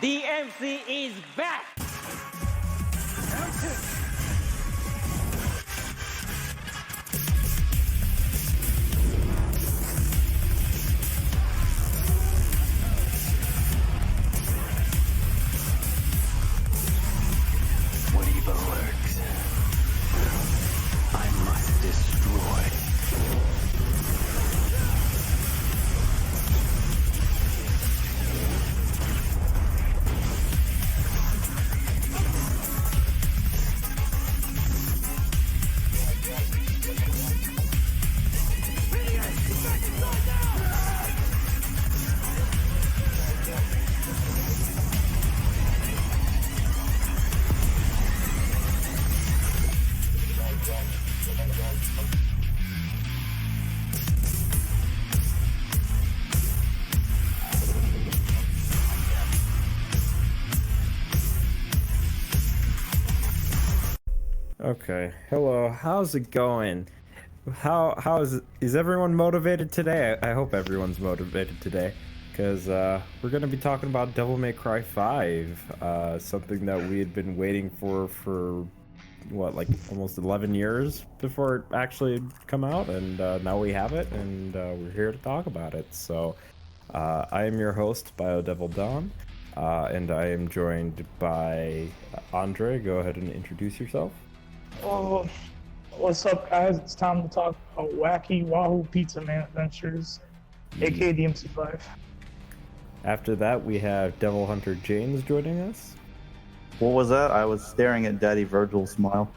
DMC is back! When evil lurks, I must destroy. Okay. Hello. How's it going? How is everyone motivated today? I hope everyone's motivated today, because we're gonna be talking about Devil May Cry 5, something that we had been waiting for what, like almost 11 years before it actually come out, and now we have it, and we're here to talk about it. So I am your host, BioDevil Don, and I am joined by Andre. Go ahead and introduce yourself. Oh, what's up, guys? It's time to talk about Wacky Wahoo Pizza Man Adventures, aka DMC5. After that, we have Devil Hunter James joining us. What was that? I was staring at Daddy Virgil's smile.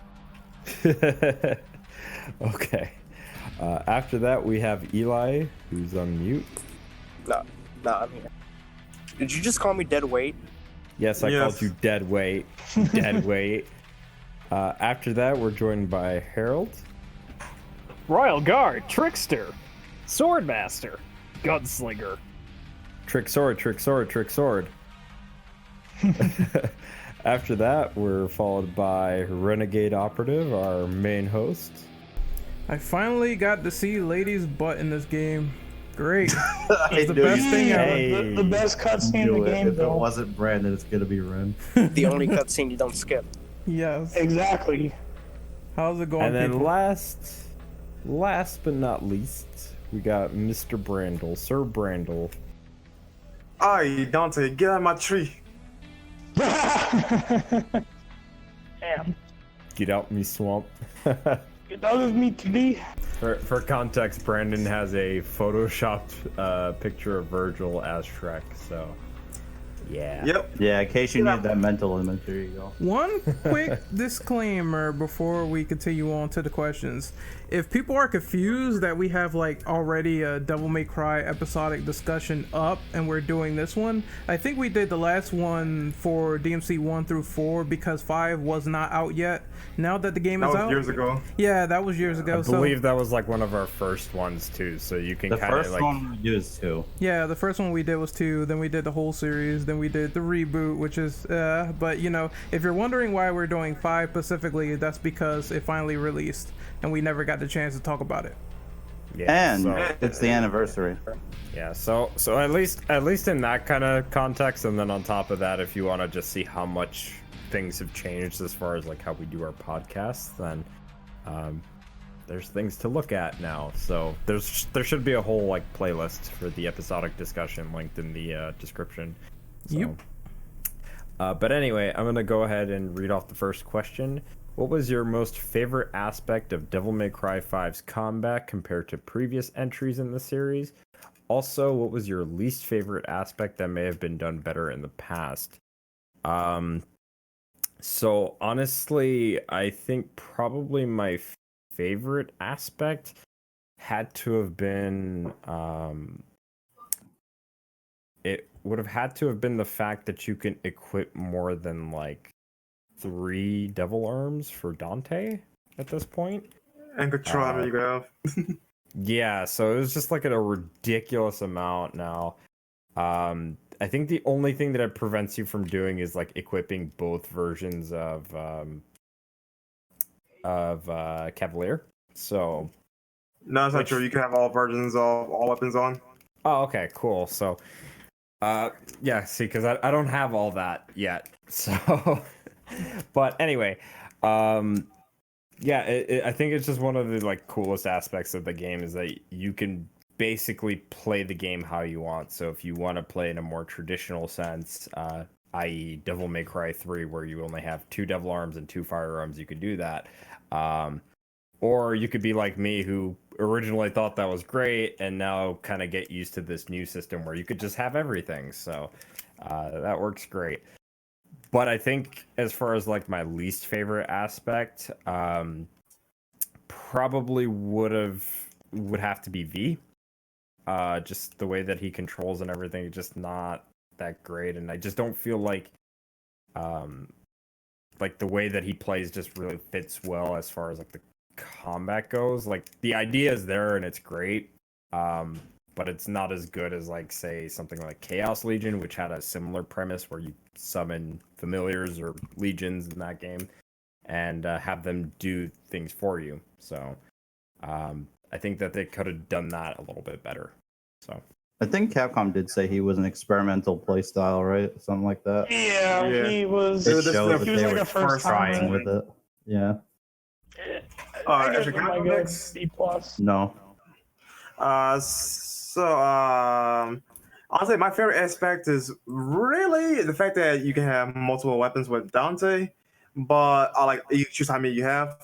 Okay. After that, we have Eli, who's on mute. No, I'm here. Did you just call me dead weight? Yes, I called you dead weight. Dead weight. After that, we're joined by Harold. Royal Guard, Trickster, Swordmaster, Gunslinger. Trick sword, trick sword, trick sword. After that, we're followed by Renegade Operative, our main host. I finally got to see Lady's butt in this game. Great. It's the best thing ever. The best cutscene in the game, If it though. wasn't Brandon, it's gonna be Ren. The only cutscene you don't skip. Yes. Exactly. How's it going, And then people? last but not least, we got Mr. Brandle, Sir Brandle. Aye, Dante, get out of my tree. Damn. Get out me swamp. Get out of me today. For context, Brandon has a photoshopped picture of Virgil as Shrek, so yeah. Yep. Yeah, in case you need that mental image, there you go. One quick disclaimer before we continue on to the questions. If people are confused that we have like already a Devil May Cry episodic discussion up and we're doing this one, I think we did the last one for DMC 1 through 4 because 5 was not out yet. Now that the game is That was out, years ago. yeah, that was years ago. I believe that was like one of our first ones too, so you can The kind of first like. one we do is 2. Yeah, the first one we did was 2, then we did the whole series, then we did the reboot, which is, but you know, if you're wondering why we're doing 5 specifically, that's because it finally released, and we never got the chance to talk about it. Yeah, And so, it's the anniversary. yeah, so at least in that kind of context, and then on top of that, if you want to just see how much things have changed as far as like how we do our podcasts, then there's things to look at now. So there should be a whole like playlist for the episodic discussion linked in the description. So, Yep. but anyway, I'm gonna go ahead and read off the first question. What was your most favorite aspect of Devil May Cry 5's combat compared to previous entries in the series? Also, what was your least favorite aspect that may have been done better in the past? So honestly, I think probably my favorite aspect had to have been it would have had to have been the fact that you can equip more than like 3 devil arms for Dante at this point. And control you have. Yeah, so it was just like a ridiculous amount now. I think the only thing that it prevents you from doing is like equipping both versions of Cavalier. So No, that's not true. You can have all versions of all weapons on. oh, okay, cool. So Yeah, see, because I don't have all that yet. So, but anyway, yeah, I think it's just one of the like coolest aspects of the game is that you can basically play the game how you want. So if you want to play in a more traditional sense, i.e. Devil May Cry 3, where you only have 2 devil arms and 2 firearms, you could do that. Or you could be like me, who originally thought that was great and now kind of get used to this new system where you could just have everything. So that works great. But I think as far as like my least favorite aspect, probably would have to be V. Just the way that he controls and everything, just not that great, and I just don't feel like the way that he plays just really fits well as far as like the combat goes. Like the idea is there and it's great, but it's not as good as like say something like Chaos Legion, which had a similar premise where you summon familiars or legions in that game and have them do things for you. So I think that they could have done that a little bit better. So I think Capcom did say he was an experimental playstyle, right? Something like that. Yeah, he was. It showed that he was they like were a first trying time with it. Yeah. I give Actually, him like a B plus. No. Honestly, my favorite aspect is really the fact that you can have multiple weapons with Dante, but like you choose how many you have.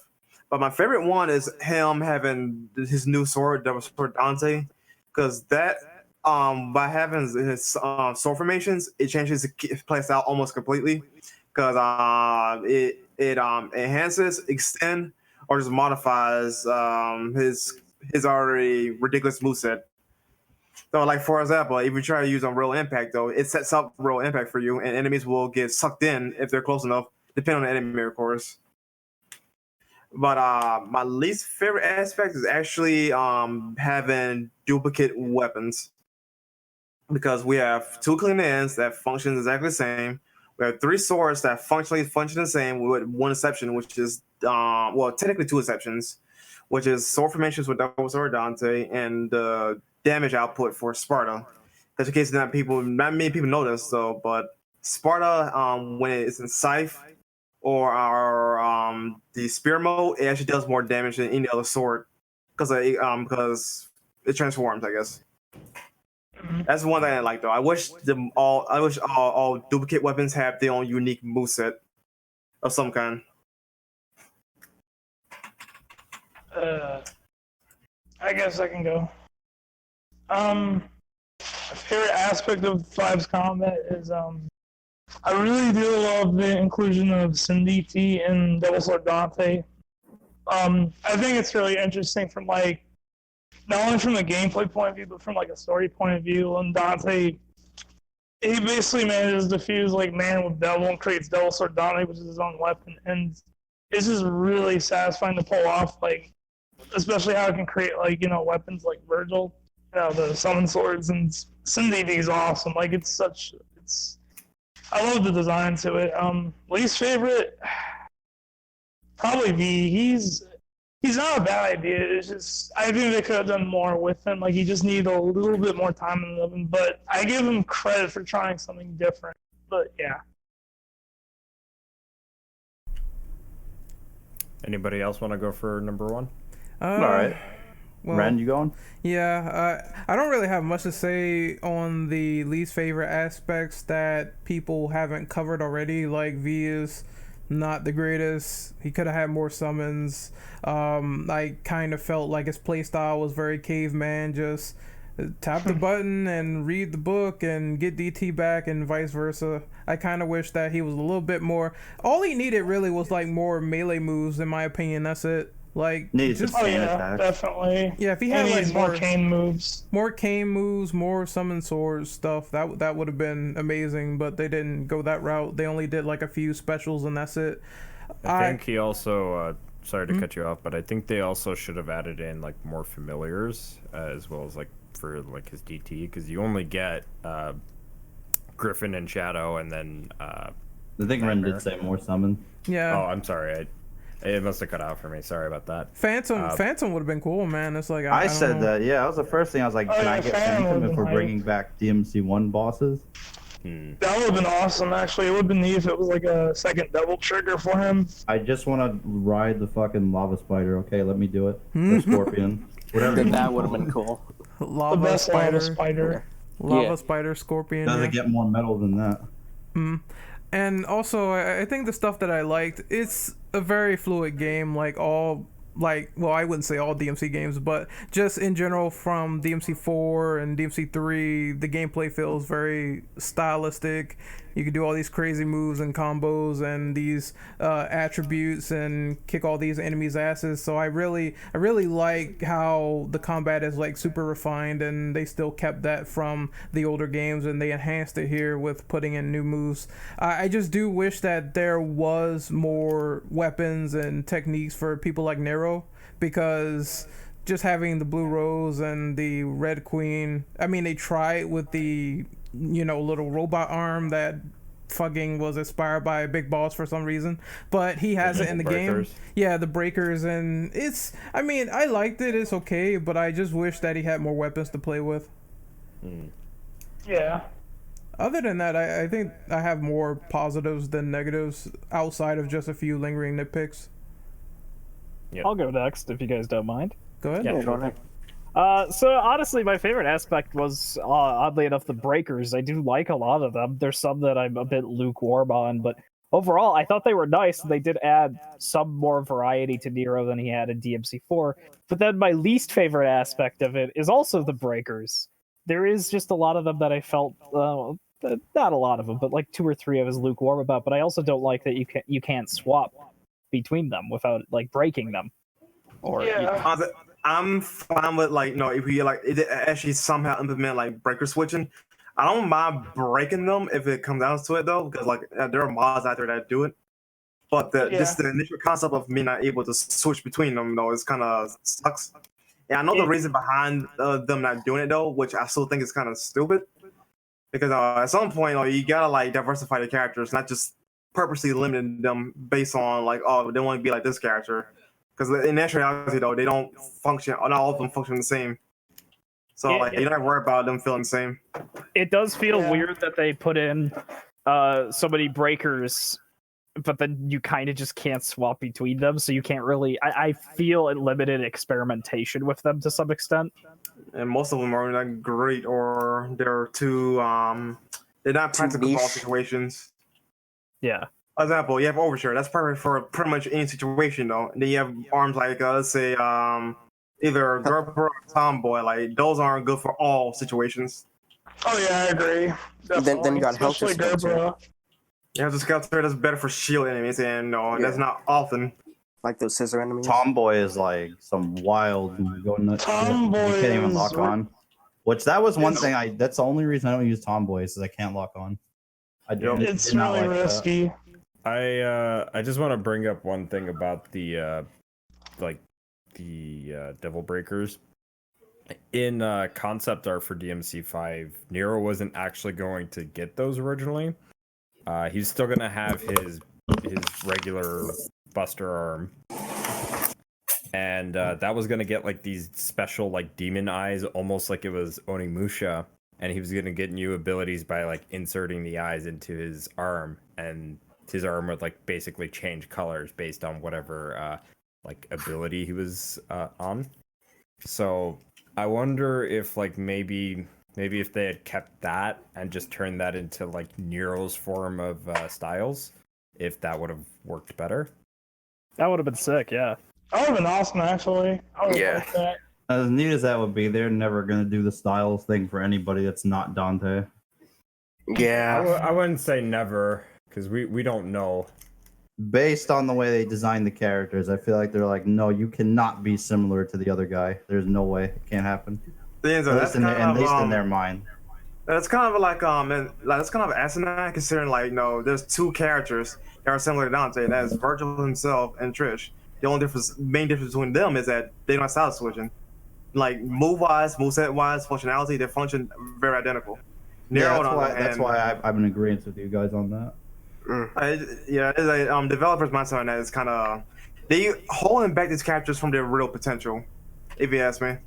But my favorite one is him having his new sword, Devil Sword Dante, because that by having his sword formations, it changes his play style almost completely, because it enhances, extend, or just modifies his already ridiculous moveset. So, like for example, if you try to use on Real Impact, though, it sets up Real Impact for you, and enemies will get sucked in if they're close enough, depending on the enemy, of course. But my least favorite aspect is actually having duplicate weapons, because we have 2 clean ends that function exactly the same. We have 3 swords that functionally function the same, with one exception, which is technically 2 exceptions, which is sword formations with Devil Sword Dante and damage output for Sparta. Because in case not many people know this, though, but Sparta, when it's in Scythe or the Spear mode, it actually does more damage than any other sword because it transforms, I guess. That's one thing I like, though. I wish all duplicate weapons have their own unique moveset of some kind. I guess I can go. Favorite aspect of 5's combat is I really do love the inclusion of Sinditi and Devil Sword Dante. I think it's really interesting from like not only from the gameplay point of view, but from like a story point of view. And Dante, he basically manages to fuse like man with devil and creates Devil Sword Dante, which is his own weapon, and it's just really satisfying to pull off. Like, especially how it can create like weapons like Virgil, the summon swords, and Sinditi is awesome. Like I love the design to it. Least favorite, probably V. He's not a bad idea. It's just I think they could have done more with him. Like he just needed a little bit more time in him. But I give him credit for trying something different. But yeah. Anybody else want to go for number 1? All right. Well, Ren, you going? Yeah, I don't really have much to say on the least favorite aspects that people haven't covered already. Like V is not the greatest. He could have had more summons. I kind of felt like his playstyle was very caveman, just tap the button and read the book and get DT back and vice versa. I kind of wish that he was a little bit more. All he needed really was like more melee moves, in my opinion. That's it. Like Needs just definitely. Yeah, if he had like more cane moves, more summon swords stuff, that would have been amazing. But they didn't go that route. They only did like a few specials and that's it. I think he also sorry to cut you off, but I think they also should have added in like more familiars as well as like for like his DT, because you only get Griffin and Shadow, and then I think Ren did say more summon. Yeah. Oh, I'm sorry. It must have cut out for me. Sorry about that. Phantom would have been cool, man. It's like I said that. Yeah, that was the first thing. I was like, can I get Phantom if we're bringing back DMC1 bosses? That would have been awesome, actually. It would have been neat if it was like a second double trigger for him. I just want to ride the fucking lava spider. Okay, let me do it. The scorpion. Whatever. That would have been cool. Lava The best spider, lava spider. lava spider, scorpion. Doesn't yeah. get more metal than that. And also, I think the stuff that I liked, it's a very fluid game, like all, well, I wouldn't say all DMC games, but just in general from DMC4 and DMC3, the gameplay feels very stylistic. You can do all these crazy moves and combos and these attributes and kick all these enemies' asses. So I really like how the combat is like super refined, and they still kept that from the older games, and they enhanced it here with putting in new moves. I just do wish that there was more weapons and techniques for people like Nero, because just having the Blue Rose and the Red Queen, I mean, they tried with the little robot arm that fucking was inspired by a Big Boss for some reason, but he has it in the game. Yeah, the breakers, and I mean, I liked it, it's okay, but I just wish that he had more weapons to play with. Yeah. Other than that, I think I have more positives than negatives outside of just a few lingering nitpicks. I'll go next if you guys don't mind. Go ahead. Yeah, go ahead. So honestly, my favorite aspect was, oddly enough, the breakers. I do like a lot of them. There's some that I'm a bit lukewarm on, but overall, I thought they were nice. They did add some more variety to Nero than he had in DMC4. But then my least favorite aspect of it is also the breakers. There is just a lot of them that I felt, not a lot of them, but like 2 or 3 I was lukewarm about. But I also don't like that you can't swap between them without like breaking them. Or I'm fine with if we it actually somehow implement like breaker switching. I don't mind breaking them if it comes down to it though, because there are mods out there that do it. But just the initial concept of me not able to switch between them though is kind of sucks. And I know the reason behind them not doing it though, which I still think is kind of stupid. Because at some point you gotta diversify the characters, not just purposely limiting them based on they want to be like this character. Because in actuality, though, they don't function. Not all of them function the same. So you don't worry about them feeling the same. It does feel weird that they put in so many breakers, but then you kind of just can't swap between them. So you can't really. I feel it limited experimentation with them to some extent. And most of them are not great, or they're too. They're not practical for all situations. Yeah. Example, you have Overture. That's perfect for pretty much any situation, though. And then you have arms like, let's say, either Gerber or Tomboy. Those aren't good for all situations. Oh yeah, I agree. Then you got Helter Skelter. You have the Skelter that's better for shield enemies, and that's not often. Like those scissor enemies. Tomboy is some wild go nuts. Tomboy You can't even lock is- on. Which that was one thing that's the only reason I don't use Tomboy is I can't lock on. It's really risky. I just want to bring up one thing about the Devil Breakers. In concept art for DMC5, Nero wasn't actually going to get those originally. He's still gonna have his regular Buster arm, and that was gonna get these special demon eyes, almost like it was Onimusha, and he was gonna get new abilities by inserting the eyes into his arm, and his arm would basically change colors based on whatever ability he was on. So I wonder if maybe if they had kept that and just turned that into Nero's form of Styles, if that would have worked better. That would have been sick, yeah. That would have been awesome, actually. I would Yeah. like that. As neat as that would be, they're never gonna do the Styles thing for anybody that's not Dante. Yeah. I wouldn't say never, because we don't know. Based on the way they designed the characters, I feel like they're no, you cannot be similar to the other guy. There's no way. It can't happen. At least in their mind. That's kind of that's kind of asinine considering there's 2 characters that are similar to Dante, and that's Virgil himself and Trish. The only main difference between them is that they don't have style switching. Move-wise, moveset-wise, functionality, they function very identical. Yeah, that's why I'm in agreement with you guys on that. Developers' mindset on that is kind of they holding back these characters from their real potential, if you ask me.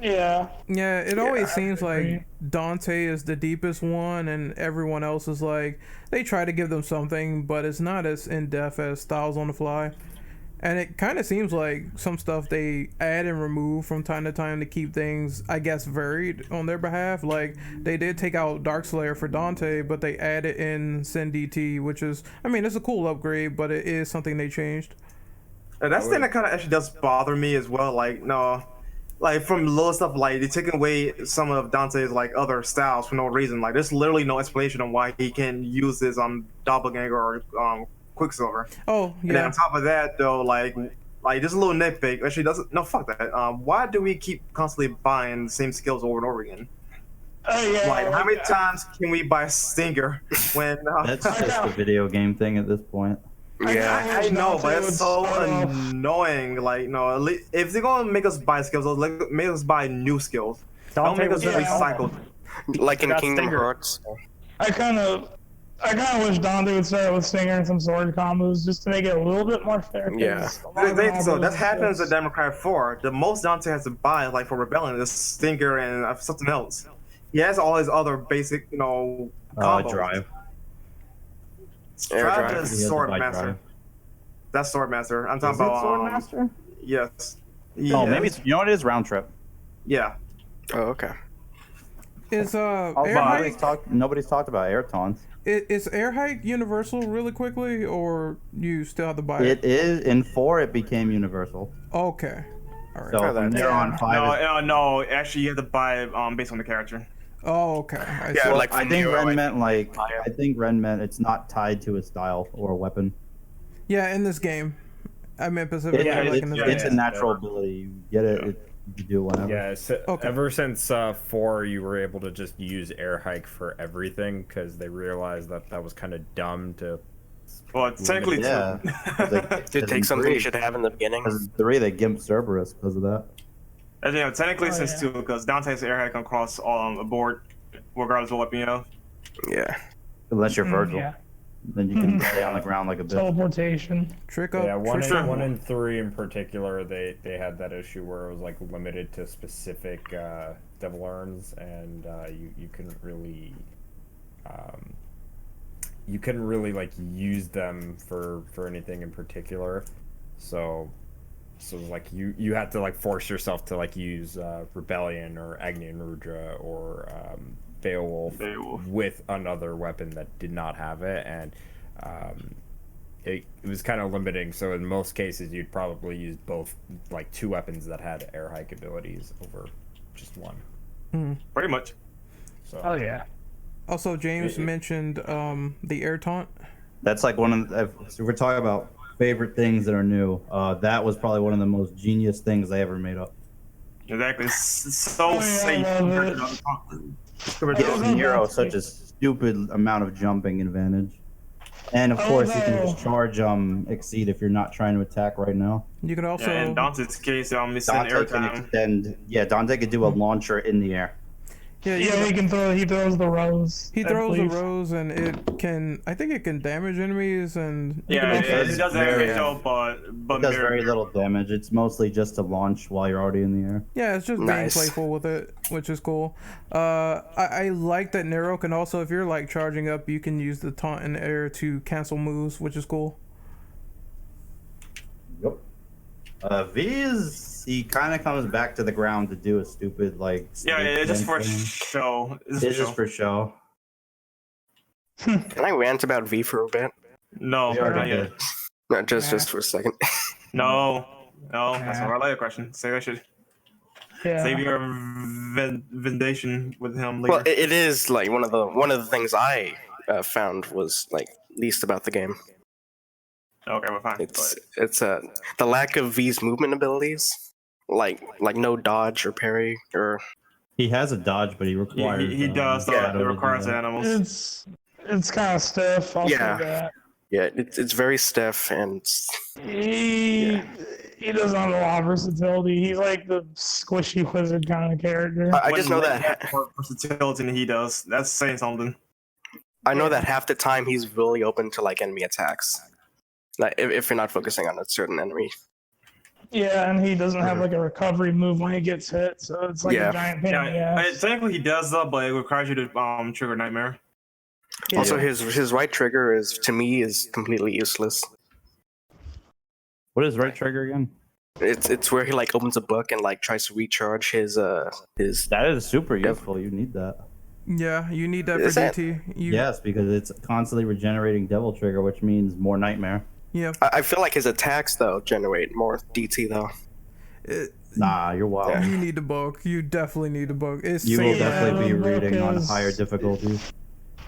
Yeah. Yeah, it always seems agree. like Dante is the deepest one, and everyone else is like they try to give them something, but it's not as in depth as Styles on the Fly. And it kind of seems like some stuff they add and remove from time to time to keep things, I guess, varied on their behalf. Like they did take out Darkslayer for Dante, but they added in Sin DT, which is, I mean, it's a cool upgrade, but it is something they changed. And that's the thing that kind of actually does bother me as well. Like, no, like from little stuff, like they're taking away some of Dante's like other styles for no reason. Like, there's literally no explanation on why he can use his doppelganger or Quicksilver. Oh, And then yeah. on top of that, though, like just a little nitpick. Actually, doesn't no fuck that. Why do we keep constantly buying the same skills over and over again? Oh yeah. Like, how many times can we buy Stinger when? That's just a video game thing at this point. Yeah, I know, but it's so annoying. Like, no, at least, if they're gonna make us buy skills, like, make us buy new skills. Don't make us recycle. Like in Got Kingdom Stinger. Hearts. I kind of wish Dante would start with Stinger and some sword combos just to make it a little bit more fair. 'cause Yeah. a lot of the So that combos happens just- at Democrat 4. The most Dante has to buy, like for Rebellion, is Stinger and something else. He has all his other basic, combos. Drive. Air Drive drive. He is has to Sword buy Master. Drive. That's Sword Master. I'm talking Is it about Swordmaster? Yes. Oh, maybe it's, you know what it is? Round trip. Yeah. Oh, okay. Is Also, air nobody's talked about air taunts. is air hike universal really quickly, or you still have to buy It is in 4. It became universal. Okay. All right. So from there on 5. No. Actually, you have to buy it based on the character. Oh, okay. I Yeah, see. like I from think Nero, Ren meant like Fire. I think Ren meant it's not tied to a style or a weapon. Yeah, in this game. I meant specifically Yeah, like in this It's game. a natural ability. You get it. You do it whenever. Yeah, so Okay. ever since 4, you were able to just use air hike for everything because they realized that was kind of dumb to. Well, technically, Yeah. Did take something you should have in the beginning. Because 3, they gimped Cerberus because of that. technically, since 2, because Dante's air hack can cross a board, regardless of what weapon you have. Yeah. Unless you're Virgil, Yeah. then you can stay on the ground like a bitch. Teleportation. Trick up. Yeah, one trick up. and, 1 and 3 in particular, they had that issue where it was like limited to specific devil urns, and you couldn't really like use them for anything in particular. So it was like you had to like force yourself to like use Rebellion or Agni and Rudra or Beowulf with another weapon that did not have it, and it was kind of limiting. So in most cases, you'd probably use both, like 2 weapons that had air hike abilities over just one. Pretty much. So Oh yeah. Also, James mentioned the air taunt. That's like one of the, if we're talking about favorite things that are new. That was probably one of the most genius things they ever made up. Exactly. It's so yeah, safe I compared love to other It gives Nero such a stupid amount of jumping advantage. And of course, you can just charge Exceed if you're not trying to attack right now. You could also in Dante's case, it's an air Dante can time. extend. Yeah, Dante could do a launcher in the air. you Yeah, he throws the rose. he I throws the believe. rose, and I think it can damage enemies, and you Yeah, can also, it does very- damage though, but It does very little damage. It's mostly just to launch while you're already in the air. yeah, it's just Nice. being playful with it, which is cool. I like that Nero can also, if you're like charging up, you can use the taunt in the air to cancel moves, which is cool. Yep. He kind of comes back to the ground to do a stupid like. Yeah, it's just for thing. show. It's just for show. Can I rant about V for a bit? No, We already not yet. did. No, just for a second. No, that's a related question. Say that shit. Yeah. Save your vindication with him later. Well, it is like one of the things I found was like least about the game. Okay, we're fine. It's the lack of V's movement abilities, like no dodge or parry or. He has a dodge, but he requires. He does. Shadow It to do requires that. animals. It's kind of stiff. I'll say Yeah. that. Yeah, it's very stiff and He doesn't have a lot of versatility. He's like the squishy wizard kind of character. I just know that more versatility than he does. That's saying something. I know that half the time he's really open to like enemy attacks, like if you're not focusing on a certain enemy. Yeah, and he doesn't have like a recovery move when he gets hit, so it's like a giant pain in the ass. Technically he does though, but it requires you to trigger Nightmare. Also, his right trigger is completely useless. What is right trigger again? It's where he like opens a book and like tries to recharge his. That is super useful. You need that. Yeah, you need that for DT. Yes, because it's constantly regenerating Devil Trigger, which means more Nightmare. Yeah. I feel like his attacks though generate more DT though. Nah, you're wild. You need the book. You definitely need the book. You will definitely be reading on higher difficulties.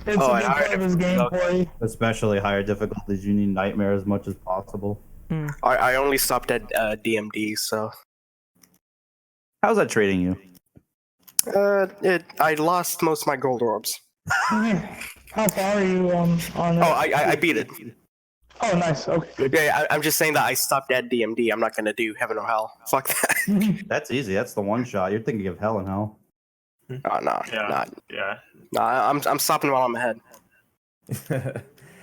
It's a big part of his gameplay. Especially higher difficulties, you need Nightmare as much as possible. I only stopped at DMD, so. How's that trading you? I lost most of my gold orbs. How far are you on I beat it. Oh, nice. Okay. Yeah, I'm just saying that I stopped at DMD. I'm not gonna do Heaven or Hell. Fuck that. That's easy. That's the one shot. You're thinking of Hell and Hell. Oh no. Yeah. I'm stopping while I'm ahead.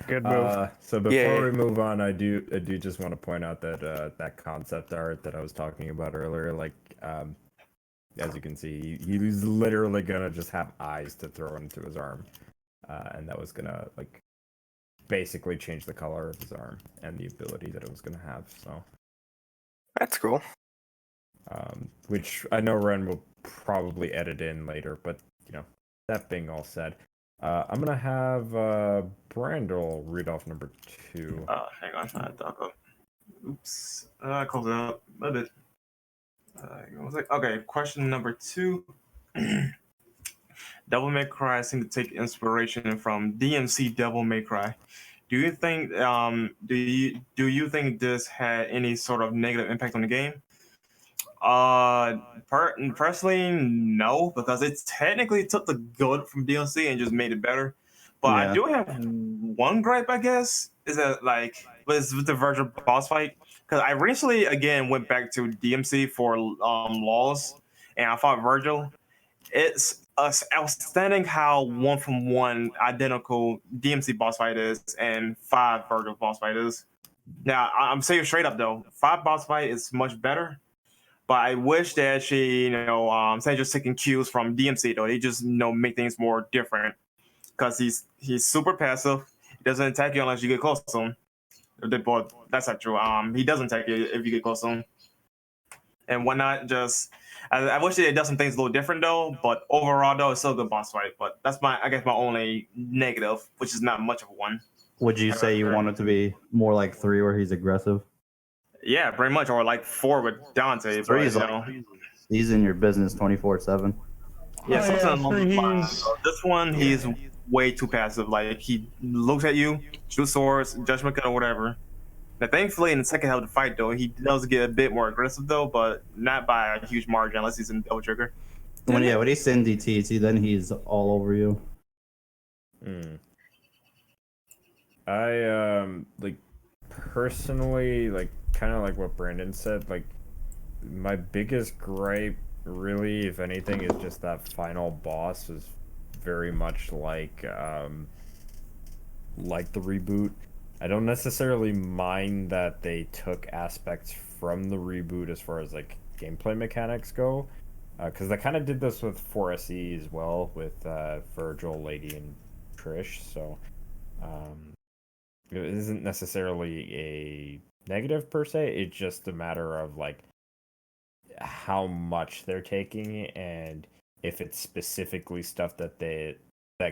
Good move. So before we move on, I do just want to point out that that concept art that I was talking about earlier, like as you can see, he's literally gonna just have eyes to throw into his arm, and that was gonna like basically change the color of his arm and the ability that it was gonna have. So that's cool. Which I know Ren will probably edit in later, but you know, that being all said. I'm gonna have Brandel read off number 2. Hang on, I thought of. Oops, I closed it up a bit. I was like, okay, question number 2. Devil May Cry seemed to take inspiration from DMC Devil May Cry. Do you think do you think this had any sort of negative impact on the game? Personally, no, because it technically took the good from DLC and just made it better. But I do have one gripe, I guess, is that like with the Virgil boss fight, because I recently again went back to DMC for Laws, and I fought Virgil. It's outstanding how 1-for-1 identical DMC boss fight is and 5 Virgil boss fight is. Now I'm saying straight up though, 5 boss fight is much better. But I wish that she, instead of just taking cues from DMC, though, they just, make things more different. Because he's super passive. He doesn't attack you unless you get close to him. But that's not true. He doesn't attack you if you get close to him. And whatnot, I wish they had done some things a little different, though. But overall, though, it's still a good boss fight. But that's my only negative, which is not much of one. Would you say you want it to be more like 3 where he's aggressive? Yeah, pretty much, or like 4 with Dante. He's in your business 24/7. Yeah, something along those lines. This one, he's way too passive. Like he looks at you, shoots swords, judgment cut or whatever. Now, thankfully, in the second half of the fight, though, he does get a bit more aggressive, though, but not by a huge margin unless he's in Devil Trigger. When he's in DT, then he's all over you. I like personally like. Kind of like what Brandon said, like my biggest gripe really, if anything, is just that final boss was very much like the reboot. I don't necessarily mind that they took aspects from the reboot as far as like gameplay mechanics go, because they kind of did this with 4SE as well with Virgil, Lady, and Trish, so it isn't necessarily a negative per se. It's just a matter of like how much they're taking and if it's specifically stuff that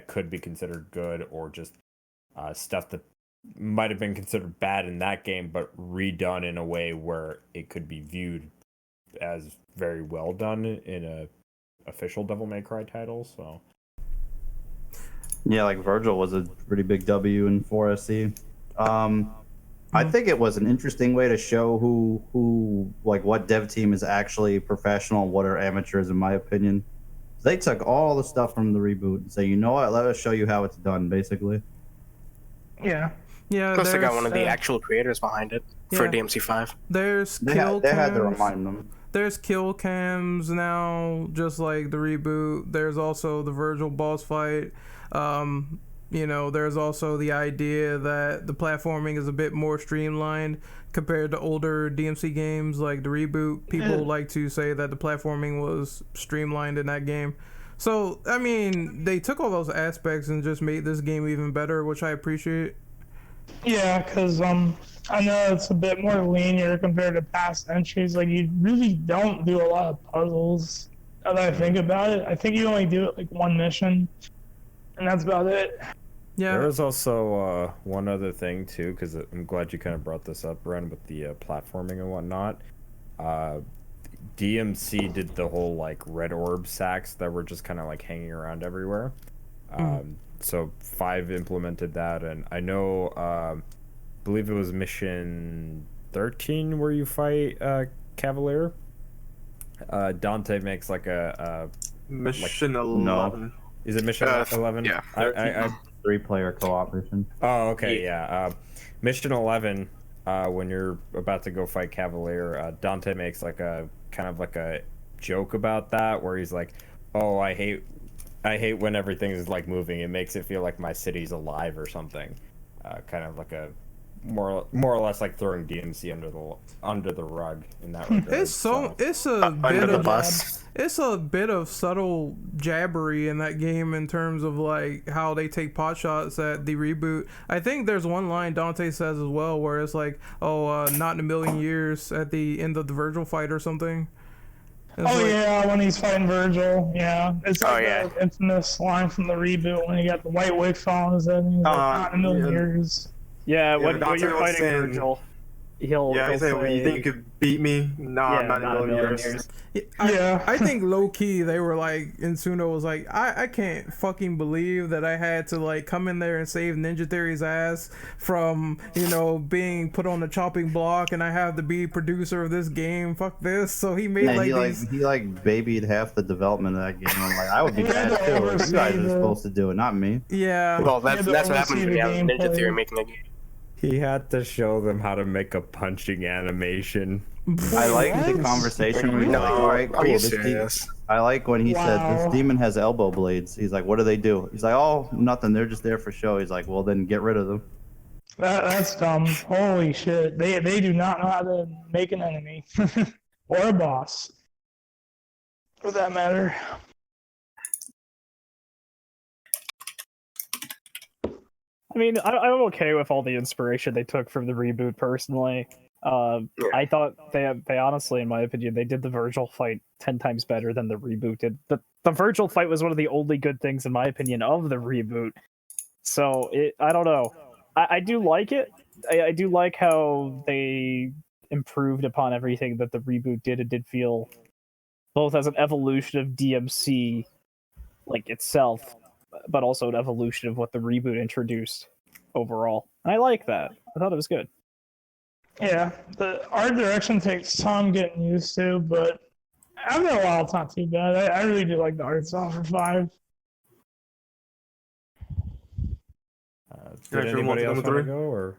could be considered good or just stuff that might have been considered bad in that game but redone in a way where it could be viewed as very well done in a official Devil May Cry title. So yeah, like Virgil was a pretty big W in 4SC. I think it was an interesting way to show who like what dev team is actually professional and what are amateurs, in my opinion. They took all the stuff from the reboot and say, you know what, let us show you how it's done, basically. Yeah. Plus, they got one of the actual creators behind it for DMC5. There's they had to remind them. There's kill cams now, just like the reboot. There's also the Virgil boss fight. There's also the idea that the platforming is a bit more streamlined compared to older DMC games like the reboot. People like to say that the platforming was streamlined in that game. So, I mean, they took all those aspects and just made this game even better, which I appreciate. Yeah, because I know it's a bit more linear compared to past entries. Like, you really don't do a lot of puzzles. Now that I think about it, I think you only do it like one mission, and that's about it. Yeah. There was also one other thing too, because I'm glad you kind of brought this up, Ren, with the platforming and whatnot. DMC did the whole like red orb sacks that were just kind of like hanging around everywhere. So 5 implemented that, and I know, believe it was mission 13 where you fight Cavalier. Dante makes like a mission like, 11. No. Is it mission 11? Yeah. I 3-player co-op mission. Oh, okay, yeah. Mission 11, when you're about to go fight Cavalier, Dante makes like a kind of like a joke about that, where he's like, "Oh, I hate when everything is like moving. It makes it feel like my city's alive or something." Kind of like a more or less like throwing DMC under the rug in that regard. It's a bit of subtle jabbery in that game in terms of like how they take pot shots at the reboot. I think there's one line Dante says as well where it's like, "Oh, not in a million years" at the end of the Virgil fight or something. Yeah, when he's fighting Virgil, yeah. It's like the infamous line from the reboot when he got the white wig on his head and he's like, "Not in a million years." Yeah, when you're fighting Virgil, he'll say, "Well, you think you could beat me? No, not in a million years." I think low key they were like, Insuno was like, I can't fucking believe that I had to like come in there and save Ninja Theory's ass from being put on the chopping block, and I have to be producer of this game. Fuck this. So he made he babied half the development of that game. I'm like, I would be bad too. You guys are supposed to do it, not me. Yeah. Well, that's what happens when you have Ninja Theory making a game. He had to show them how to make a punching animation. I like the conversation where he's like, "All right, cool." I like when he said, "This demon has elbow blades." He's like, "What do they do?" He's like, "Oh, nothing. They're just there for show." He's like, "Well, then get rid of them." That's dumb. Holy shit. They do not know how to make an enemy. Or a boss. For that matter. I mean, I'm okay with all the inspiration they took from the reboot, personally. I thought they honestly, in my opinion, they did the Virgil fight 10 times better than the reboot did. The Virgil fight was one of the only good things, in my opinion, of the reboot. So, I don't know. I do like it. I do like how they improved upon everything that the reboot did. It did feel both as an evolution of DMC, like itself, but also an evolution of what the reboot introduced overall. And I like that. I thought it was good. Yeah, the art direction takes time getting used to, but after a while, it's not too bad. I really do like the art style for 5. Did anybody else want to go, or?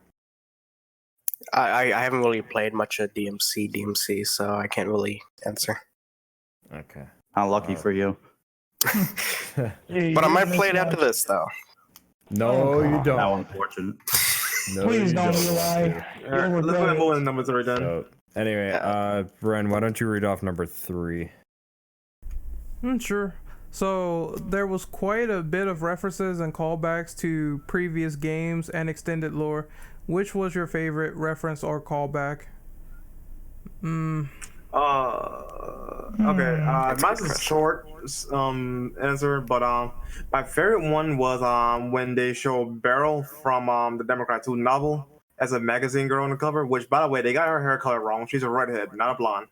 I haven't really played much of DMC, so I can't really answer. Okay. How lucky for you. But I might play it after this, though. No, you don't. How unfortunate. No, Please you don't lie. Let's go ahead and number 3 then. So, anyway, Ren, why don't you read off number 3? Sure. So there was quite a bit of references and callbacks to previous games and extended lore. Which was your favorite reference or callback? Okay. Mine's a short answer, but my favorite one was when they showed Beryl from the Democrat 2 novel as a magazine girl on the cover. Which, by the way, they got her hair color wrong. She's a redhead, not a blonde.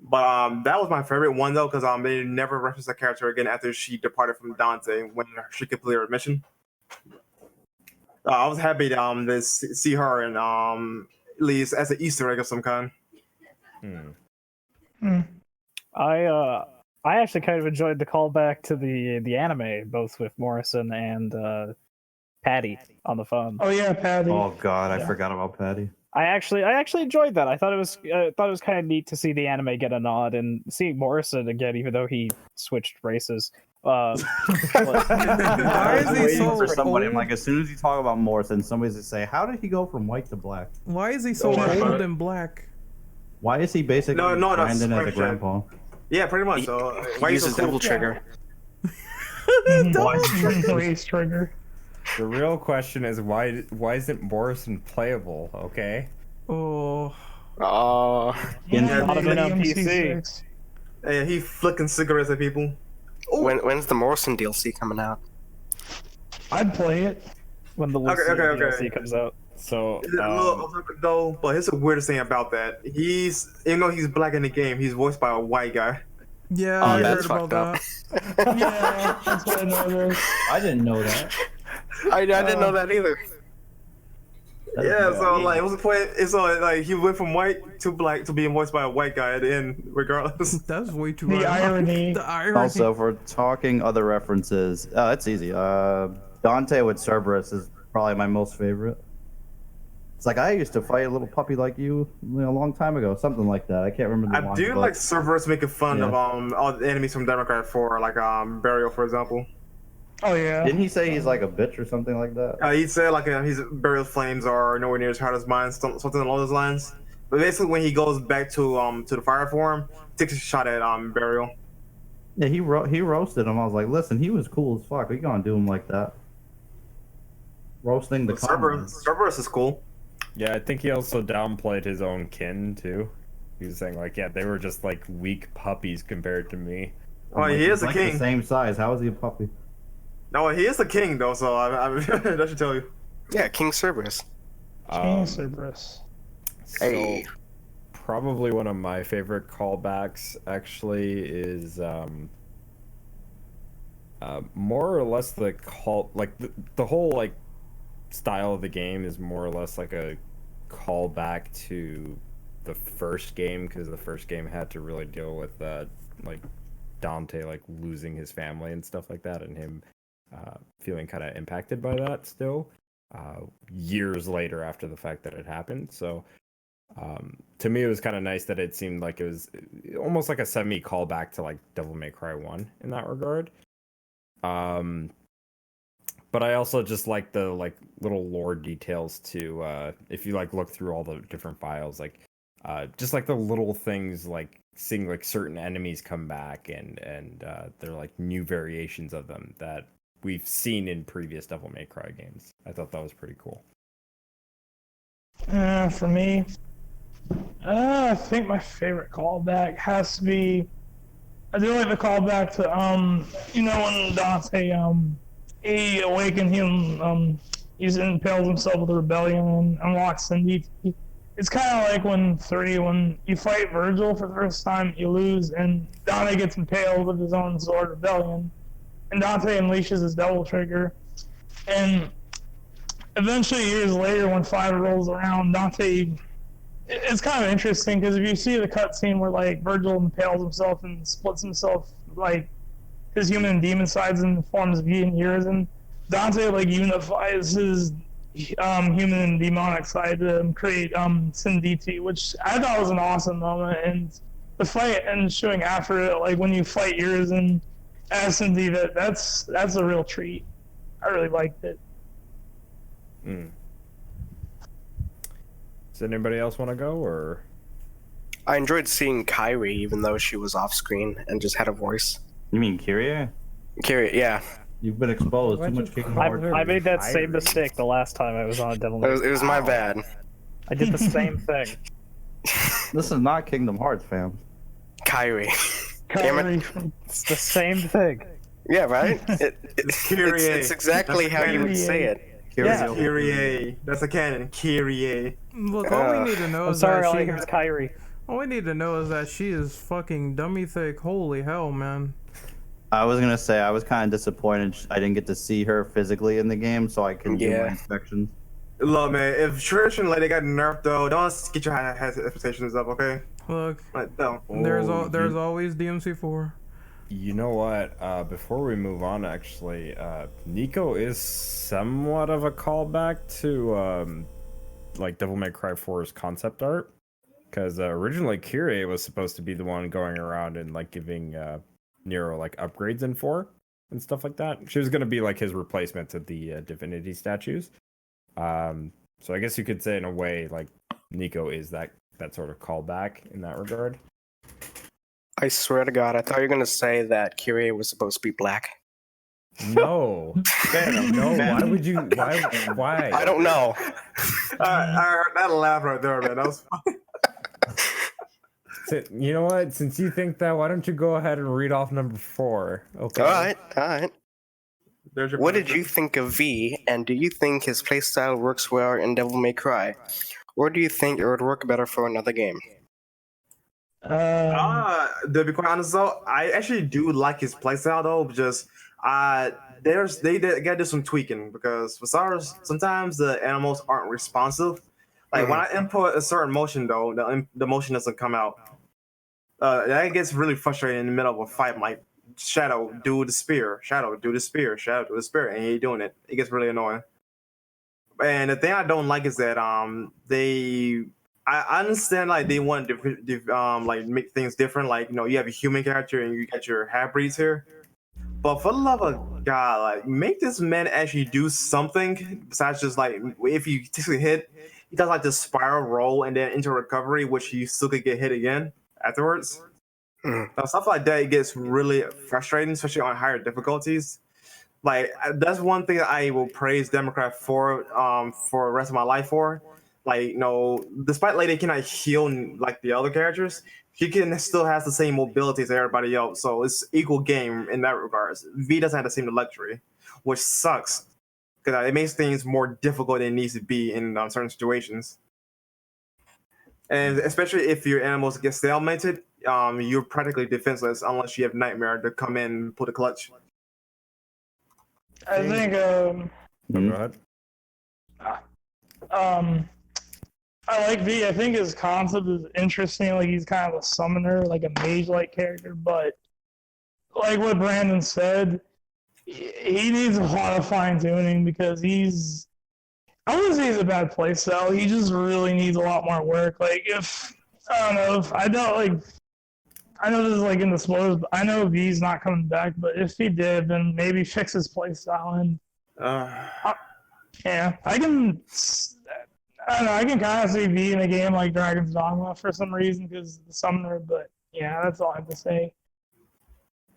But that was my favorite one though, because they never referenced the character again after she departed from Dante when she completed her mission. I was happy to see her and at least as an Easter egg of some kind. I actually kind of enjoyed the callback to the anime, both with Morrison and Patty on the phone. Oh yeah, Patty. Oh god, I forgot about Patty. I actually enjoyed that. I thought it was kind of neat to see the anime get a nod and seeing Morrison again, even though he switched races. Why is he Waiting so for somebody. I'm old? like, as soon as you talk about Morrison, somebody's gonna say, "How did he go from white to black? Why is he so old and black? Why is he basically No, that's Brandon as a Frank grandpa?" Yeah, pretty much. So why He you so uses cool? double trigger. Race trigger. The real question is why isn't Morrison playable? Okay. Oh, Oh, Not even on PC. MC6. Hey, he flicking cigarettes at people. when's the Morrison DLC coming out? I'd play it. When the Okay, Lucy okay. DLC comes out. So It's a little off topic though, but here's the weirdest thing about that. Even though he's black in the game, he's voiced by a white guy. yeah, Oh, I that's heard about fucked that. up. Yeah, that's what I noticed. I didn't know that. I didn't know that either. Yeah, so like, what's the point? It's like he went from white to black to being voiced by a white guy at the end, regardless. That's way too The ironic. irony. The irony. Also, if we're talking other references, it's easy. Dante with Cerberus is probably my most favorite. It's like I used to fight a little puppy like you a long time ago, something like that. I can't remember the I line, do but- like Cerberus making fun Yeah. of all the enemies from Democrat 4, like Burial, for example. Oh yeah. Didn't he say he's like a bitch or something like that? He said like his Burial flames are nowhere near as hard as mine, something along those lines. But basically, when he goes back to the fire form, takes a shot at Burial. Yeah, he roasted him. I was like, listen, he was cool as fuck. We gonna do him like that? Roasting the comrades. Cerberus is cool. yeah, I think he also downplayed his own kin too. He was saying like, yeah, they were just like weak puppies compared to me. Oh, I'm like, he is he's a like king. the same size. How is he a puppy? No, he is the king though, so I that should tell you. Yeah, King Cerberus. Um, Cerberus. so Hey. probably one of my favorite callbacks actually is more or less the the whole like style of the game is more or less like a callback to the first game, because the first game had to really deal with like Dante like losing his family and stuff like that, and him feeling kind of impacted by that still years later after the fact that it happened. So to me it was kind of nice that it seemed like it was almost like a semi callback to like Devil May Cry 1 in that regard. But I also just like the like little lore details too. If you like look through all the different files, like just like the little things, like seeing like certain enemies come back and they're like new variations of them that we've seen in previous Devil May Cry games. I thought that was pretty cool. For me, I think my favorite callback has to be. I do like the callback to when Dante he awakened him, he's impaled himself with the rebellion and unlocks Cindy. It's kind of like when you fight Virgil for the first time, you lose, and Dante gets impaled with his own sword rebellion, and Dante unleashes his double trigger, and eventually years later when 5 rolls around, Dante. It's kind of interesting because if you see the cutscene where like Virgil impales himself and splits himself like his human and demon sides in the forms of Yi and Urizen, Dante like unifies his human and demonic side to create Sin DT, which I thought was an awesome moment. And the fight and showing after it, like when you fight Urizen as Sin DT, that's a real treat. I really liked it. Does anybody else want to go, or? I enjoyed seeing Kyrie, even though she was off screen and just had a voice. You mean Kyrie? Kyrie, yeah. You've been exposed. Too much Kingdom Hearts. I made that same Kyrie. mistake the last time I was on Devil It May was, it was my bad. I did the same thing. This is not Kingdom Hearts, fam. Kyrie. Damn it. It's the same thing. Yeah, right? It's exactly how you would say it. Yeah. Kyrie. That's a canon. Kyrie. Look, all we need to know I'm is sorry, that all I she. hear is Kyrie. All we need to know is that she is fucking dummy thick. Holy hell, man. I was gonna say I was kind of disappointed I didn't get to see her physically in the game, so I couldn't do my Yeah. inspections. Look, man, if Trish and Lady got nerfed though, don't get your high expectations up, okay? Look, Like, no. there's always DMC4. You know what? Before we move on, actually, Nico is somewhat of a callback to like Devil May Cry 4's concept art, because originally Kyrie was supposed to be the one going around and like giving Nero like upgrades in 4, and stuff like that. She was going to be like his replacement to the divinity statues. So I guess you could say in a way like Nico is that sort of callback in that regard. I swear to God, I thought you were gonna say that Kyrie was supposed to be black. No, no. Why would you? Why? I don't know. I heard that laugh right there, man. That was funny. So, you know what? Since you think that, why don't you go ahead and read off number 4? Okay. All right. There's your What point. did you think of V, and do you think his playstyle works well in Devil May Cry? Or do you think it would work better for another game? To be quite honest though, I actually do like his playstyle though, because they gotta do some tweaking, because for starters, sometimes the animals aren't responsive. Like when I input a certain motion though, the motion doesn't come out. That gets really frustrating in the middle of a fight. I'm like, Shadow, do the spear. Shadow, do the spear. Shadow, do the spear. And he ain't doing it. It gets really annoying. And the thing I don't like is that I understand like they want to like make things different. Like, you know, you have a human character and you got your half-breeds here. But for the love of God, like make this man actually do something besides just like if you typically hit, he does like this spiral roll and then into recovery, which you still could get hit again afterwards. Now, stuff like that, it gets really frustrating, especially on higher difficulties. Like that's one thing that I will praise Democrat for the rest of my life for. Like, you know, despite Lady cannot heal like the other characters, she can still has the same mobility as everybody else. So it's equal game in that regards. V doesn't have the same luxury, which sucks because it makes things more difficult than it needs to be in certain situations. And especially if your animals get stalemated, you're practically defenseless unless you have Nightmare to come in and pull the clutch. I think Go ahead. I like V. I think his concept is interesting. Like he's kind of a summoner, like a mage-like character. But like what Brandon said, he needs a lot of fine-tuning because I wouldn't say he's a bad playstyle. He just really needs a lot more work. Like I know this is like in the spoilers, but I know V's not coming back. But if he did, then maybe fix his playstyle and yeah, I don't know. I can kind of see V in a game like Dragon's Dogma for some reason because the summoner. But yeah, that's all I have to say.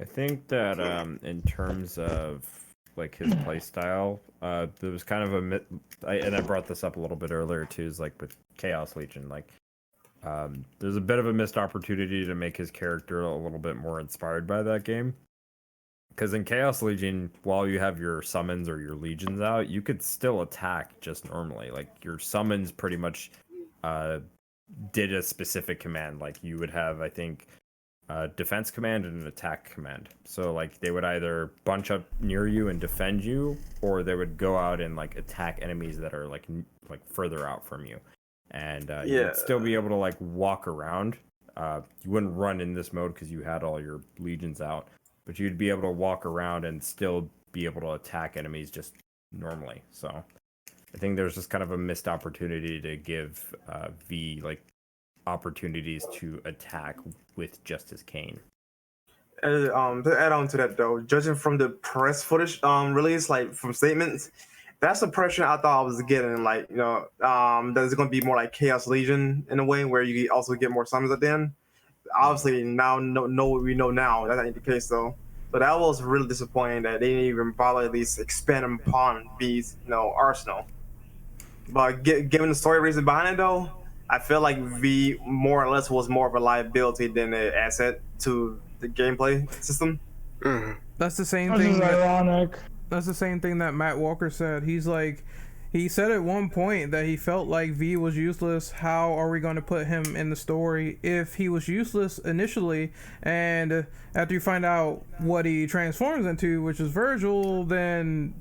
I think that in terms of like his playstyle, there was kind of and I brought this up a little bit earlier too. Is like with Chaos Legion, like there's a bit of a missed opportunity to make his character a little bit more inspired by that game. Because in Chaos Legion, while you have your summons or your legions out, you could still attack just normally. Like your summons pretty much did a specific command. Like you would have, I think, a defense command and an attack command. So like they would either bunch up near you and defend you, or they would go out and like attack enemies that are like further out from you. And you'd still be able to like walk around. You wouldn't run in this mode because you had all your legions out. But you'd be able to walk around and still be able to attack enemies just normally. So I think there's just kind of a missed opportunity to give V like opportunities to attack with just his cane. To add on to that though, judging from the press footage release, like from statements, that's the impression I thought I was getting. Like, you know, that it's going to be more like Chaos Legion in a way where you also get more summons at the end. Obviously, now know what we know now. That ain't the case though. So that was really disappointing that they didn't even bother at least expand upon V's, you know, arsenal. But given the story reason behind it though, I feel like V more or less was more of a liability than an asset to the gameplay system. That's the same Which thing. is ironic. That's the same thing that Matt Walker said. He said at one point that he felt like V was useless. How are we going to put him in the story if he was useless initially, and after you find out what he transforms into, which is Virgil, then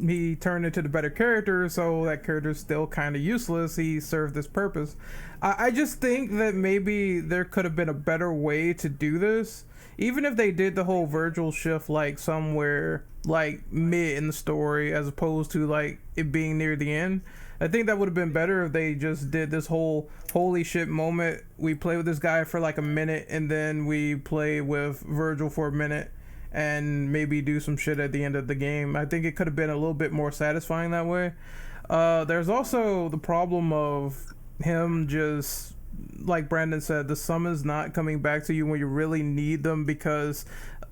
he turned into the better character, so that character's still kind of useless. He served this purpose. I just think that maybe there could have been a better way to do this. Even if they did the whole Virgil shift like somewhere like mid in the story as opposed to like it being near the end, I think that would have been better if they just did this whole holy shit moment. We play with this guy for like a minute and then we play with Virgil for a minute, and maybe do some shit at the end of the game. I think it could have been a little bit more satisfying that way. There's also the problem of him just, like Brandon said, the summons not coming back to you when you really need them, because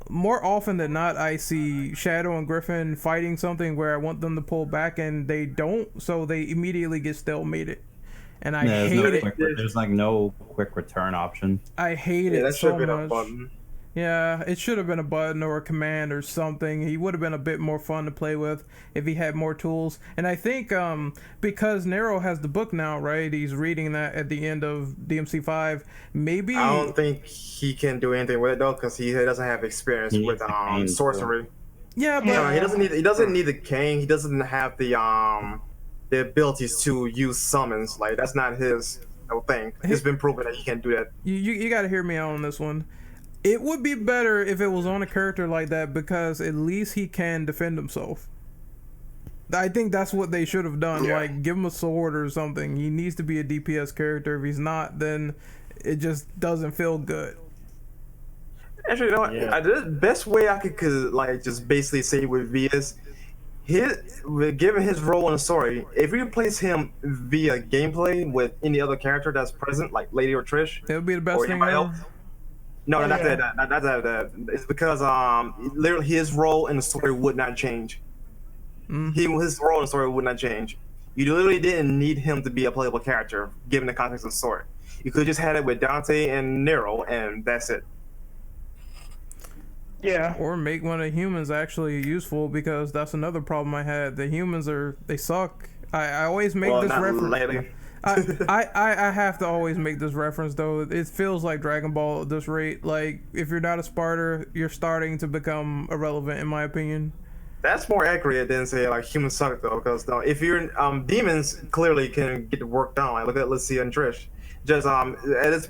more often than not I see Shadow and Griffin fighting something where I want them to pull back and they don't, so they immediately get stalemated. And I hate it. There's like no quick return option. I hate it that so should be a much. button. Yeah, it should have been a button or a command or something. He would have been a bit more fun to play with if he had more tools. And I think because Nero has the book now, right? He's reading that at the end of DMC5. Maybe I don't think he can do anything with it though, because he doesn't have experience with sorcery. Yeah, but No, he doesn't need the cane. He doesn't have the abilities to use summons. Like that's not his thing. It's been proven that he can do that. you got to hear me out on this one. It would be better if it was on a character like that, because at least he can defend himself. I think that's what they should have done. Yeah. Like, give him a sword or something. He needs to be a DPS character. If he's not, then it just doesn't feel good. Actually, you know what? The best way I could like just basically say with V is given his role in the story, if you replace him via gameplay with any other character that's present, like Lady or Trish, It would be the best or thing anybody ever. else. No, not that. It's because literally his role in the story would not change. His role in the story would not change. You literally didn't need him to be a playable character, given the context of the story. You could just had it with Dante and Nero, and that's it. Yeah. Or make one of the humans actually useful, because that's another problem I had. The humans they suck. I always make this not reference. lately. I have to always make this reference though. It feels like Dragon Ball at this rate. Like, if you're not a Sparta, you're starting to become irrelevant, in my opinion. That's more accurate than say like humans suck though, because if you're demons clearly can get the work done. Like look at Lucia and Trish. Just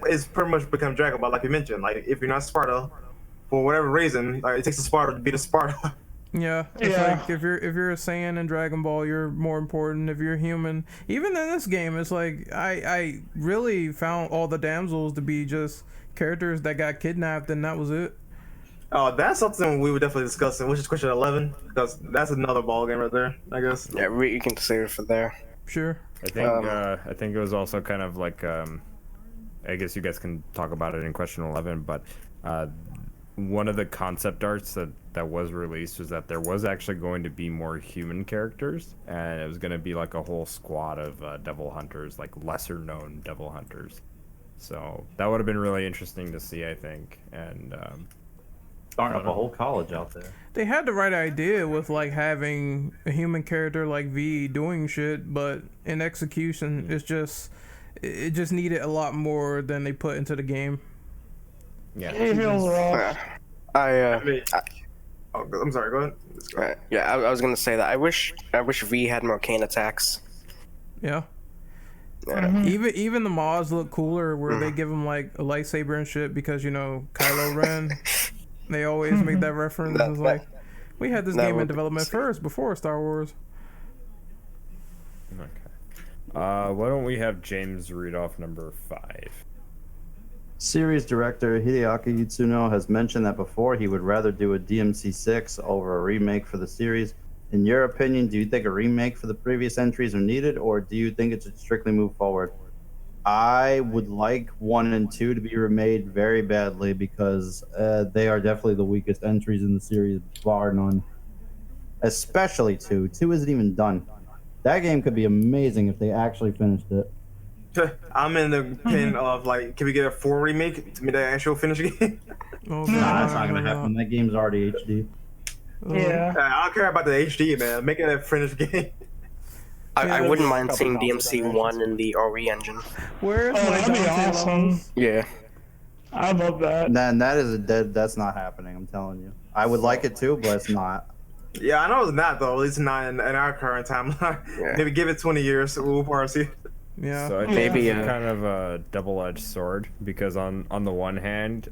it's pretty much become Dragon Ball, like you mentioned. Like if you're not Sparta, for whatever reason, it takes a Sparta to beat a Sparta. Yeah, it's like if you're a Saiyan in Dragon Ball, you're more important. If you're human, even in this game, it's like I really found all the damsels to be just characters that got kidnapped, and that was it. Oh, that's something we would definitely discuss, which is question 11, because that's another ball game right there, I guess. Yeah, you can save it for there. Sure. I think it was also kind of like I guess you guys can talk about it in question 11, but one of the concept arts that was released was that there was actually going to be more human characters, and it was going to be like a whole squad of devil hunters, like lesser known devil hunters. So that would have been really interesting to see, I think. And Starting up a whole college out there. They had the right idea with like having a human character like V doing shit, but in execution, it just needed a lot more than they put into the game. yeah, It feels rough. I'm sorry, go ahead. Yeah, I was gonna say that I wish V had more cane attacks. Yeah. Yeah. Even the mods look cooler, where they give him like a lightsaber and shit, because Kylo Ren. They always make that reference. It's like, we had this game in development first, before Star Wars. Okay. Why don't we have James read off number 5? Series director Hideaki Utsuno has mentioned that before he would rather do a DMC6 over a remake for the series. In your opinion, do you think a remake for the previous entries are needed, or do you think it should strictly move forward? I would like 1 and 2 to be remade very badly, because they are definitely the weakest entries in the series, bar none. Especially 2. 2 isn't even done. That game could be amazing if they actually finished it. I'm in the opinion of like, can we get a 4 remake to make the actual finished game? Oh, Nah, that's not gonna happen. That game's already HD. Yeah. I don't care about the HD, man. Make it a finished game. I wouldn't mind seeing DMC1 in the RE engine. Where's Oh, my that'd be Dante awesome. levels? Yeah. I love that. That is that's not happening, I'm telling you. I would like it too, but it's not. Yeah, I know it's not though. At least not in our current timeline. Yeah. Maybe give it 20 years. We'll probably see. Yeah. So I think Maybe, it's kind of a double-edged sword, because on the one hand,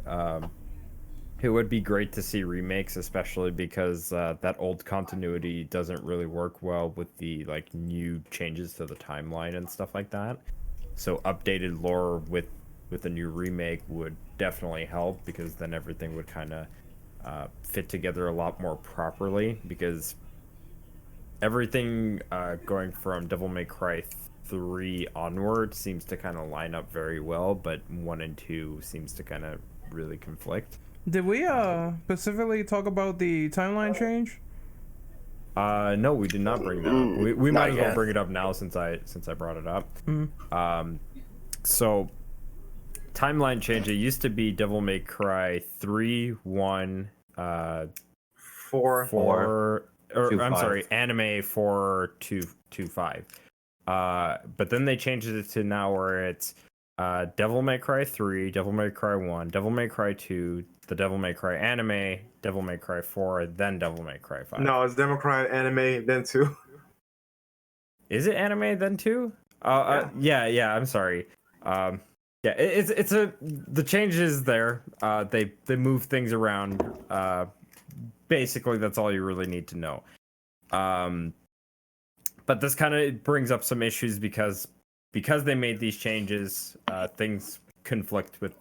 it would be great to see remakes, especially because that old continuity doesn't really work well with the like new changes to the timeline and stuff like that. So updated lore with a new remake would definitely help, because then everything would kind of fit together a lot more properly, because everything going from Devil May Cry 3 onward seems to kind of line up very well, but 1 and 2 seems to kind of really conflict. Did we specifically talk about the timeline change? No, we did not bring that up. We might as well bring it up now since I brought it up. So timeline change. It used to be Devil May Cry 3, 1, 4, or 2, I'm 5. sorry, Anime 4, 2, 5. But then they changed it to now where it's Devil May Cry 3, Devil May Cry 1, Devil May Cry 2, the Devil May Cry Anime, Devil May Cry 4, then Devil May Cry 5. No, it's Devil May Cry Anime, then 2. Is it Anime then 2? Yeah, I'm sorry. Yeah, it's the changes there. They move things around. Basically, that's all you really need to know. But this kind of brings up some issues because they made these changes. Things conflict with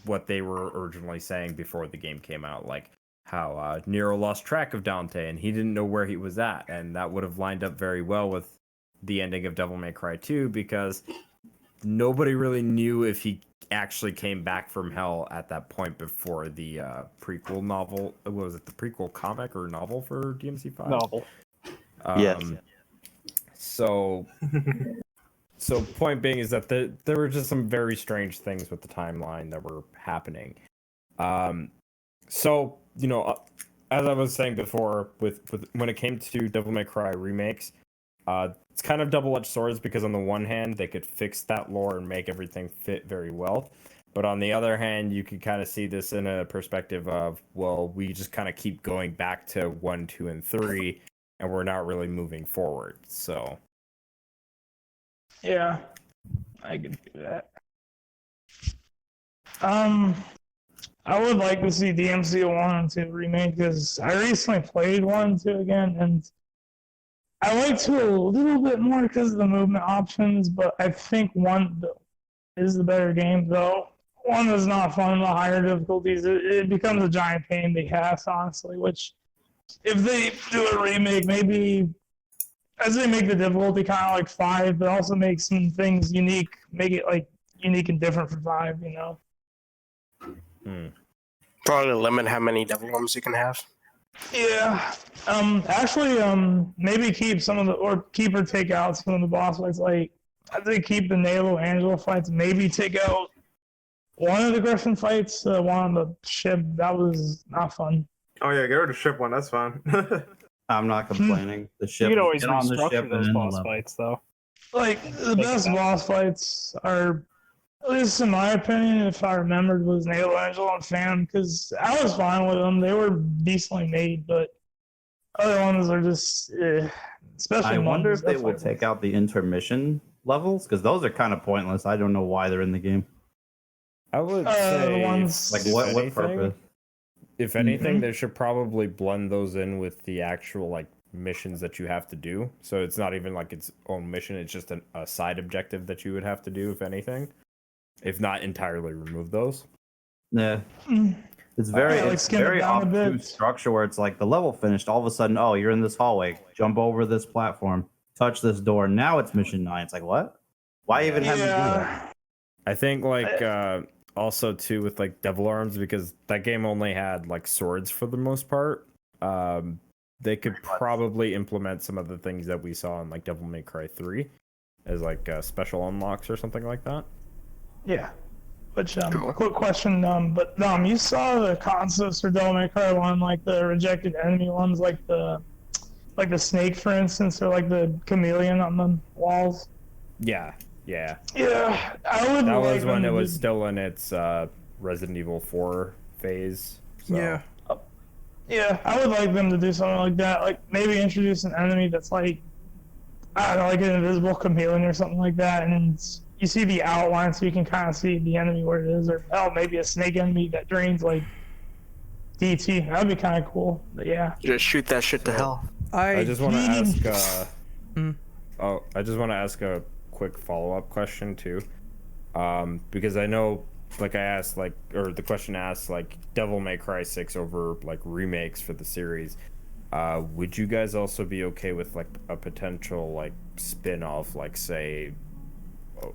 what they were originally saying before the game came out, like how Nero lost track of Dante and he didn't know where he was at, and that would have lined up very well with the ending of Devil May Cry 2, because nobody really knew if he actually came back from hell at that point before the prequel novel. What was it, the prequel comic or novel for DMC5? Novel. Yes. So point being is that there were just some very strange things with the timeline that were happening. So, as I was saying before, with when it came to Devil May Cry remakes, it's kind of double-edged swords, because on the one hand, they could fix that lore and make everything fit very well. But on the other hand, you could kind of see this in a perspective of, well, we just kind of keep going back to 1, 2, and 3, and we're not really moving forward. So Yeah, I could do that. I would like to see DMC 1 and 2 remake, because I recently played 1 and 2 again, and I like 2 a little bit more because of the movement options, but I think 1 is the better game, though. 1 is not fun in the higher difficulties. It becomes a giant pain in the ass, honestly, which, if they do a remake, maybe as they make the difficulty kind of like 5, but also make some things unique, make it like unique and different for 5, Probably limit how many devil arms you can have. Yeah. Actually, maybe keep some of the, or keep or take out some of the boss fights. Like, I think keep the Nalo Angelo fights. Maybe take out one of the Griffin fights, one on the ship. That was not fun. Oh yeah, get rid of the ship one. That's fine. I'm not complaining. The ship. You could always get on the restructure ship those and boss then fights, though. Like, the best boss fights are, at least in my opinion, if I remembered, was Nalo Angelo and Phantom, because I was fine with them. They were decently made, but other ones are just, especially. I wonder ones if they that will fight take out the intermission levels, because those are kind of pointless. I don't know why they're in the game. I would the say, ones- Like if what anything- purpose? If anything, they should probably blend those in with the actual like missions that you have to do. So it's not even like its own mission; it's just a side objective that you would have to do, if anything. If not entirely remove those. Yeah. Mm. It's very, Yeah, like it's skim it very down a bit. obtuse structure where it's like the level finished, all of a sudden, oh, you're in this hallway, jump over this platform, touch this door. Now it's mission 9. It's like, what? Why even have me do that? I think like also too with like Devil Arms, because that game only had like swords for the most part. They could probably implement some of the things that we saw in like Devil May Cry 3 as like special unlocks or something like that. Yeah. Which, quick question, but you saw the concepts for Devil May Cry 1, like the rejected enemy ones, like the snake, for instance, or like the chameleon on the walls? Yeah. Yeah, I would. That like was when them it to was do- still in its Resident Evil 4 phase. So. Yeah. Yeah, I would like them to do something like that. Like maybe introduce an enemy that's like, I don't know, like an invisible chameleon or something like that, and you see the outline so you can kind of see the enemy where it is, or maybe a snake enemy that drains like DT. That'd be kind of cool. But yeah. Just shoot that shit to hell. I just want to ask. Mm. I just want to ask a quick follow-up question too, because I know like I asked, like, or the question asked, like, Devil May Cry 6 over like remakes for the series. Would you guys also be okay with like a potential like spin-off, like say,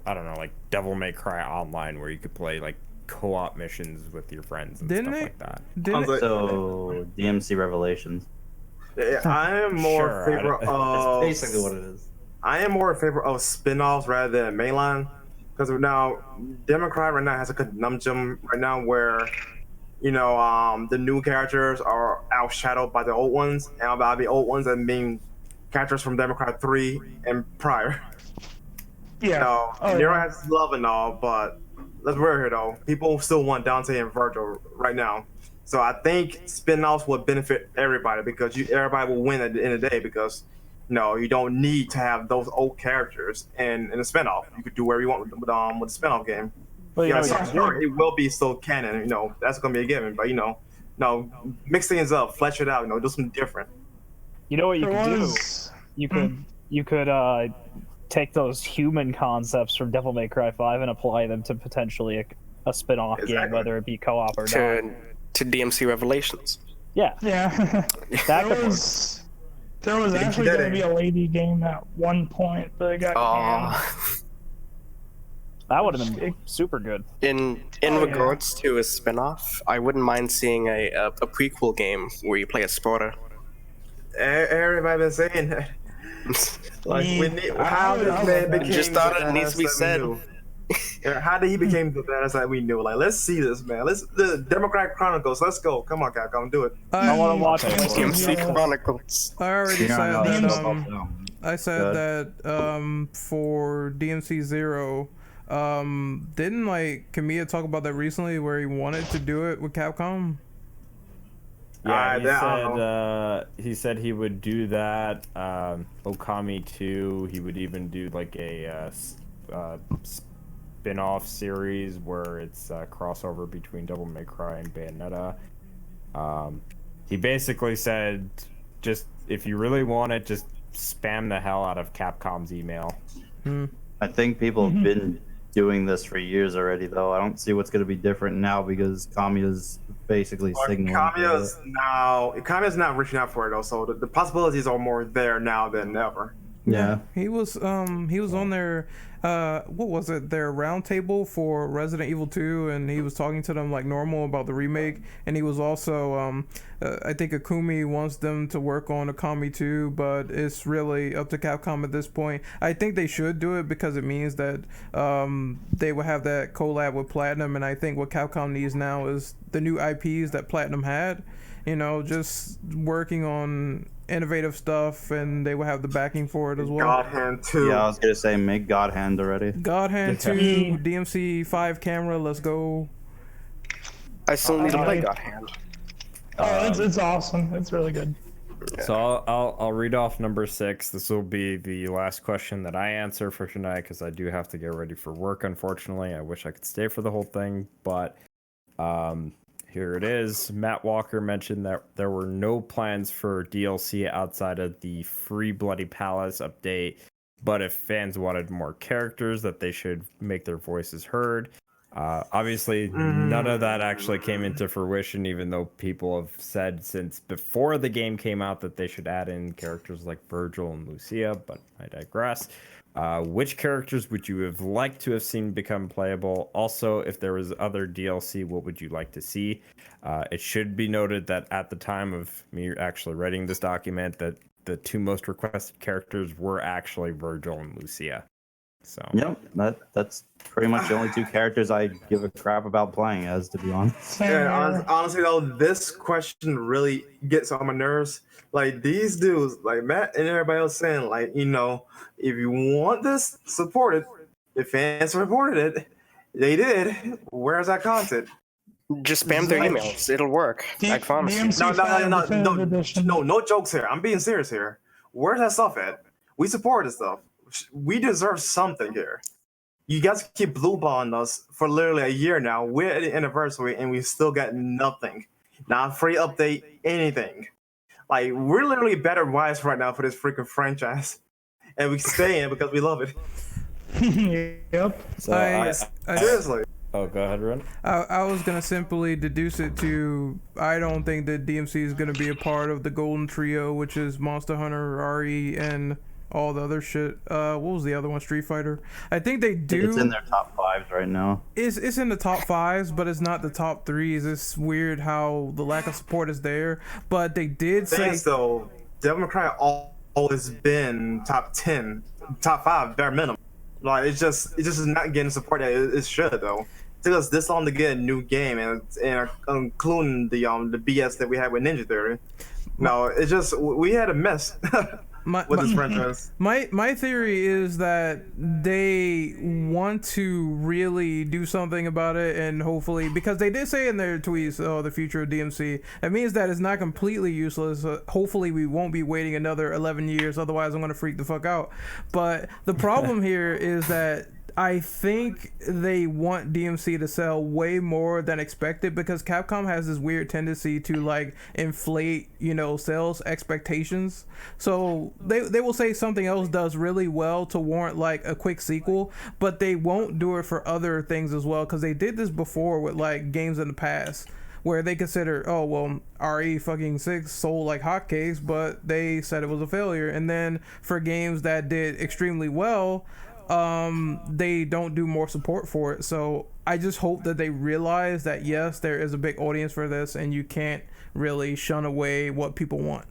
I don't know, like Devil May Cry Online, where you could play like co-op missions with your friends and stuff like that? So DMC Revelations. Yeah, I am more in favor of. That's basically what it is. I am more in favor of spin-offs rather than mainline, because now Democrat right now has a conundrum right now where, you know, the new characters are outshadowed by the old ones, and by the old ones I mean characters from Democrat 3 and prior. Yeah. Nero has love and all, but let's be real here though. People still want Dante and Virgil right now. So I think spin-offs would benefit everybody, because everybody will win at the end of the day, because you don't need to have those old characters in a spin-off. You could do whatever you want with the spin-off game. Well, it will be still canon, that's gonna be a given, but mix things up, flesh it out, do something different. You know what you could do? You could take those human concepts from Devil May Cry 5 and apply them to potentially a spin-off game, whether it be co-op or not. To DMC Revelations. Yeah. Yeah. There was actually going to be a lady game at one point, but it got canned. That would have been super good. In regards to a spin-off, I wouldn't mind seeing a prequel game where you play a spotter. Everybody been saying that. Like, how this man became just thought it needs to be said. How did he become the badass that we knew? Like, let's see this, man. The Democratic Chronicles. Let's go. Come on, Capcom, do it. I want to watch it. DMC Chronicles. I already said that. I said that for DMC 0. Didn't like Kamiya talk about that recently, where he wanted to do it with Capcom? Yeah, he said he would do that. Okami 2. He would even do like a spin-off series where it's a crossover between Devil May Cry and Bayonetta. He basically said, just if you really want it, just spam the hell out of Capcom's email. I think people have been doing this for years already, though. I don't see what's going to be different now, because Kamiya's basically signaling. Kamiya's not reaching out for it, though, so the possibilities are more there now than ever. Yeah. He was on their what was it, their roundtable for Resident Evil 2, and he was talking to them like normal about the remake, and he was also I think Akumi wants them to work on Okami 2, but it's really up to Capcom at this point. I think they should do it because it means that they will have that collab with Platinum, and I think what Capcom needs now is the new IPs that Platinum had, just working on innovative stuff, and they will have the backing for it as well. God Hand 2. Yeah, I was gonna say make God Hand already. God Hand 2, DMC 5 camera, let's go. I still need to play God Hand. It's awesome. It's really good. So I'll read off number 6. This will be the last question that I answer for tonight, because I do have to get ready for work, unfortunately. I wish I could stay for the whole thing, but here it is. Matt Walker mentioned that there were no plans for DLC outside of the free Bloody Palace update, but if fans wanted more characters, that they should make their voices heard. Obviously, none of that actually came into fruition, even though people have said since before the game came out that they should add in characters like Virgil and Lucia, but I digress. Which characters would you have liked to have seen become playable? Also, if there was other DLC, what would you like to see? It should be noted that at the time of me actually writing this document, that the 2 most requested characters were actually Virgil and Lucia. So yep, that's pretty much the only 2 characters I give a crap about playing as, to be honest. Yeah, honestly though, this question really gets on my nerves. Like, these dudes, like Matt and everybody else saying, like, if you want this, support it. If fans supported it, they did. Where's that content? Just spam their emails. It'll work. I promise you. No jokes here. I'm being serious here. Where's that stuff at? We support this stuff. We deserve something here. You guys keep blue balling us for literally a year now. We're at the anniversary and we still got nothing. Not free update, anything. Like, we're literally better wives right now for this freaking franchise. And we stay in because we love it. Yep. So seriously. Oh, go ahead, Ren. I was gonna simply deduce it to I don't think that DMC is gonna be a part of the Golden Trio, which is Monster Hunter, RE, and all the other shit. What was the other one? Street Fighter. I think they do. It's in their top 5s right now. It's in the top 5s, but it's not the top 3s. It's weird how the lack of support is there. But they did say though, Devil May Cry always been top 10, top 5 bare minimum. Like it just is not getting support that it should though. It took us this long to get a new game, and including the BS that we had with Ninja Theory. No, it's just we had a mess with this franchise. My theory is that they want to really do something about it, and hopefully, because they did say in their tweets, "Oh, the future of DMC." That means that it's not completely useless. Hopefully, we won't be waiting another 11 years. Otherwise, I'm gonna freak the fuck out. But the problem here is that I think they want DMC to sell way more than expected, because Capcom has this weird tendency to like inflate, sales expectations. So they will say something else does really well to warrant like a quick sequel, but they won't do it for other things as well, because they did this before with like games in the past where they consider, oh well, RE fucking 6 sold like hotcakes, but they said it was a failure. And then for games that did extremely well, they don't do more support for it. So I just hope that they realize that yes, there is a big audience for this, and you can't really shun away what people want.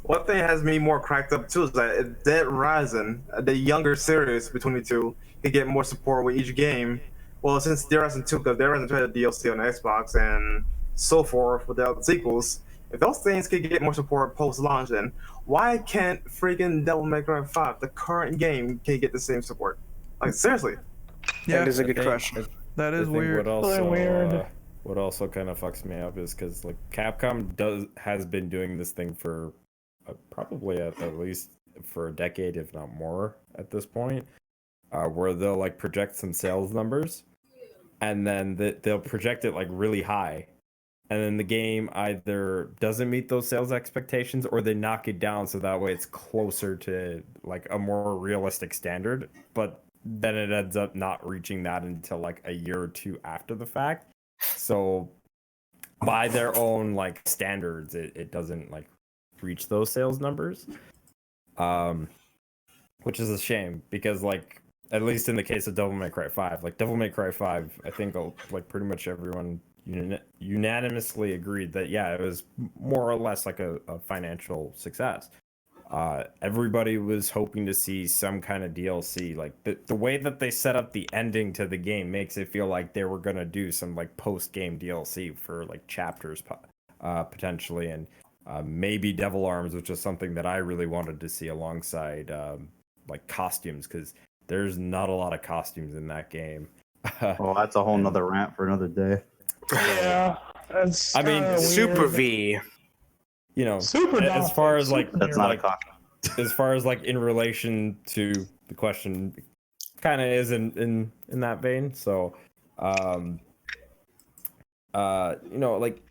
One thing has me more cracked up too is that Dead Rising, the younger series between the two, can get more support with each game. Well, since Dead Rising 2, because Dead Rising 2 had a DLC on the Xbox and so forth with the other sequels, if those things could get more support post-launch, then why can't freaking Devil May Cry 5, the current game, can get the same support? Like, seriously. Yeah, that is a good question. That is weird. What also kind of fucks me up is because like Capcom has been doing this thing for probably at least for a decade, if not more, at this point, where they'll like project some sales numbers, and then they'll project it like really high. And then the game either doesn't meet those sales expectations, or they knock it down so that way it's closer to like a more realistic standard. But then it ends up not reaching that until like a year or two after the fact. So by their own like standards, it doesn't like reach those sales numbers. Which is a shame, because like at least in the case of Devil May Cry 5, like Devil May Cry 5, I think like pretty much everyone unanimously agreed that yeah, it was more or less like a financial success. Everybody was hoping to see some kind of DLC. Like the way that they set up the ending to the game makes it feel like they were gonna do some like post-game DLC for like chapters potentially, and maybe Devil Arms, which is something that I really wanted to see alongside like costumes, because there's not a lot of costumes in that game. Well, that's a whole nother rant for another day. Yeah, that's. I mean, Super V. Super as far as like That's not like, a costume. as far as like in relation to the question, kind of is in that vein. So, like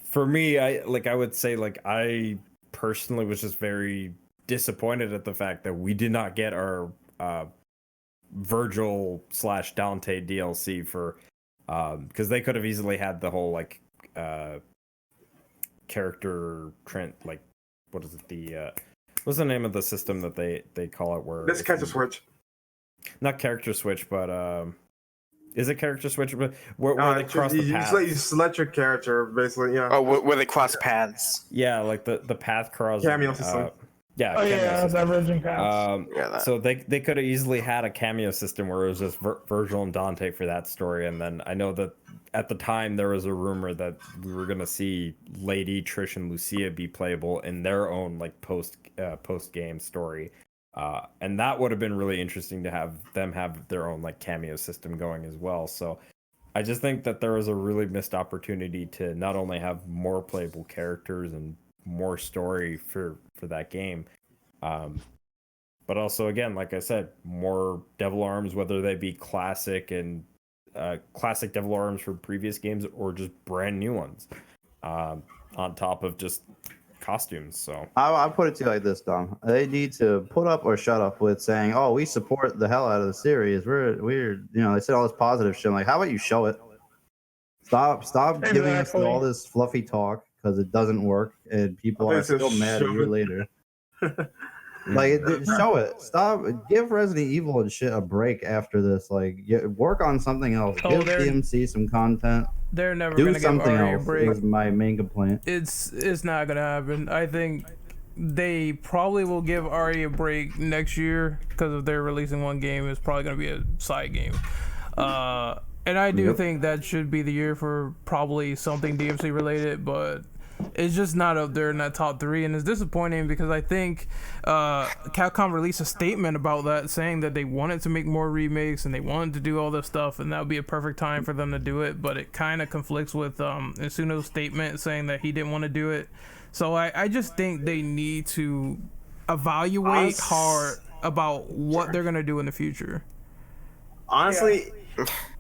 for me, I would say like I personally was just very disappointed at the fact that we did not get our Virgil / Dante DLC for, because they could have easily had the whole like character trend, like what is it, what's the name of the system that they call it, where This character switch. not character switch, but is it character switch, but where they cross the path? You select your character basically, yeah. Oh, where they cross paths. Yeah, like the path cross Cameo system. Yeah, Oh cameo yeah, system. diverging paths. Yeah, that. So they could have easily had a cameo system where it was just Virgil and Dante for that story, and then I know that at the time there was a rumor that we were gonna see Lady, Trish, and Lucia be playable in their own like post game story, and that would have been really interesting to have them have their own like cameo system going as well. So I just think that there was a really missed opportunity to not only have more playable characters and more story for that game, but also, again, like I said, more Devil Arms, whether they be classic and classic Devil Arms from previous games or just brand new ones, on top of just costumes. So I put it to you like this, Dom. They need to put up or shut up with saying, "Oh, we support the hell out of the series." We're they said all this positive shit. I'm like, how about you show it? Stop giving us all this fluffy talk because it doesn't work and people are still mad a year later. Show it. Stop. Give Resident Evil and shit a break after this. Like, work on something else. Give DMC some content. They're never Do gonna something give Ari a else. break. Is my main complaint. It's not gonna happen. I think they probably will give Ari a break next year because if they're releasing one game, it's probably gonna be a side game. And I do think that should be the year for probably something DMC related, but it's just not up there in that top 3, and it's disappointing because I think Capcom released a statement about that, saying that they wanted to make more remakes and they wanted to do all this stuff, and that would be a perfect time for them to do it. But it kind of conflicts with Isuno's statement saying that he didn't want to do it. So I just think they need to evaluate hard about what they're gonna do in the future. Honestly,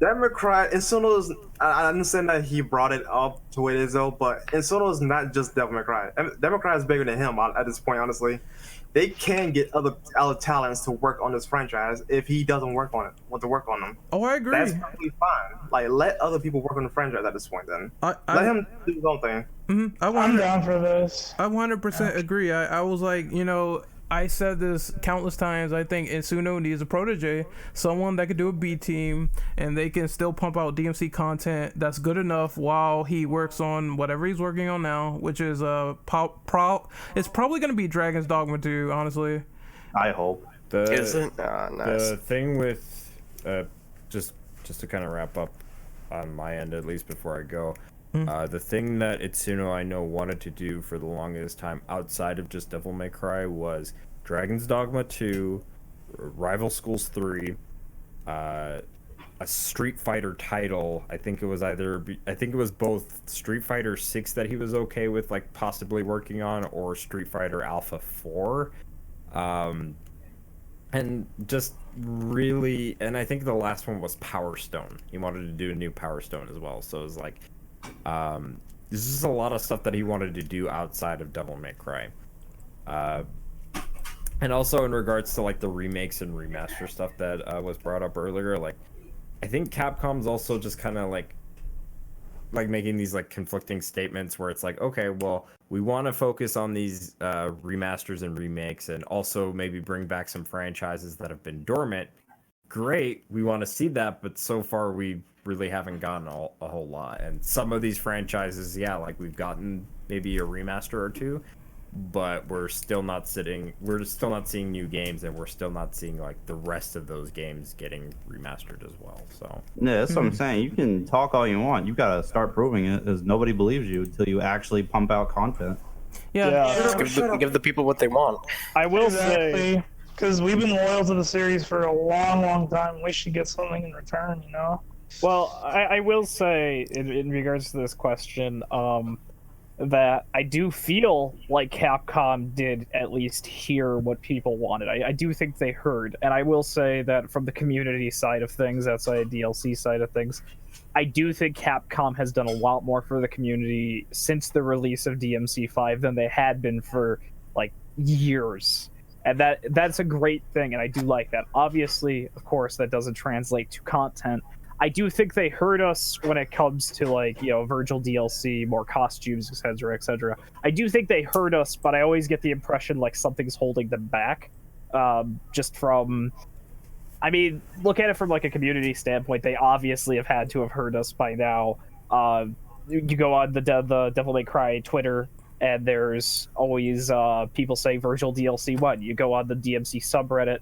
Devil May Cry, Insono's, I understand that he brought it up to what it is though, but Insono is not just Devil May Cry. Devil May Cry is bigger than him at this point, honestly. They can get other talents to work on this franchise if he doesn't want to work on them. Oh, I agree. That's probably fine. Like, let other people work on the franchise at this point then. Let him do his own thing. I'm down for this. I 100% agree. I was like, I said this countless times. I think Insuno needs a protege, someone that could do a B team, and they can still pump out DMC content that's good enough while he works on whatever he's working on now, which is it's probably going to be Dragon's Dogma 2, honestly. I hope. Is it? Nice. The thing with just to kind of wrap up on my end, at least before I go. The thing that Itsuno I know wanted to do for the longest time outside of just Devil May Cry was Dragon's Dogma 2, Rival Schools 3, a Street Fighter title. I think it was both Street Fighter 6 that he was okay with like possibly working on, or Street Fighter Alpha 4. And just really, and I think the last one was Power Stone. He wanted to do a new Power Stone as well. So it was like, this is a lot of stuff that he wanted to do outside of Devil May Cry. And also in regards to like the remakes and remaster stuff that was brought up earlier, like I think Capcom's also just kind of like making these like conflicting statements where it's like, okay, well, we want to focus on these remasters and remakes and also maybe bring back some franchises that have been dormant. Great, we want to see that, but so far we really haven't gotten a whole lot. And some of these franchises, like we've gotten maybe a remaster or two, but we're still not seeing new games, and we're still not seeing like the rest of those games getting remastered as well. So yeah, that's what I'm saying. You can talk all you want. You gotta start proving it, because nobody believes you until you actually pump out content. Just give the people what they want. I will say, because we've been loyal to the series for a long, long time. We should get something in return, Well, I will say, in regards to this question, that I do feel like Capcom did at least hear what people wanted. I do think they heard. And I will say that from the community side of things, outside the DLC side of things, I do think Capcom has done a lot more for the community since the release of DMC5 than they had been for, like, years. And that's a great thing, and I do like that. Obviously, of course, that doesn't translate to content. I do think they heard us when it comes to, like, Virgil DLC, more costumes, etc., etc. I do think they heard us, but I always get the impression like something's holding them back. Just from, I mean, look at it from like a community standpoint. They obviously have had to have heard us by now. You go on the Devil May Cry Twitter, and there's always people say Virgil DLC 1. You go on the DMC subreddit,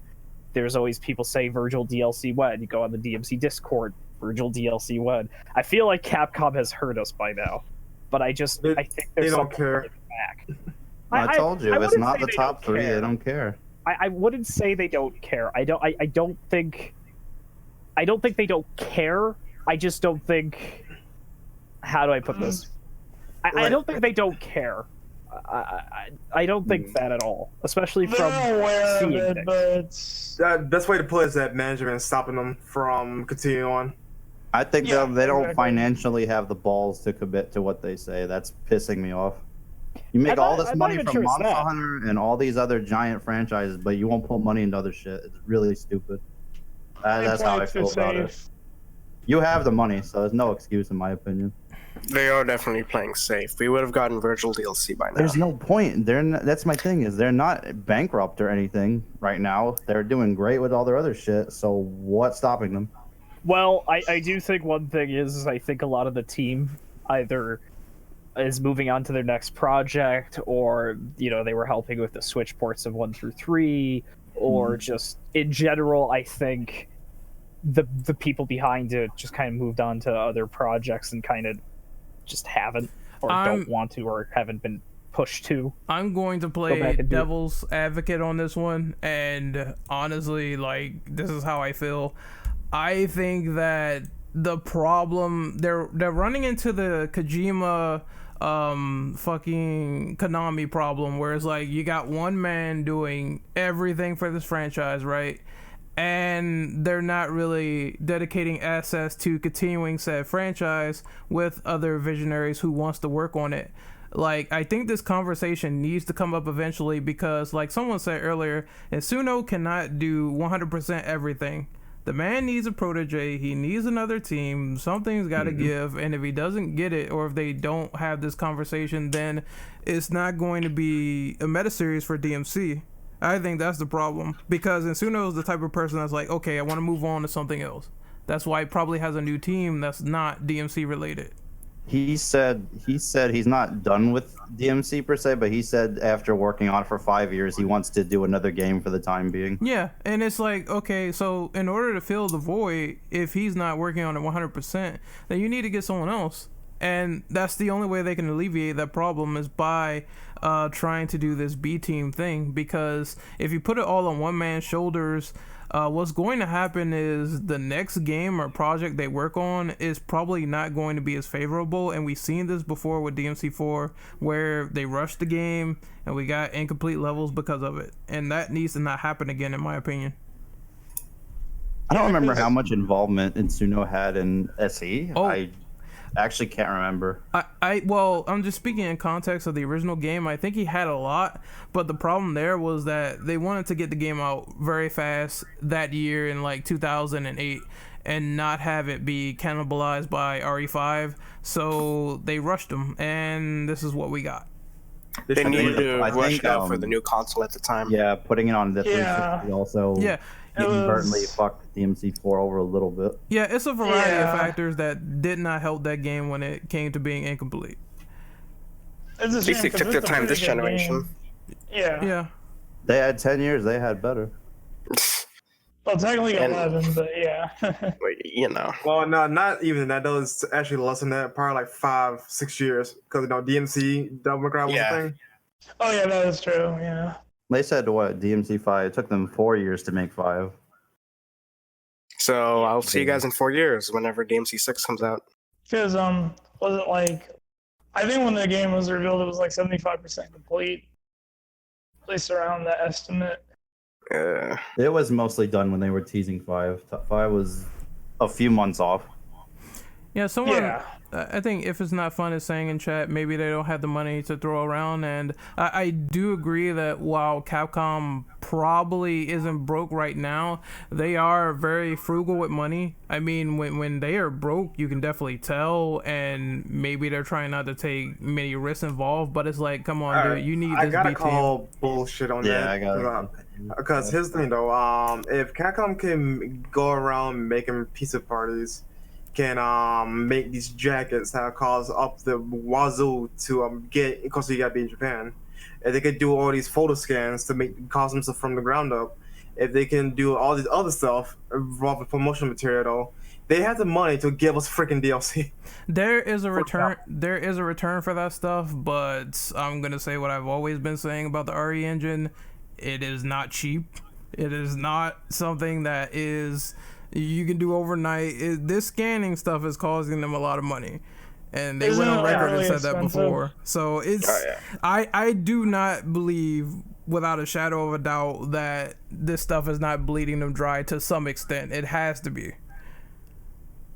there's always people say Virgil DLC 1. You go on the DMC Discord, Virgil DLC 1. I feel like Capcom has heard us by now, but I think there's don't something care. holding back. I told you, it's not the top 3. Care. They don't care. I wouldn't say they don't care. I don't think they don't care. I just don't think. How do I put this? I don't think they don't care. I don't think that at all, especially from seeing it, but the best way to put it is that management is stopping them from continuing on. I think they don't financially have the balls to commit to what they say. That's pissing me off. You make all I'm this not money even from sure it's Monster that. Hunter and all these other giant franchises, but you won't put money into other shit. It's really stupid. That's how I feel about it. You have the money, so there's no excuse in my opinion. They are definitely playing safe. We would have gotten Virgil DLC by now. There's no point. That's my thing, is they're not bankrupt or anything right now. They're doing great with all their other shit, so what's stopping them? Well, I do think one thing is I think a lot of the team either is moving on to their next project, or they were helping with the Switch ports of 1 through 3, or just in general, I think the people behind it just kind of moved on to other projects and kind of just haven't or don't want to or haven't been pushed to. I'm going to play devil's advocate on this one, and honestly, this is how I feel. I think that the problem they're running into the Kojima fucking Konami problem, where it's like you got one man doing everything for this franchise, right? And they're not really dedicating assets to continuing said franchise with other visionaries who wants to work on it. I think this conversation needs to come up eventually, because like someone said earlier, Insuno cannot do 100% everything. The man needs a protege. He needs another team. Something's got to give. And if he doesn't get it, or if they don't have this conversation, then it's not going to be a meta series for DMC. I think that's the problem, because Insuno is the type of person that's like, okay, I want to move on to something else. That's why he probably has a new team that's not DMC related. He said he's not done with DMC per se, but he said after working on it for 5 years, he wants to do another game for the time being. Yeah, and it's like, okay, so in order to fill the void, if he's not working on it 100%, then you need to get someone else. And that's the only way they can alleviate that problem, is by trying to do this B team thing. Because if you put it all on one man's shoulders, what's going to happen is the next game or project they work on is probably not going to be as favorable. And we've seen this before with DMC4, where they rushed the game and we got incomplete levels because of it. And that needs to not happen again, in my opinion. I don't remember how much involvement Insuno had in SE. Oh. I actually can't remember. Well, I'm just speaking in context of the original game. I think he had a lot, but the problem there was that they wanted to get the game out very fast that year in 2008 and not have it be cannibalized by RE5, so they rushed them, and this is what we got. They needed to rush it out for the new console at the time. Yeah, putting it on the 360 also. Yeah. Inadvertently fucked DMC4 over a little bit. Yeah, it's a variety of factors that did not help that game when it came to being incomplete. At least they took their time this generation. Yeah. They had 10 years. They had better. Well, technically 11, but yeah. Well, no, not even that. Though it's actually less than that. Probably 5-6 years, because DMC Devil May Cry was a thing. Oh yeah, that is true. Yeah. They said DMC5 it took them 4 years to make 5. So I'll see you guys in 4 years whenever DMC6 comes out. Because was it I think when the game was revealed, it was 75% complete. At least around that estimate. It was mostly done when they were teasing 5. 5 was a few months off. Yeah, I think if it's not fun is saying in chat, maybe they don't have the money to throw around. And I do agree that while Capcom probably isn't broke right now, they are very frugal with money. I mean, when they are broke, you can definitely tell, and maybe they're trying not to take many risks involved, but it's like, come on, dude, you need this. I gotta B-team. call bullshit on that. Yeah, I got because here's the thing though, if Capcom can go around making pizza parties, can make these jackets that cost up the wazoo to get, because you gotta be in Japan. If they could do all these photo scans to make costumes from the ground up, if they can do all this other stuff involved with promotional material, though, they have the money to give us freaking DLC. There is a return. There is a return for that stuff, but I'm gonna say what I've always been saying about the RE engine. It is not cheap. It is not something that is you can do overnight. This scanning stuff is causing them a lot of money, and they went on record and said that before. So it's I do not believe without a shadow of a doubt that this stuff is not bleeding them dry to some extent. It has to be.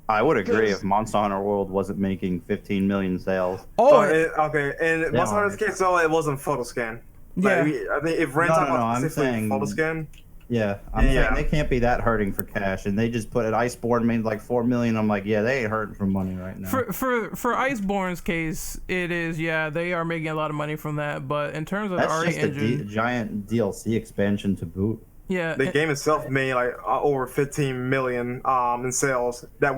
I would agree if Monster Hunter World wasn't making 15 million sales. Oh, okay. In Monster Hunter's case, though, it wasn't photo scan. yeah. I think if Ren talking about I'm specifically saying photo scan, Yeah, I'm saying they can't be that hurting for cash, and they just put it. Iceborne made like 4 million. I'm like, yeah, they ain't hurting for money right now. For Iceborne's case, it is, yeah, they are making a lot of money from that. But in terms of the RE just engine, a giant DLC expansion to boot. yeah, the game itself made like over 15 million in sales that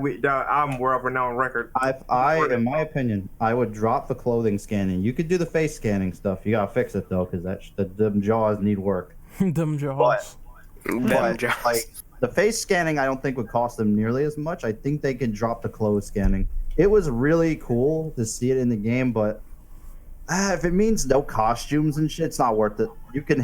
I'm aware of right now on record. In my opinion, I would drop the clothing scanning. You could do the face scanning stuff. You gotta fix it though, because them jaws need work. Dumb jaws. But like the face scanning, I don't think would cost them nearly as much. I think they can drop the clothes scanning. It was really cool to see it in the game, but if it means no costumes and shit, it's not worth it. You can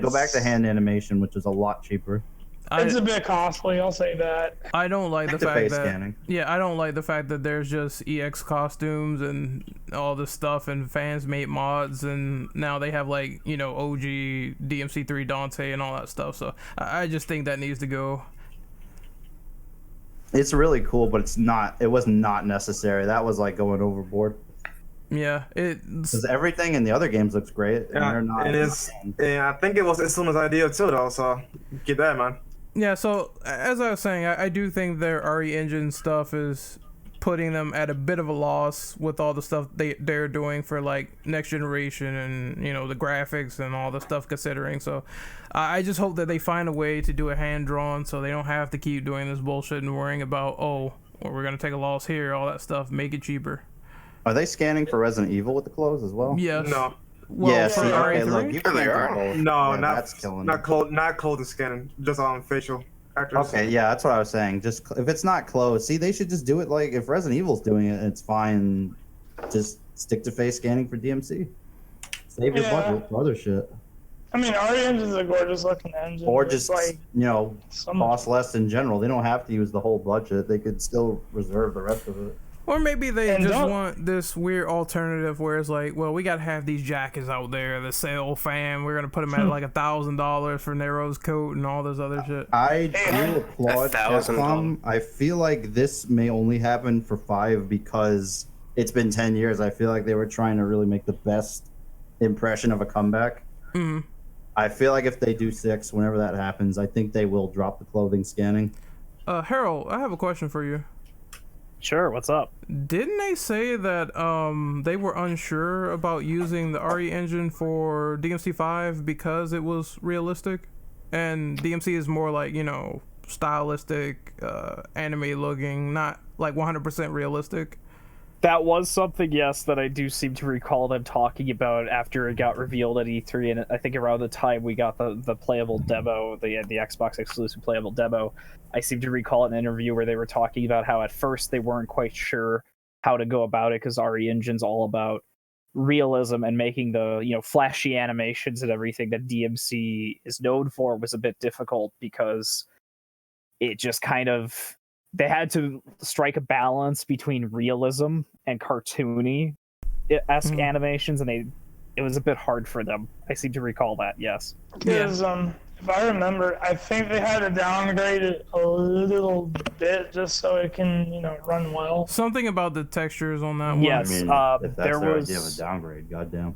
go back to hand animation, which is a lot cheaper. It's a bit costly, I'll say that. I don't like the fact face that scanning. Yeah, I don't like the fact that there's just EX costumes and all this stuff, and fans made mods, and now they have like OG DMC3 Dante and all that stuff. So I just think that needs to go. It's really cool, but it was not necessary. That was like going overboard. Yeah, because everything in the other games looks great. And they're not. It is. Yeah, I think it was Islam's idea too, though. So get that, man. Yeah, so as I was saying, I do think their RE engine stuff is putting them at a bit of a loss with all the stuff they're doing for like next generation and the graphics and all the stuff considering. So I just hope that they find a way to do a hand drawn so they don't have to keep doing this bullshit and worrying about we're gonna take a loss here, all that stuff. Make it cheaper. Are they scanning for Resident Evil with the clothes as well? Yes. No. Well, yeah, for see, okay, RE3? look, you can't No, that's killing not clothing scanning, just on facial actors. Okay, yeah, that's what I was saying. Just if it's not clothes, see, they should just do it like if Resident Evil's doing it, it's fine. Just stick to face scanning for DMC. Save your budget for other shit. I mean, RE Engine's a gorgeous looking engine. Or just like, cost less in general. They don't have to use the whole budget. They could still reserve the rest of it. Or maybe they just want this weird alternative where it's like, well, we gotta have these jackets out there, the sale fam. We're gonna put them at like $1,000 for Nero's coat and all this other shit. I do applaud Capcom. I feel like this may only happen for 5 because it's been 10 years. I feel like they were trying to really make the best impression of a comeback. Mm-hmm. I feel like if they do 6, whenever that happens, I think they will drop the clothing scanning. Harold, I have a question for you. Sure, what's up? Didn't they say that they were unsure about using the RE engine for DMC5 because it was realistic? And DMC is more like, stylistic, anime looking, not like 100% realistic. That was something, yes, that I do seem to recall them talking about after it got revealed at E3, and I think around the time we got the playable demo, the Xbox exclusive playable demo, I seem to recall an interview where they were talking about how at first they weren't quite sure how to go about it because RE Engine's all about realism and making the flashy animations and everything that DMC is known for was a bit difficult because it just kind of... They had to strike a balance between realism and cartoony-esque animations, and it was a bit hard for them. I seem to recall that, yes. Because, if I remember, I think they had to downgrade it a little bit just so it can, run well. Something about the textures on that one. Yes, if that's there their was... idea of a downgrade, goddamn.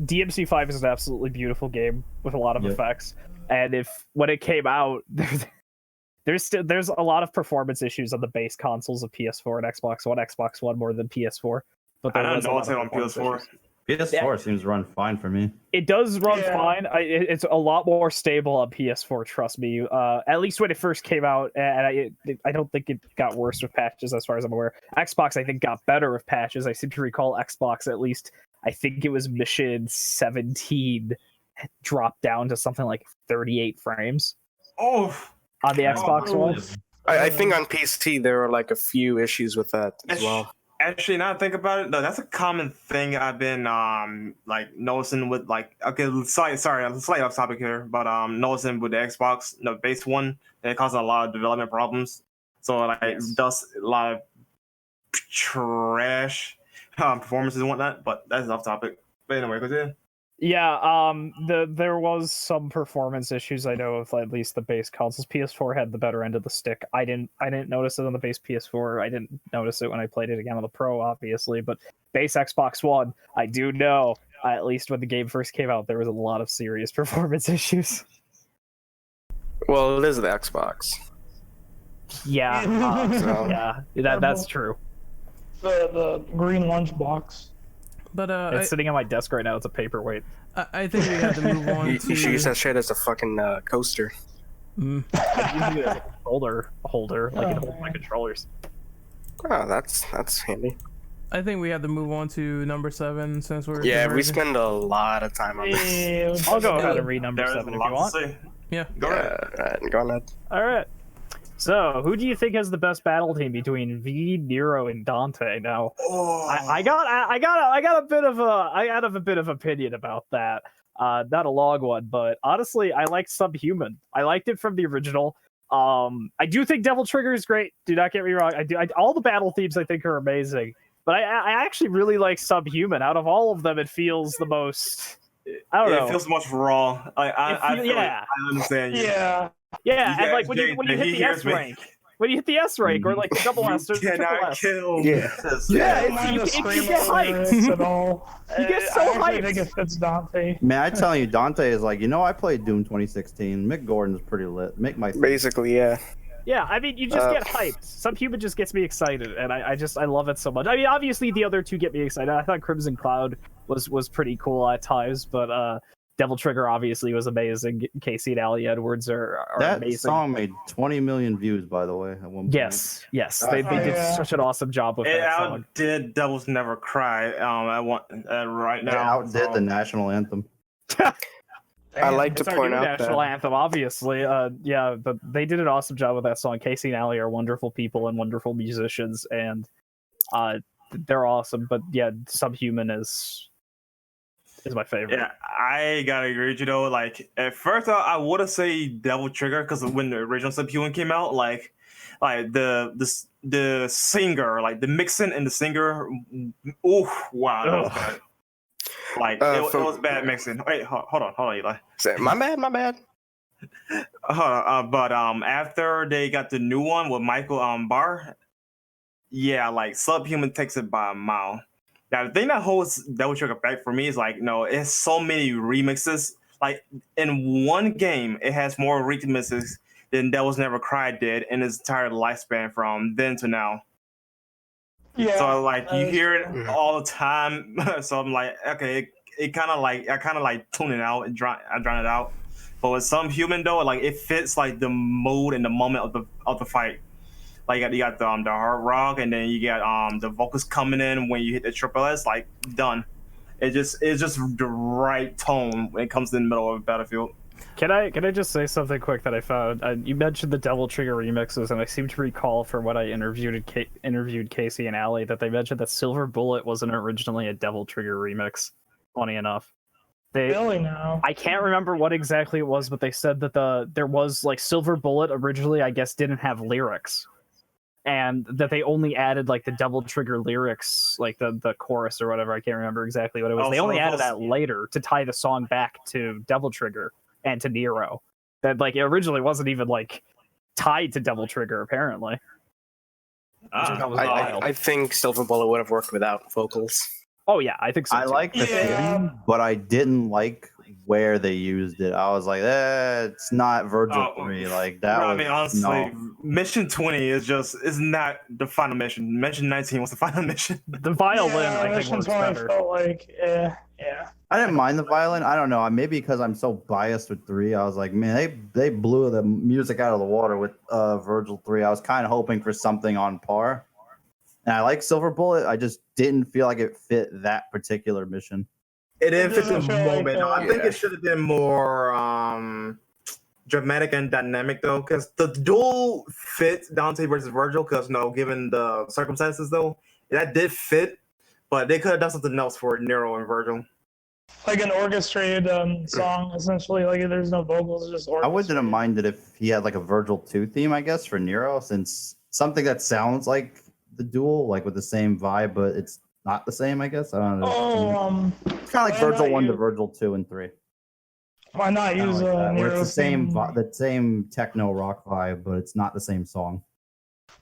DMC5 is an absolutely beautiful game with a lot of effects, and when it came out... There's a lot of performance issues on the base consoles of PS4 and Xbox One more than PS4. But I don't know what's on PS4. PS4 seems to run fine for me. It does run fine. It's a lot more stable on PS4. Trust me. At least when it first came out, and I don't think it got worse with patches, as far as I'm aware. Xbox, I think, got better with patches. I seem to recall Xbox at least. I think it was mission 17 dropped down to something like 38 frames. Oh. On the Xbox One? I think on PC there are like a few issues with that as well. Actually, now I think about it, no, that's a common thing I've been noticing with slightly off topic here, but noticing with the Xbox, the base one, it causes a lot of development problems. So it does a lot of trash performances and whatnot. But that's off topic. But anyway, continue. Yeah, there was some performance issues. I know of at least the base consoles. PS4 had the better end of the stick. I didn't notice it on the base PS4. I didn't notice it when I played it again on the Pro, obviously. But base Xbox One, I do know. At least when the game first came out, there was a lot of serious performance issues. Well, it is the Xbox. Yeah, So- that's true. The green lunchbox. But It's sitting on my desk right now. It's a paperweight. I think we have to move on You to. should use that shit as a fucking coaster. Mm. I'm using it as a controller holder, like it holds my controllers. Oh, that's handy. I think we have to move on to number 7 since we're. Yeah, we diverging. spend a lot of time on this. I'll go ahead and read number There's 7 a if lot you to want. say. Yeah. Go ahead. Go on. All right. So, who do you think has the best battle team between V, Nero, and Dante? Now, I got a bit of opinion about that. Not a long one, but honestly, I liked Subhuman. I liked it from the original. I do think Devil Trigger is great. Do not get me wrong. All the battle themes I think are amazing, but I actually really like Subhuman. Out of all of them, it feels the most. I don't know. It feels much raw. I feel yeah. I understand you. Yeah. Yeah, and Yeah, like when you hit he the hears S me. rank, or like the double S or the triple Cannot S. kill. Yeah. Yeah, I don't mind the you get screamo hyped. lyrics at all. You get so I actually hyped. think it fits Dante. Man, I tell you, Dante is like, I played Doom 2016. Mick Gordon's pretty lit. Mick my thing. Basically, yeah. Yeah, I mean, you just get hyped. Subhuman just gets me excited, and I love it so much. I mean, obviously the other two get me excited. I thought Crimson Cloud was pretty cool at times, but Devil Trigger obviously was amazing. Casey and Ali Edwards are That amazing. song made 20 million views, by the way, at one point. Yes, they did yeah. such an awesome job with It that song. outdid Devils Never Cry. Right It now. outdid the national anthem. I like to It's our point new out national that anthem, obviously. Yeah, but they did an awesome job with that song. Casey and Ali are wonderful people and wonderful musicians, and they're awesome. But yeah, Subhuman is my favorite. Yeah, I gotta agree with you though. Like at first, I would have say Devil Trigger because when the original Subhuman came out, like the singer, like the mixing and the singer, oh wow, that was bad. Like it was bad mixing. Wait, hold on, Eli. my bad. But after they got the new one with Michael Barr, yeah, like Subhuman takes it by a mile. Now the thing that holds Devil Trigger back for me is like, no, it's so many remixes. Like in one game, it has more remixes than Devils Never Cry did in its entire lifespan from then to now. Yeah. So like you hear it true. all the time. So I'm like, okay, it kind of like I kind of like tune it out and drown it out. But with Subhuman though, like it fits like the mood and the moment of the fight. Like you got the hard rock, and then you got the vocals coming in when you hit the triple S. Like done. It's just the right tone when it comes in the middle of a battlefield. Can I just say something quick that I found? You mentioned the Devil Trigger remixes, and I seem to recall from when I interviewed Casey and Ali that they mentioned that Silver Bullet wasn't originally a Devil Trigger remix. Funny enough, Really now. I can't remember what exactly it was, but they said that there was like Silver Bullet originally, I guess, didn't have lyrics, and that they only added like the Devil Trigger lyrics, like the chorus or whatever. I can't remember exactly what it was. They only added that later to tie the song back to Devil Trigger and to Nero. That like it originally wasn't even like tied to Devil Trigger apparently. I think Silver Bullet would have worked without vocals. Oh yeah, I think so. I too. like the theme, but I didn't like where they used it. I was like, it's not Virgil 3. Like that I was mean, honestly, no. Mission 20 is not the final mission. Mission 19 was the final mission. The violin, Yeah, I think, Mission works 20 better. felt like, yeah. I didn't mind the violin. I don't know. Maybe because I'm so biased with 3. I was like, man, they blew the music out of the water with Virgil 3. I was kind of hoping for something on par. And I like Silver Bullet. I just didn't feel like it fit that particular mission. It didn't fit the doesn't feel like moment. that. I think it should have been more dramatic and dynamic though, because the duel fit Dante versus Virgil. Because given the circumstances though, that did fit. But they could have done something else for Nero and Virgil. Like an orchestrated song, essentially. Like there's no vocals, just I orchestrated. wouldn't have minded if he had like a Virgil 2 theme, I guess, for Nero, since something that sounds like the duel, like with the same vibe, but it's not the same, I guess. I don't know. Oh, It's kind of like why Virgil not 1 to use- Virgil 2 and 3. Why not Kinda use like that, where it's Nero's theme? the same techno rock vibe, but it's not the same song.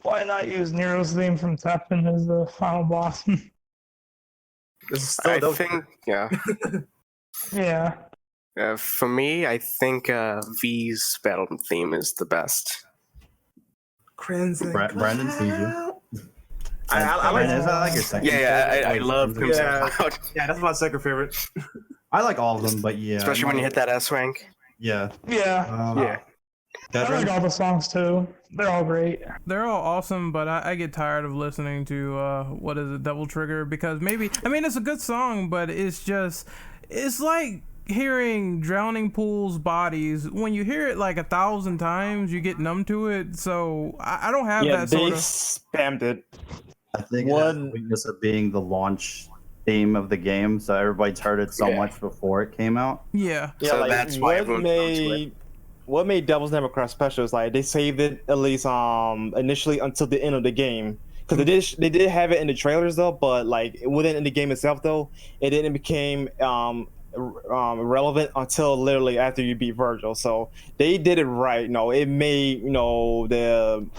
Why not use Nero's theme from Tekken as the final boss? This is still I dope. think, yeah. Yeah. For me, I think V's battle theme is the best. Crimson Brandon sees you. Cloud. I like Is that like your second? Yeah, favorite? I love Crimson Yeah. Cloud, Yeah, that's my second favorite. I like all of them, but yeah. especially when you hit that S rank. Yeah. Yeah. Yeah. I like all the songs too. They're all great. They're all awesome, but I get tired of listening to what is it, Devil Trigger, because maybe it's a good song, but it's like hearing Drowning Pool's Bodies. When you hear it like 1,000 times, you get numb to it. So I don't have Yeah, that they sort of. spammed it. I think it has the weakness of being the launch theme of the game, so everybody's heard it so much before it came out. Yeah. Yeah, So like that's why everyone comes to it. what made Devil's Never Cry special is like they saved it at least initially until the end of the game, because they did have it in the trailers though, but like it wasn't in the game itself though. It didn't became relevant until literally after you beat Virgil. So they did it right. It made the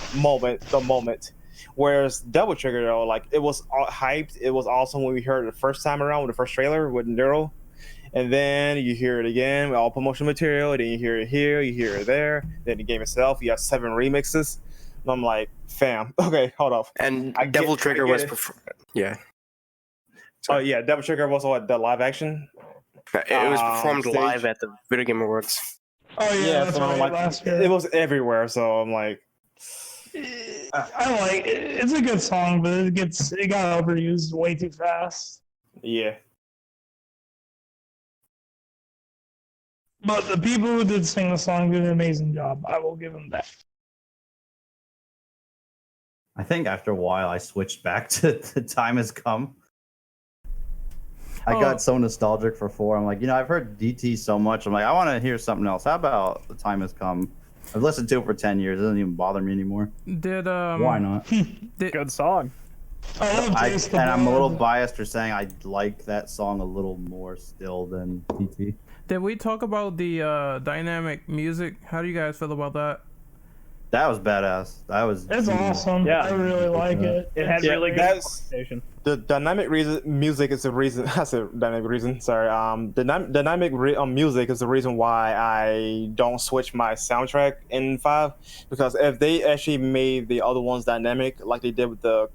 moment. Whereas Double Trigger though, like it was hyped. It was awesome when we heard it the first time around with the first trailer with Neuro. And then you hear it again with all promotional material. Then you hear it here, you hear it there. Then the game itself, you have 7 remixes. And I'm like, fam, okay, hold up. And I get- Devil I Trigger get was it. yeah. Oh yeah, Devil Trigger was what, the live action. It was performed stage. live at the Video Game Awards. Oh yeah, that's so I'm right. like, Last year. it was everywhere. So I'm like, I like it. It's a good song, but it got overused way too fast. yeah. But the people who did sing the song did an amazing job. I will give them that. I think after a while I switched back to The Time Has Come. I got so nostalgic for 4. I'm like, I've heard DT so much. I'm like, I want to hear something else. How about The Time Has Come? I've listened to it for 10 years. It doesn't even bother me anymore. Did Why not? Good song. I love Taste the I'm a little Blood. biased for saying I like that song a little more still than DT. Did we talk about the dynamic music? How do you guys feel about that? That was badass. That was. It's awesome. Yeah. I really like it. It had Yeah, really good that's- presentation. The dynamic music is the reason. I said dynamic reason. Sorry. Dynamic music is the reason why I don't switch my soundtrack in 5, because if they actually made the other ones dynamic like they did with the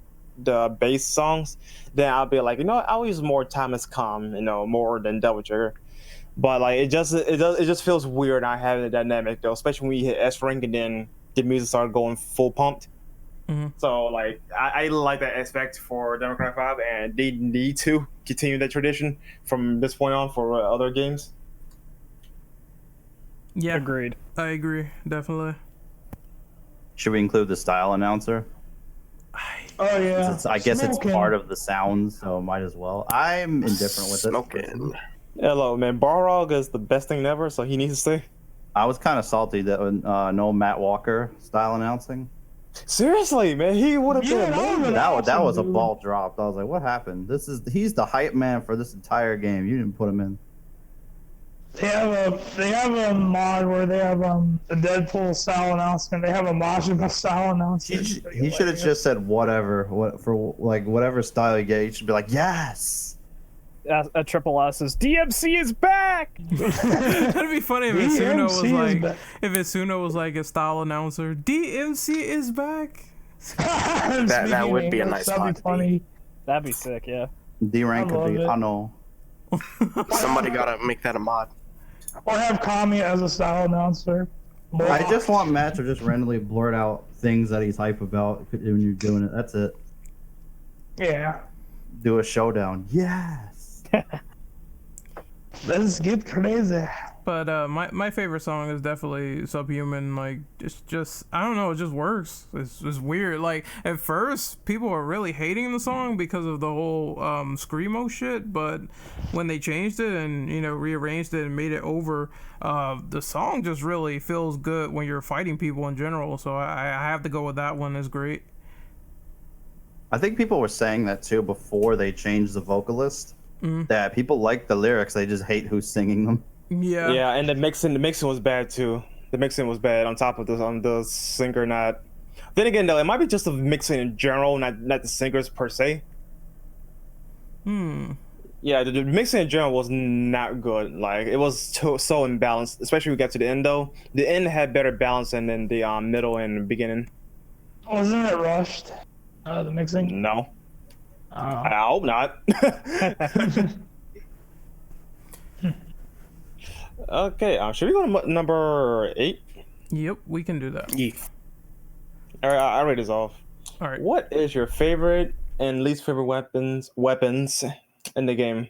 bass songs, then I'll be like, I'll use more Time Has Come, more than Devil Trigger. But like it just feels weird not having a dynamic though, especially when you hit S rank and then the music started going full pumped. Mhm. So like I like that aspect for Devil May Cry 5, and they need to continue that tradition from this point on for other games. Yeah, Agreed. I agree, definitely. Should we include the style announcer? Oh yeah. I guess it's Smoking. part of the sounds, so might as well. I'm indifferent with it. Smoking. Hello, man. Balrog is the best thing ever, so he needs to stay. I was kind of salty that no Matt Walker style announcing. Seriously, man, he would have Yeah, been that amazing. would've That was a dude. ball dropped. I was like, what happened? He's the hype man for this entire game. You didn't put him in. They have a mod where they have a Deadpool style announcement. They have a Majima style announcement. He should have just said whatever. Whatever style you get, you should be like, yes. A triple S is DMC is back. That'd be funny if Itsuno was DMC is like, back. a style announcer. DMC is back. That would be a nice That'd mod be to be. funny. That'd be sick. Yeah. D rank I could love be. it. I know. Somebody gotta make that a mod. Or have Kami as a style announcer. I just want Matt to just randomly blurt out things that he's hype about when you're doing it. That's it. Yeah. Do a showdown. Yes. Let's get crazy. But my favorite song is definitely Subhuman. Like it's just I don't know, it just works. It's weird. Like at first people were really hating the song because of the whole screamo shit, but when they changed it and rearranged it and made it over, the song just really feels good when you're fighting people in general. So I have to go with that one. It's great. I think people were saying that too before they changed the vocalist. That people like the lyrics, they just hate who's singing them. Yeah. Yeah, and the mixing was bad too. The mixing was bad on top of the singer not. Then again, though, it might be just the mixing in general, not the singers per se. Yeah, the mixing in general was not good. Like it was so imbalanced, especially when we got to the end. Though the end had better balance than the middle and beginning. Wasn't it rushed? The mixing? No, Oh. I hope not. Okay, should we go to number 8? Yep, we can do that. Yeah. All right, I read this off. All right. What is your favorite and least favorite weapons in the game?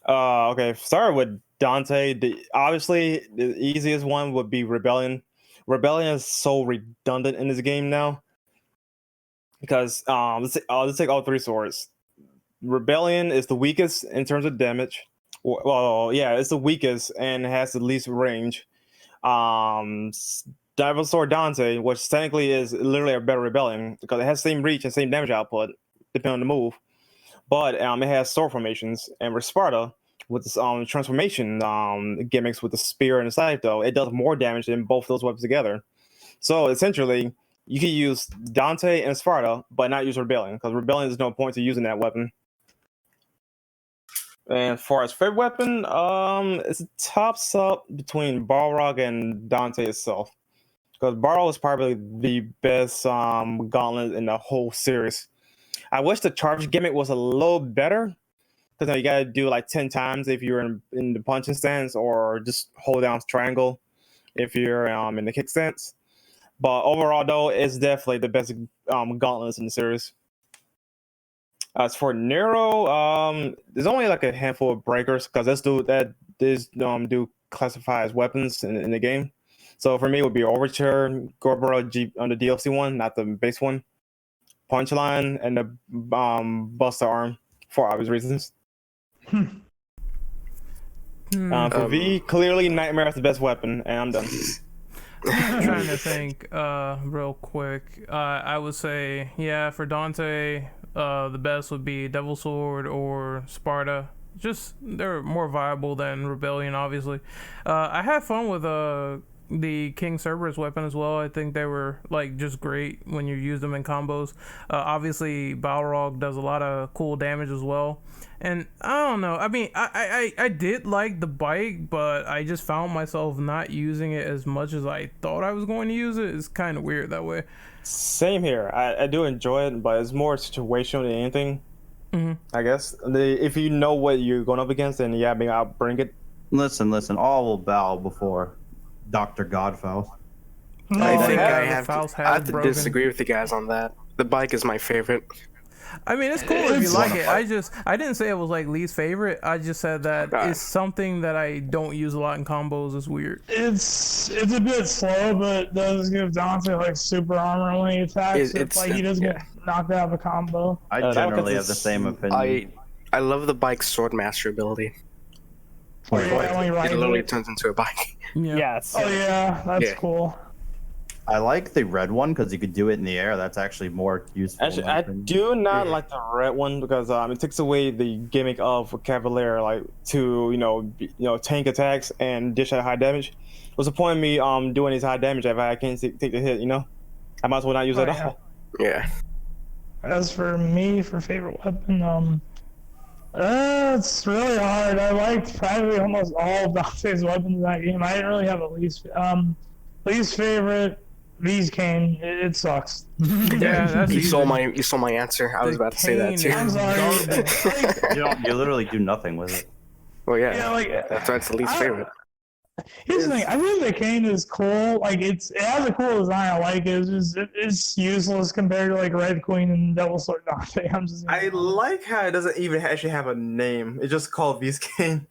Okay, start with Dante. Obviously, the easiest one would be Rebellion. Rebellion is so redundant in this game now because let's take all 3 swords. Rebellion is the weakest in terms of damage. Well, yeah, it's the weakest and has the least range. Devil Sword Dante, which technically is literally a better Rebellion because it has the same reach and same damage output depending on the move, but it has sword formations. And with Sparta, with this transformation gimmicks with the spear and the scythe, though it does more damage than both those weapons together. So essentially, you can use Dante and Sparta, but not use Rebellion because Rebellion is no point to using that weapon. And as far as favorite weapon, it's a tops up between Balrog and Dante itself. Because Balrog is probably the best gauntlet in the whole series. I wish the charge gimmick was a little better. Because you gotta do like 10 times if you're in the punching stance, or just hold down triangle if you're in the kick stance. But overall, though, it's definitely the best gauntlets in the series. As for Nero, there's only like a handful of breakers because this do classify as weapons in the game. So for me, it would be Overture, Gorbera on the DLC one, not the base one, Punchline, and the Buster Arm for obvious reasons. For V, clearly Nightmare is the best weapon, and I'm done. I'm trying to think real quick. I would say, yeah, for Dante, the best would be Devil Sword or Sparta. Just they're more viable than Rebellion, obviously. I had fun with the King Cerberus weapon as well. I think they were like just great when you use them in combos. Obviously, Balrog does a lot of cool damage as well. And I don't know. I mean, I did like the bike, but I just found myself not using it as much as I thought I was going to use it. It's kind of weird that way. Same here. I do enjoy it, but it's more situational than anything. I guess if you know what you're going up against, then yeah, maybe I'll bring it. Listen, all will bow before Dr. Godfowl. I think I Faust have has to broken. disagree with you guys on that. The bike is my favorite. I mean, it's cool if you like it. I didn't say it was like least favorite. I just said that it's something that I don't use a lot in combos. It's weird. It's a bit slow, but it does give Dante like super armor when he attacks. It's like he doesn't get knocked out of a combo. I generally have the same opinion. I love the bike's sword master ability. Oh, yeah, when you ride It literally it. turns into a bike. Yeah. Yes. Oh yeah, that's cool. I like the red one because you could do it in the air. That's actually more useful. Actually, I do not like the red one because it takes away the gimmick of Cavalier, like to tank attacks and dish out high damage. What's the point of me doing these high damage if I can't take the hit? I might as well not use it at all. Yeah. As for me, for favorite weapon, it's really hard. I liked probably almost all of Dante's weapons in that game. I didn't really have a least favorite. V's cane. It sucks. Yeah, that's You easy. saw my answer. I was about to say that too. cane I'm sorry. You literally do nothing with it. Well, yeah. Yeah, like That's why it's the least favorite. here's the thing. I think the cane is cool. Like it has a cool design. I like it. It's useless compared to like Red Queen and Devil Sword Dante. I like how it doesn't even actually have a name. It's just called V's Cane.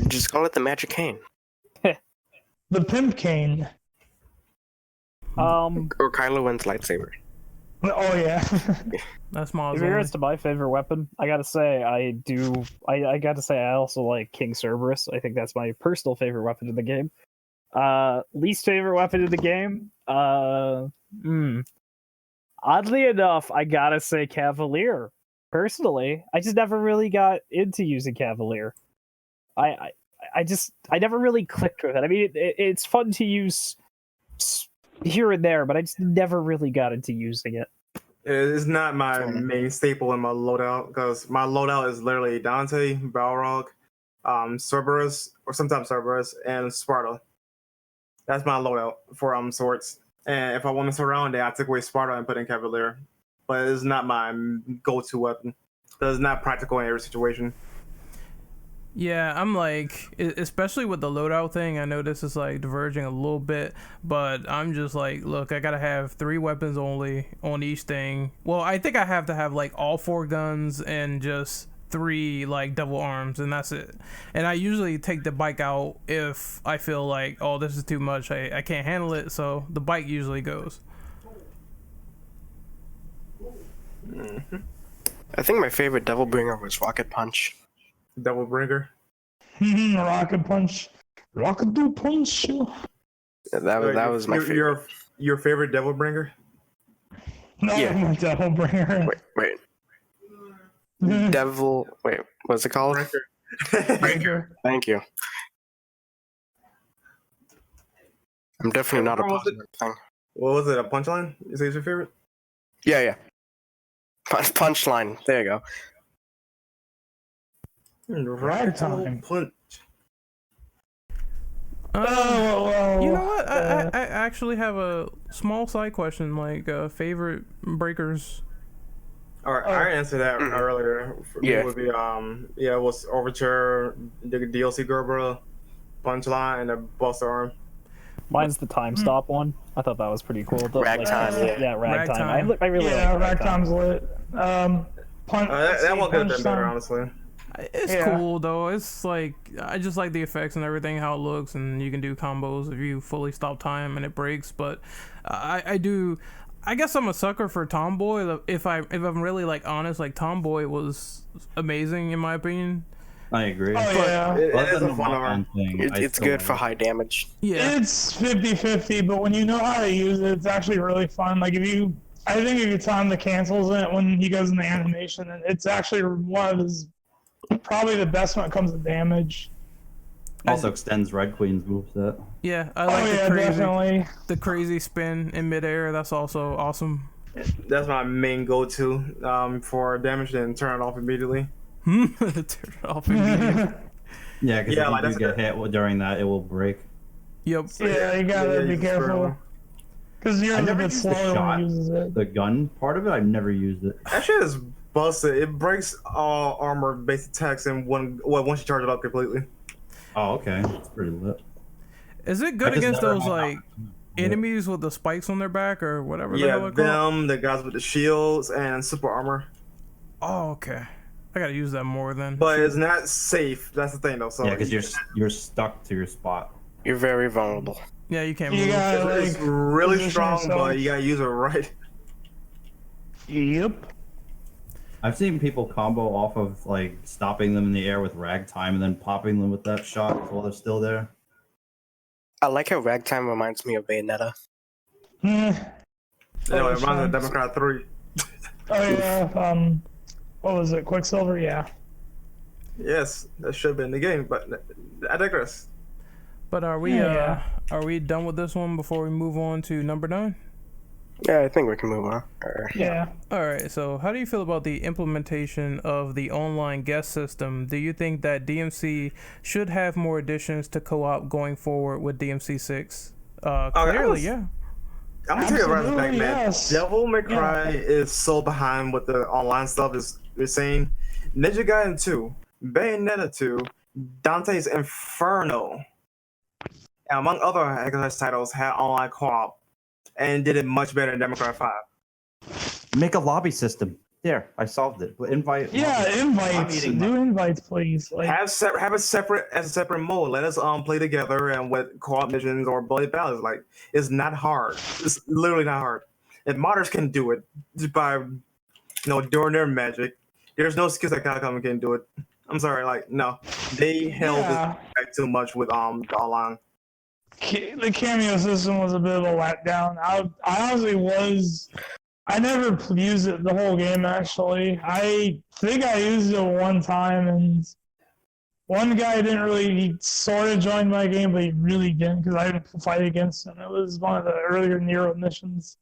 Just call it the magic cane. The pimp cane. Or Kylo Ren's lightsaber. Oh yeah. That's my In regards to my favorite weapon, I gotta say I also like King Cerberus. I think that's my personal favorite weapon in the game. Least favorite weapon in the game. Oddly enough, I gotta say Cavalier. Personally, I just never really got into using Cavalier. I never really clicked with it. I mean, it's fun to use here and there, but I just never really got into using it. It's not my main staple in my loadout because my loadout is literally Dante, Balrog, Cerberus, or sometimes Cerberus, and Sparta. That's my loadout for swords. And if I want to surround it, I take away Sparta and put in Cavalier. But it's not my go-to weapon. It's not practical in every situation. Yeah, I'm like, especially with the loadout thing, I know this is like diverging a little bit, but I'm just like, look, I gotta have 3 weapons only on each thing. Well, I think I have to have like all 4 guns and just 3 like double arms, and that's it. And I usually take the bike out if I feel like, oh, this is too much, I can't handle it, so the bike usually goes. Mm-hmm. I think my favorite Devil Bringer was Rocket Punch. Devil Bringer. Rocket Punch. Rocket do punch. Yeah, that was my favorite. Your favorite Devil Bringer? No, Yeah. my Devil Bringer. Wait. Devil. Wait, what's it called? Bringer. Thank you. I'm definitely not a positive thing. What was it? A punchline? Is it your favorite? Yeah. Punchline. There you go. Ragtime. Punch. You know what? I actually have a small side question, like favorite breakers. All right, I answered that earlier. For me, it would be it was Overture, the DLC Gerber, Punchline, and the Buster Arm. Mine's the time stop one. I thought that was pretty cool. Ragtime, yeah, Ragtime. I really like Ragtime's lit. That one could have been better, honestly. It's cool though. It's like, I just like the effects and everything, how it looks, and you can do combos if you fully stop time and it breaks. But I guess I'm a sucker for Tomboy. If I'm really like honest, like Tomboy was amazing in my opinion. I agree. Oh, yeah. It is a fun arm. It's good for high damage. Yeah. It's 50-50, but when you know how to use it, it's actually really fun. Like I think if you time the cancels in it when he goes in the animation, it's actually one of his, probably the best when it comes to damage. Also extends Red Queen's moveset. Yeah, I like definitely. the crazy spin in midair. That's also awesome. That's my main go-to for damage, then turn it off immediately. Turn it off immediately. Yeah, because if you get hit during that, it will break. Yep. Yeah, you gotta be careful. Because you're a bit slower when he uses it. The gun part of it, I've never used it. That shit is busted. It breaks all armor-based attacks in once you charge it up completely. Oh, okay. That's pretty lit. Is it good against those like enemies with the spikes on their back or whatever? Yeah, them, the guys with the shields and super armor. Oh, okay. I gotta use that more then. But it's not safe. That's the thing, though. So yeah, because you're stuck to your spot. You're very vulnerable. Yeah, you can't move. It's really strong, but you gotta use it right. Yep. I've seen people combo off of like stopping them in the air with Ragtime and then popping them with that shot while they're still there. I like how Ragtime reminds me of Bayonetta. It reminds me of Democrat 3. Oh yeah. What was it? Quicksilver? Yeah. Yes, that should have been the game, but I digress. But are we done with this one before we move on to number 9? Yeah, I think we can move on. Yeah. All right. So, how do you feel about the implementation of the online guest system? Do you think that DMC should have more additions to co-op going forward with DMC 6? Clearly, yeah. I'm gonna tell you right from the back, man. Yes. Devil May Cry is so behind with the online stuff. Is saying Ninja Gaiden 2, Bayonetta 2, Dante's Inferno, and among other Xbox titles had online co-op and did it much better than Devil May Cry 5. Make a lobby system. There, I solved it. Invite. Yeah, invites. Do invites, please. Like, Have a separate mode. Let us play together and with co-op missions or bullet battles. Like, it's not hard. It's literally not hard. If modders can do it just by doing their magic, there's no excuse that Capcom can do it. I'm sorry, like no, they held this back too much with the online. The cameo system was a bit of a letdown. I honestly was. I never used it the whole game, actually. I think I used it one time, and one guy didn't really, he sort of joined my game, but he really didn't, because I had to fight against him. It was one of the earlier Nero missions.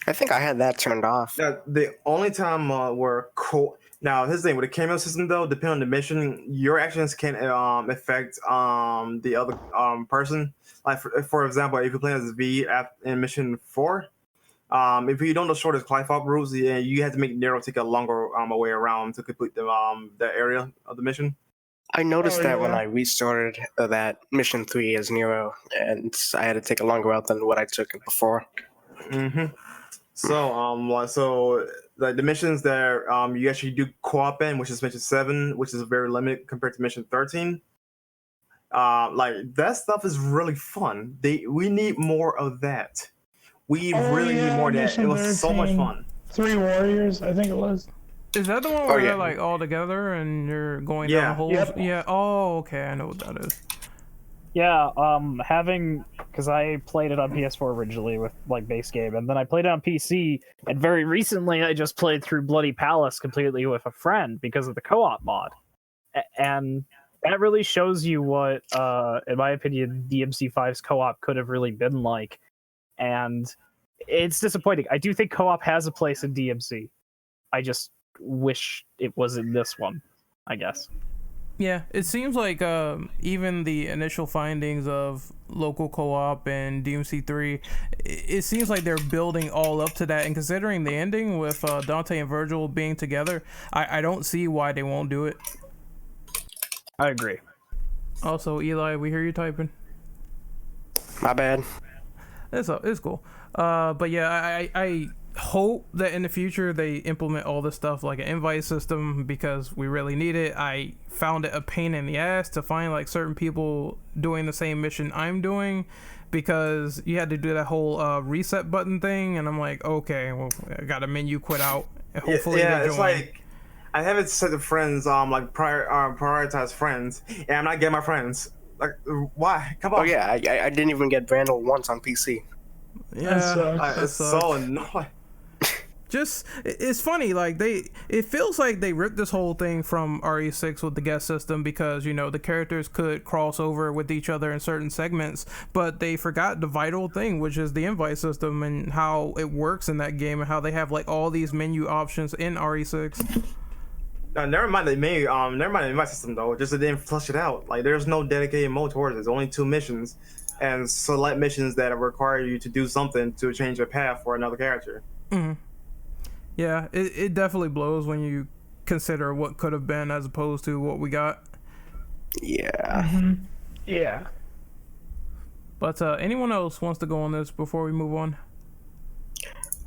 I think I had that turned off. The only time now his thing with the cameo system though, depending on the mission, your actions can affect the other person. Like for example, if you're playing as V in mission 4, if you don't know shortest climb up routes, yeah, you have to make Nero take a longer way around to complete the area of the mission. I noticed that when I restarted that mission 3 as Nero, and I had to take a longer route than what I took before. Mm-hmm. So like the missions that you actually do co-op in, which is mission 7, which is very limited compared to mission 13. Like that stuff is really fun. We need more of that. We really need more of that. It was so much fun. 3 Warriors, I think it was. Is that the one where they're like all together and you're going down the holes? Yep. Yeah. Oh, okay. I know what that is. Yeah, because I played it on PS4 originally with like base game, and then I played it on PC, and very recently I just played through Bloody Palace completely with a friend because of the co-op mod, and that really shows you what, in my opinion, DMC5's co-op could have really been like, and it's disappointing. I do think co-op has a place in DMC. I just wish it was in this one, I guess. Yeah, it seems like even the initial findings of local co-op and DMC3, it seems like they're building all up to that. And considering the ending with Dante and Virgil being together, I don't see why they won't do it. I agree. Also, Eli, we hear you typing. My bad. It's cool. But yeah, I hope that in the future they implement all this stuff like an invite system, because we really need it. I found it a pain in the ass to find like certain people doing the same mission I'm doing, because you had to do that whole reset button thing, and I'm like, okay, well, I got a menu quit out. Hopefully yeah, it's like I have it set to friends, like prioritize friends, and I'm not getting my friends. Like, why? Come on. Oh yeah, I didn't even get Vandal once on PC. Yeah, it's so annoying. Just, it's funny, like it feels like they ripped this whole thing from RE6 with the guest system, because you know the characters could cross over with each other in certain segments, but they forgot the vital thing, which is the invite system and how it works in that game, and how they have like all these menu options in RE6. Never mind the invite system though. Just they didn't flush it out. Like there's no dedicated mode towards it. There's only 2 missions, and select missions that require you to do something to change your path for another character. Mm-hmm. Yeah, it definitely blows when you consider what could have been as opposed to what we got. Yeah. Mm-hmm. Yeah. But anyone else wants to go on this before we move on?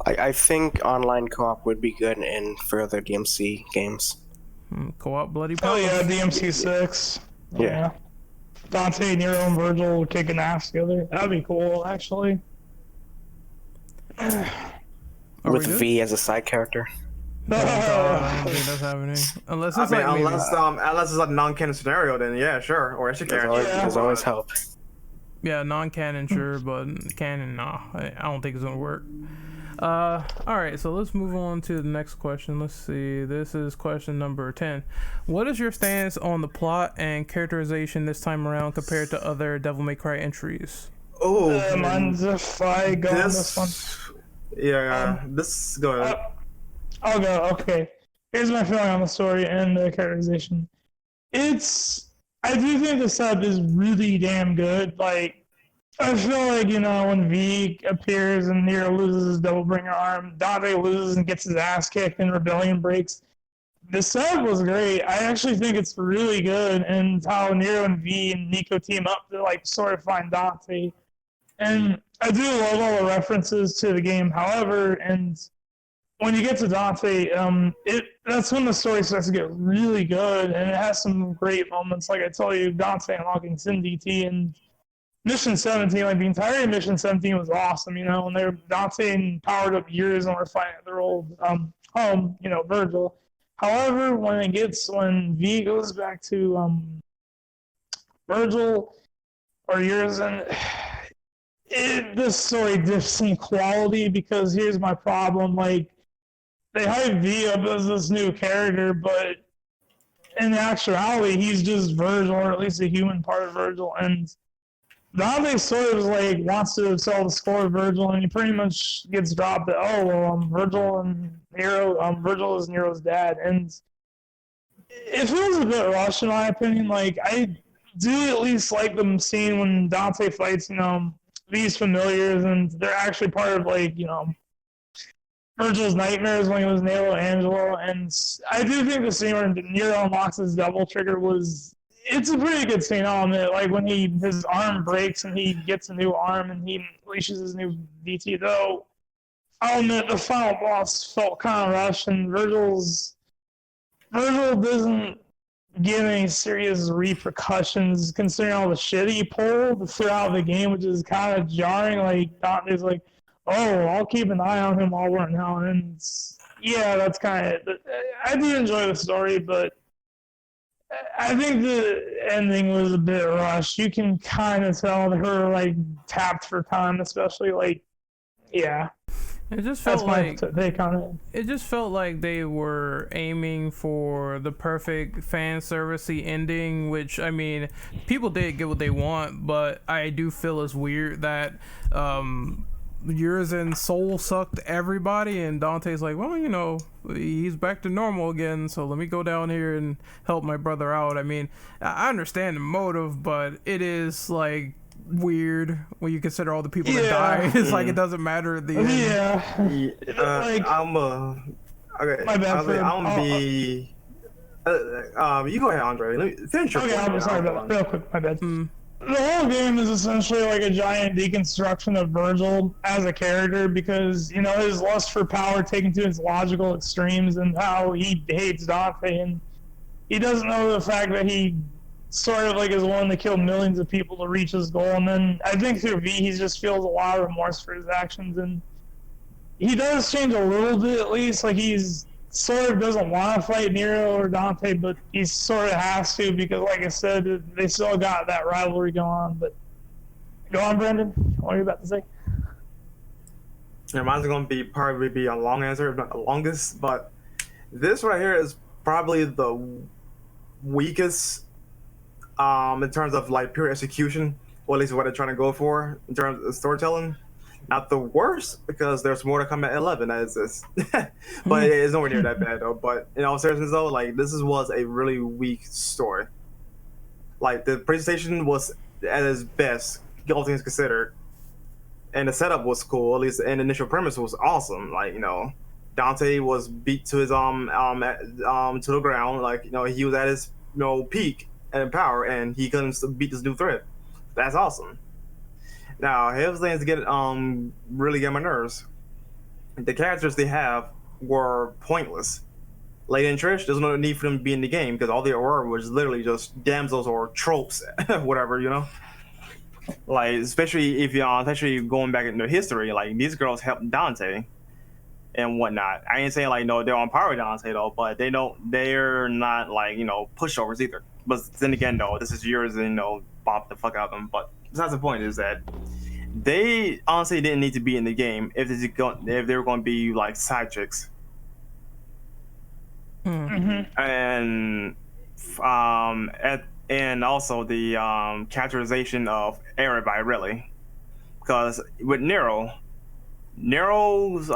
I think online co-op would be good in further DMC games. Co-op Bloody Oh Palace. yeah, DMC6. Yeah. Dante, Nero, and Virgil kicking ass together. That'd be cool, actually. With V as a side character. I don't think that's happening. Unless it's unless it's a non-canon scenario, then yeah, sure. Or extra character. There's always help. Yeah, non-canon, sure, but canon, nah. I don't think it's gonna work. Alright, so let's move on to the next question. Let's see. This is question number 10. What is your stance on the plot and characterization this time around compared to other Devil May Cry entries? Oh, mine's if I go on this one. Yeah, this go ahead. I'll go. Okay. Here's my feeling on the story and the characterization. I do think the setup is really damn good. Like, I feel like, you know, when V appears and Nero loses his double bringer arm, Dante loses and gets his ass kicked and Rebellion breaks. The setup was great. I actually think it's really good, and how Nero and V and Nico team up to, like, sort of find Dante. And I do love all the references to the game. However, and when you get to Dante, that's when the story starts to get really good, and it has some great moments. Like I told you, Dante unlocking Sin DT and Mission 17, like the entire Mission 17 was awesome. You know, when they were Dante and powered up years and were fighting at their old home, you know, Virgil. However, when V goes back to Virgil or years and this story dips in quality, because here's my problem. Like, they hype V up as this new character, but in actuality, he's just Virgil, or at least a human part of Virgil. And Dante sort of like wants to sell the score of Virgil, and he pretty much gets dropped that Virgil and Nero, Virgil is Nero's dad, and it feels a bit rushed in my opinion. Like I do at least like the scene when Dante fights, these familiars, and they're actually part of like Virgil's nightmares when he was Nero Angelo, and I do think the scene where Nero unlocks his double trigger it's a pretty good scene, I'll admit. Like when his arm breaks and he gets a new arm and he unleashes his new DT, though I'll admit the final boss felt kind of rushed, and Virgil doesn't get any serious repercussions considering all the shit he pulled throughout the game, which is kind of jarring. Like Dante's like, I'll keep an eye on him while we're in hell. And yeah, that's kind of it. I do enjoy the story, but I think the ending was a bit rushed. You can kind of tell her like tapped for time, especially like, yeah. It just felt like they kind of. It just felt like they were aiming for the perfect fan servicey ending, which I mean, people did get what they want, but I do feel it's weird that Urizen soul sucked everybody, and Dante's like, well, he's back to normal again, so let me go down here and help my brother out. I mean, I understand the motive, but it is like weird when you consider all the people that died. It's like it doesn't matter at the end. Okay. My bad. You go ahead, Andre. Let me finish your point. I'm sorry about that. Real quick, my bad. The whole game is essentially like a giant deconstruction of Virgil as a character, because his lust for power taken to its logical extremes, and how he hates Dante, and he doesn't know the fact that he sort of like is willing to kill millions of people to reach his goal. And then I think through V, he just feels a lot of remorse for his actions, and he does change a little bit at least. Like he's sort of doesn't want to fight Nero or Dante, but he sort of has to, because like I said, they still got that rivalry going on. But go on, Brendan. What are you about to say? Yeah, mine's going to probably be a long answer, if not the longest, but this right here is probably the weakest in terms of like pure execution, or at least what they're trying to go for in terms of storytelling. Not the worst, because there's more to come at 11 as this. But it's nowhere near that bad though. But in all seriousness though, like this was a really weak story. Like the presentation was at its best, all things considered. And the setup was cool, at least, and the initial premise was awesome. Like, Dante was beat to his to the ground, like, he was at his peak and power, and he couldn't beat this new threat. That's awesome. Now, here's things to get really get my nerves. The characters they have were pointless. Lady and Trish, there's no need for them to be in the game, because all they were was literally just damsels or tropes, whatever, Like, especially if especially going back into history, like these girls helped Dante and whatnot. I ain't saying like no, they're on par with Dante though, but they're not like pushovers either. But then again, though, this is yours, and bop the fuck out of them. But besides the point is that they honestly didn't need to be in the game if they were going to be like side chicks. Mm-hmm. And also the characterization of everybody, really, because with Nero's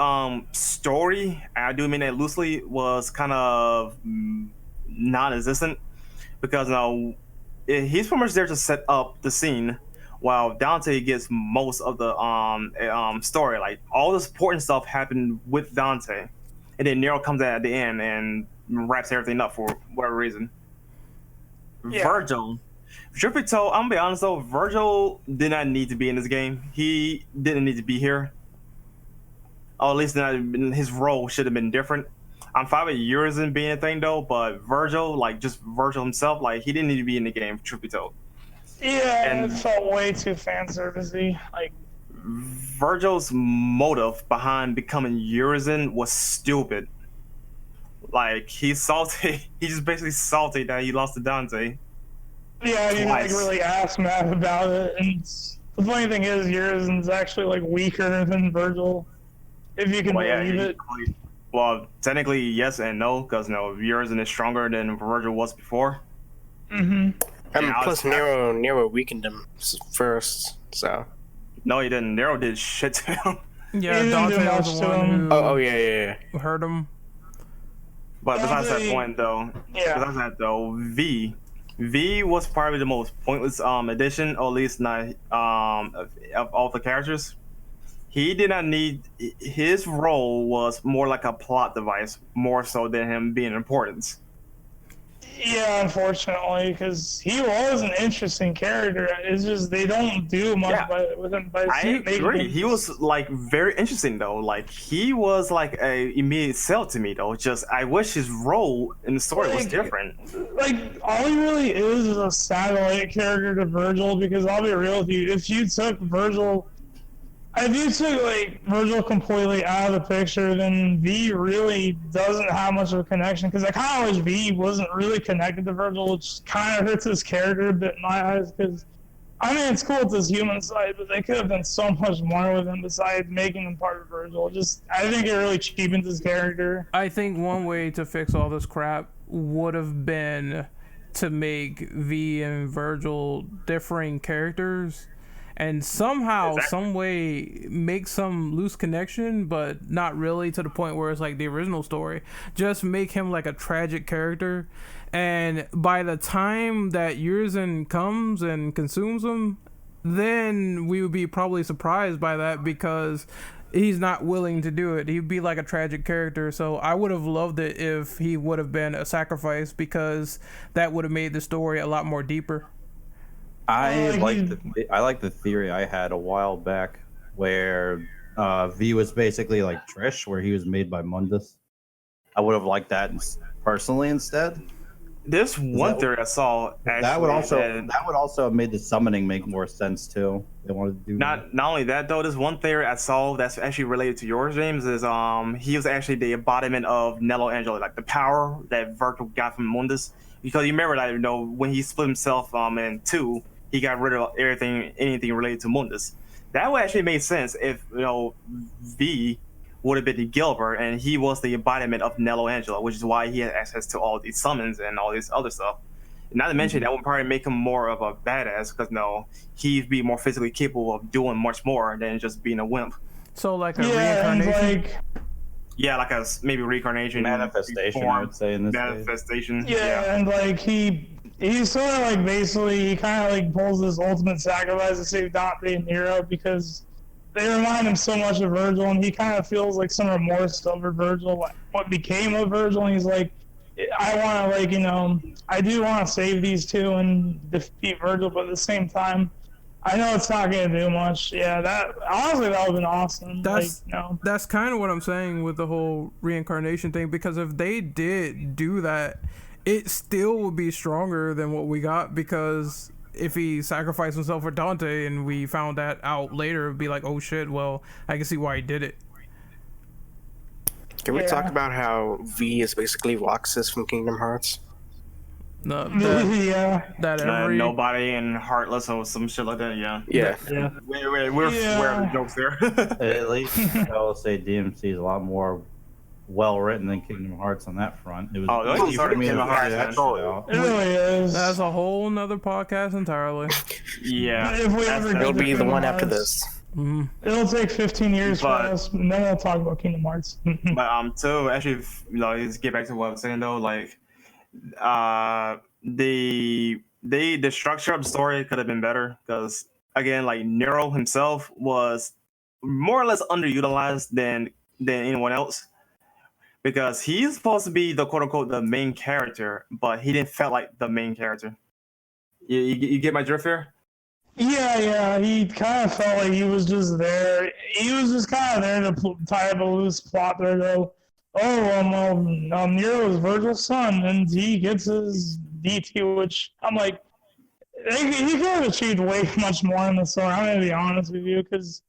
story, I do mean that loosely, was kind of non-existent, because he's pretty much there to set up the scene, while Dante gets most of the story. Like all the important stuff happened with Dante, and then Nero comes at the end and wraps everything up for whatever reason. Yeah. Virgil, truth be told, I'm gonna be honest though, Virgil did not need to be in this game. He didn't need to be here. Or at least his role should have been different. I'm fine with Urizen being a thing though, but Virgil, like just Virgil himself, like he didn't need to be in the game, truth be told. Yeah, and it felt way too fan servicey. Like Virgil's motive behind becoming Urizen was stupid. Like he's salty. He's just basically salty that he lost to Dante. Yeah, he like really asked Matt about it. And the funny thing is, Urizen's actually like weaker than Virgil, if you can believe it. Well, technically yes and no, because Urizen is stronger than Virgil was before. Mm-hmm. And plus Nero weakened him first, so. No, he didn't. Nero did shit to him. Yeah, He didn't do Dante much was the to one him. who Yeah. hurt him. But besides that Dante- point, though, V was probably the most pointless addition, or at least not of all the characters. He did not need. His role was more like a plot device, more so than him being important. Yeah, unfortunately, because he was an interesting character. It's just they don't do much with him. I agree. He was like very interesting though. Like he was like a immediate sell to me though. Just I wish his role in the story was different. Like all he really is a satellite character to Virgil. Because I'll be real with you, if you took Virgil completely out of the picture, then V really doesn't have much of a connection. Because I kind of wish V wasn't really connected to Virgil, which kind of hurts his character a bit in my eyes. Because I mean, it's cool with his human side, but they could have done so much more with him besides making him part of Virgil. I think it really cheapens his character. I think one way to fix all this crap would have been to make V and Virgil differing characters, and somehow, some way, make some loose connection, but not really to the point where it's like the original story. Just make him like a tragic character, and by the time that Urizen comes and consumes him, then we would be probably surprised by that because he's not willing to do it. He'd be like a tragic character. So I would have loved it if he would have been a sacrifice, because that would have made the story a lot more deeper. I like the theory I had a while back where V was basically like Trish, where he was made by Mundus. I would have liked that personally instead. This one theory I saw that would also have made the summoning make more sense too. They wanted to do not only that though. This one theory I saw that's actually related to yours, James, is he was actually the embodiment of Nello Angelo, like the power that Virgil got from Mundus. Because you remember that when he split himself in two, he got rid of anything related to Mundus. That would actually make sense if V would have been the Gilbert and he was the embodiment of Nello Angelo, which is why he had access to all these summons and all this other stuff. Not to mention that would probably make him more of a badass, because he'd be more physically capable of doing much more than just being a wimp. So like a reincarnation. Like a maybe reincarnation, manifestation. I would say in this manifestation. Case. And like he's sort of like basically he kind of like pulls this ultimate sacrifice to save Dante and Nero, because they remind him so much of Virgil, and he kind of feels like some remorse over Virgil, like what became of Virgil, and he's like, I want to I do want to save these two and defeat Virgil, but at the same time, I know it's not going to do much. Yeah, that would have been awesome. That's kind of what I'm saying with the whole reincarnation thing, because if they did do that, it still would be stronger than what we got, because if he sacrificed himself for Dante and we found that out later, it'd be like, oh shit, well, I can see why he did it. Can we talk about how V is basically Roxas from Kingdom Hearts? No, nobody and Heartless or some shit like that. Yeah. We're aware of the jokes there. At least I will say DMC is a lot more well written than Kingdom Hearts on that front. It was easy for me to It really is. That's a whole nother podcast entirely. It'll be the one after this. Mm-hmm. It'll take 15 years for us, and then we'll talk about Kingdom Hearts. But to actually, just get back to what I was saying though, like, the structure of the story could have been better, because again, like Nero himself was more or less underutilized than anyone else, because he's supposed to be the quote unquote the main character, but he didn't feel like the main character. You get my drift here? Yeah, he kind of felt like he was just there. He was just kind of there to tie up a loose plot there, though. Nero is Virgil's son, and he gets his DT, which I'm like, he could have achieved way much more in the story. I'm going to be honest with you, because,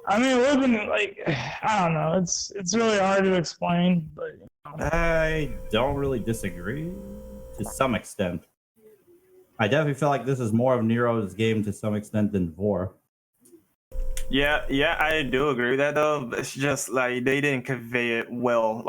I mean, it would have been, like, I don't know. It's really hard to explain, but... I don't really disagree to some extent. I definitely feel like this is more of Nero's game to some extent than Vor. Yeah, I do agree with that though. It's just like they didn't convey it well,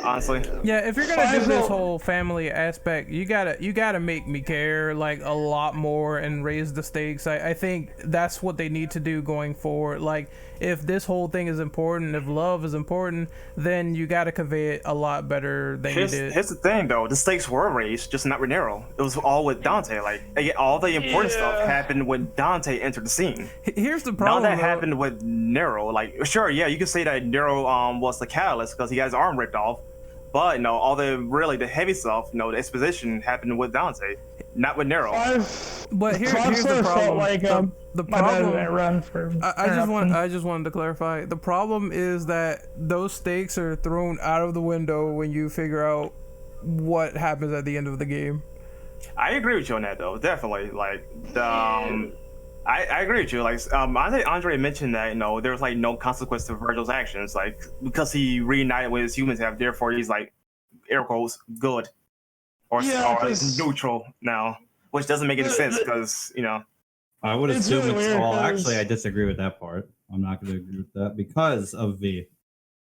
honestly. Yeah, if you're gonna do this whole family aspect, you gotta make me care like a lot more and raise the stakes. I think that's what they need to do going forward. Like, if this whole thing is important, if love is important, then you gotta convey it a lot better than you did. Here's the thing though, the stakes were raised, just not with Nero. It was all with Dante. Like all the important stuff happened when Dante entered the scene. Here's the problem. None of that happened with Nero. Like, sure, yeah, you can say that Nero was the catalyst because he got his arm ripped off. But no, all the heavy stuff, the exposition happened with Dante, not with Nero. But here's the problem. Like, the problem. I just wanted to clarify. The problem is that those stakes are thrown out of the window when you figure out what happens at the end of the game. I agree with you on that though, definitely. Like I agree with you. Like, I think Andre mentioned that there was like no consequence to Virgil's actions, like because he reunited with his humans, therefore he's like air quotes good or neutral now, which doesn't make any sense because I would assume really it's weird, all. Actually, I disagree with that part. I'm not going to agree with that because of V.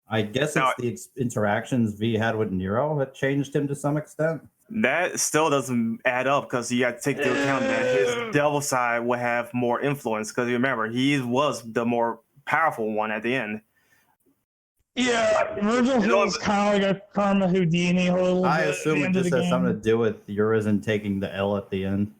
I guess it's the interactions V had with Nero that changed him to some extent. That still doesn't add up because you got to take into account that his devil side would have more influence because remember he was the more powerful one at the end. Yeah, Virgil feels kind of like a Karma Houdini a little bit. I assume it just has something to do with Urizen taking the L at the end.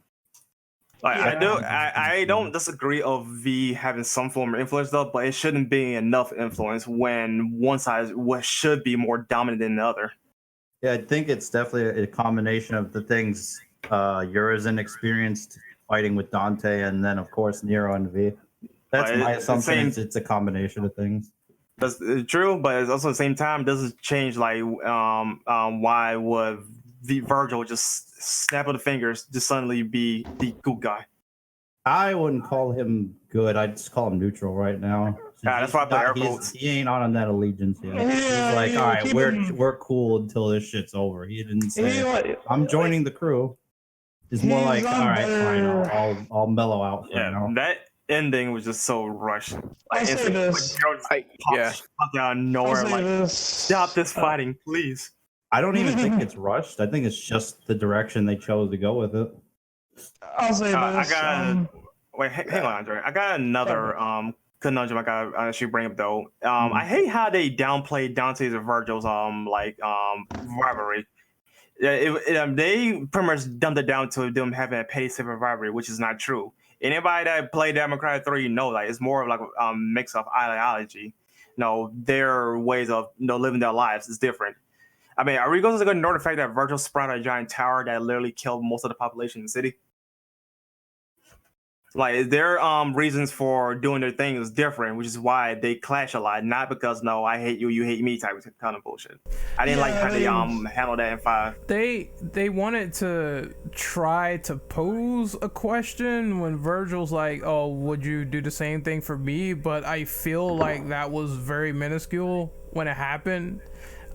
Like, I don't disagree of V having some form of influence though, but it shouldn't be enough influence when one side should be more dominant than the other. Yeah, I think it's definitely a combination of the things Urizen experienced fighting with Dante, and then of course Nero and V. That's my assumption. It's a combination of things. That's true, but it's also at the same time doesn't change like why would Virgil just snap of the fingers to suddenly be the good guy? I wouldn't call him good. I'd just call him neutral right now. That's why I put air quotes. He ain't on that allegiance yet. Yeah, he's like, all right, we're cool until this shit's over. He didn't say, I'm joining the crew. It's more like, all right, fine, I'll mellow out for now. That ending was just so rushed. I'll say this. Popped out of nowhere, stop this fighting, please. I don't even think it's rushed. I think it's just the direction they chose to go with it. I'll say this. Hang on, Andre. I got another conundrum I gotta actually bring up though. I hate how they downplayed Dante's and Virgil's rivalry. They pretty much dumped it down to them having a petty civil rivalry, which is not true. Anybody that played Devil May Cry 3 know like it's more of like a mix of ideology. Their ways of living their lives is different. I mean, are we going to ignore the fact that Virgil sprouted a giant tower that literally killed most of the population in the city? Like, their reasons for doing their thing is different, which is why they clash a lot. Not because I hate you, you hate me type of kind of bullshit. I didn't like how they handled that in 5. They wanted to try to pose a question when Virgil's like, "Oh, would you do the same thing for me?" But I feel like that was very minuscule when it happened.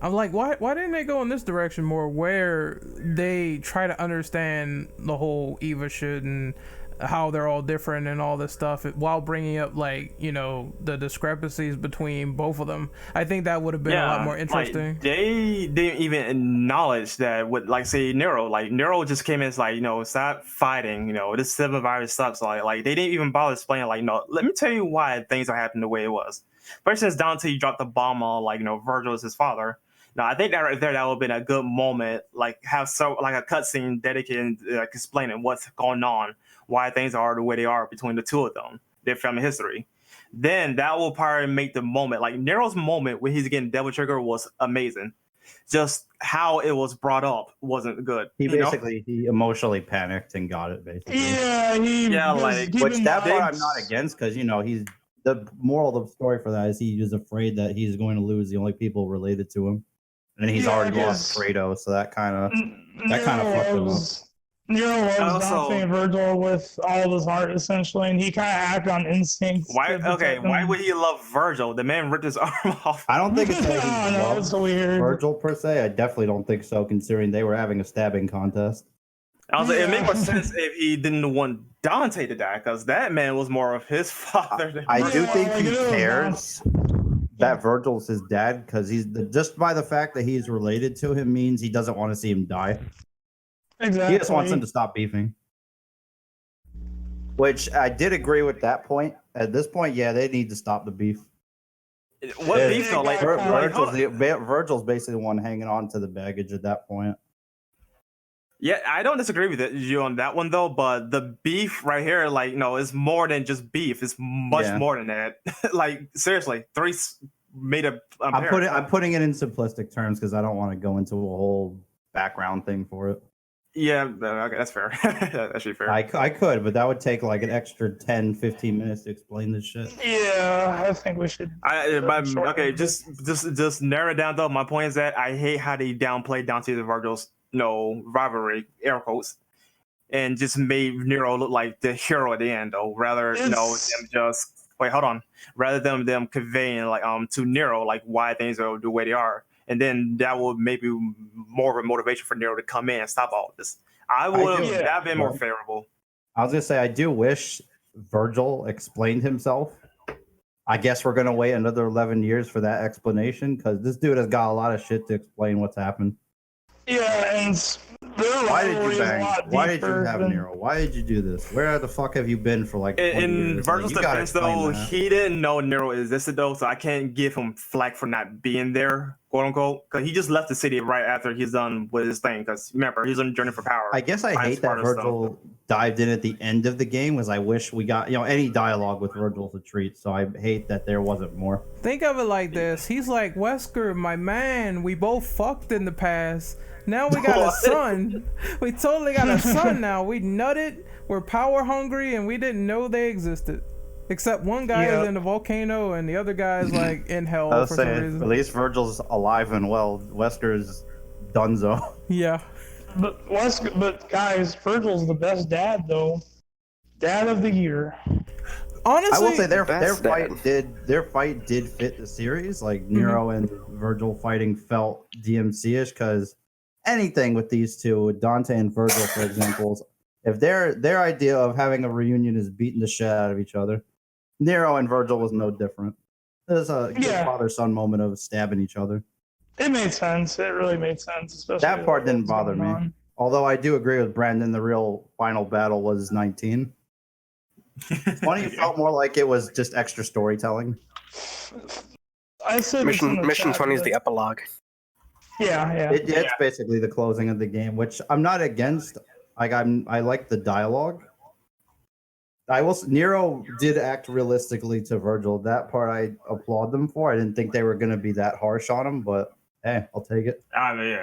I'm like, why didn't they go in this direction more, where they try to understand the whole Eva shit and how they're all different and all this stuff while bringing up the discrepancies between both of them? I think that would have been a lot more interesting. Like, they didn't even acknowledge that with say Nero. Like, Nero just came in as like, stop fighting, this 7 virus sucks. Like they didn't even bother explaining let me tell you why things are happening the way it was. First, since Dante dropped the bomb on Virgil is his father. Now, I think that right there, that would have been a good moment, have a cutscene dedicated, explaining what's going on, why things are the way they are between the two of them, their family history. Then that will probably make the moment, Nero's moment when he's getting Devil Trigger was amazing. Just how it was brought up wasn't good. He emotionally panicked and got it, basically. Which that part I'm not against because he's the moral of the story for that is he is afraid that he's going to lose the only people related to him. And he's already lost Fredo, so that kind of fucked him up. Nero loves Dante and Virgil with all of his heart, essentially, and he kind of acted on instinct. Why would he love Virgil? The man ripped his arm off. I don't think it's it's weird. Virgil per se. I definitely don't think so, considering they were having a stabbing contest. I was like, it made more sense if he didn't want Dante to die, because that man was more of his father than I do Yeah, think like, he it was cares that Virgil's his dad because just by the fact that he's related to him means he doesn't want to see him die. Exactly. He just wants him to stop beefing. Which I did agree with that point. At this point, yeah, they need to stop the beef. What Yeah. beef though? Like, Virgil's basically the one hanging on to the baggage at that point. yeah, I don't disagree with you on that one though, but the beef right here, like, it's more than just beef. It's much Yeah. more than that. Like, seriously, three made a. I'm putting it in simplistic terms because I don't want to go into a whole background thing for it. Yeah, okay, that's fair. That's actually fair. I could, but that would take like an extra 10, 15 minutes to explain this shit. Yeah, I think we should. Okay, just narrow it down though. My point is that I hate how they downplayed Dante and Virgil's rivalry, air quotes, and just made Nero look like the hero at the end though. Rather, them just hold on. Rather than them conveying like to Nero like why things are the way they are. And then that would maybe more of a motivation for Nero to come in and stop all this. I would have that been more favorable. I was gonna say I do wish Virgil explained himself. I guess we're gonna wait another 11 years for that explanation because this dude has got a lot of shit to explain what's happened. Yeah, and why did you bang? Why did you have Nero? Why did you do this? Where the fuck have you been for like 20 in years? Virgil's defense though, he didn't know Nero existed though, so I can't give him flack for not being there, quote unquote, because he just left the city right after he's done with his thing. Because remember, he's on a journey for power. I guess I hate that Virgil dived in at the end of the game, because I wish we got any dialogue with Virgil's a treat. So I hate that there wasn't more. Think of it like this: he's like, Wesker, my man. We both fucked in the past. Now we got a son. We totally got a son now. We nutted. We're power hungry, and we didn't know they existed. Except one guy is in the volcano, and the other guy's like in hell for some reason. At least Virgil's alive and well. Wesker's donezo. Yeah. But guys, Virgil's the best dad though. Dad of the year. Honestly, I will say their fight did fit the series. Like Nero and Virgil fighting felt DMC-ish because anything with these two, with Dante and Virgil, for example, if their idea of having a reunion is beating the shit out of each other, Nero and Virgil was no different. There's a good father-son moment of stabbing each other. It made sense. It really made sense. Especially that part didn't bother me. Although I do agree with Brandon, the real final battle was 19. 20 felt more like it was just extra storytelling. I said Mission 20 is the epilogue. Yeah. It's basically the closing of the game, which I'm not against. I like the dialogue. Nero did act realistically to Virgil. That part I applaud them for. I didn't think they were going to be that harsh on him, but hey, I'll take it. I mean,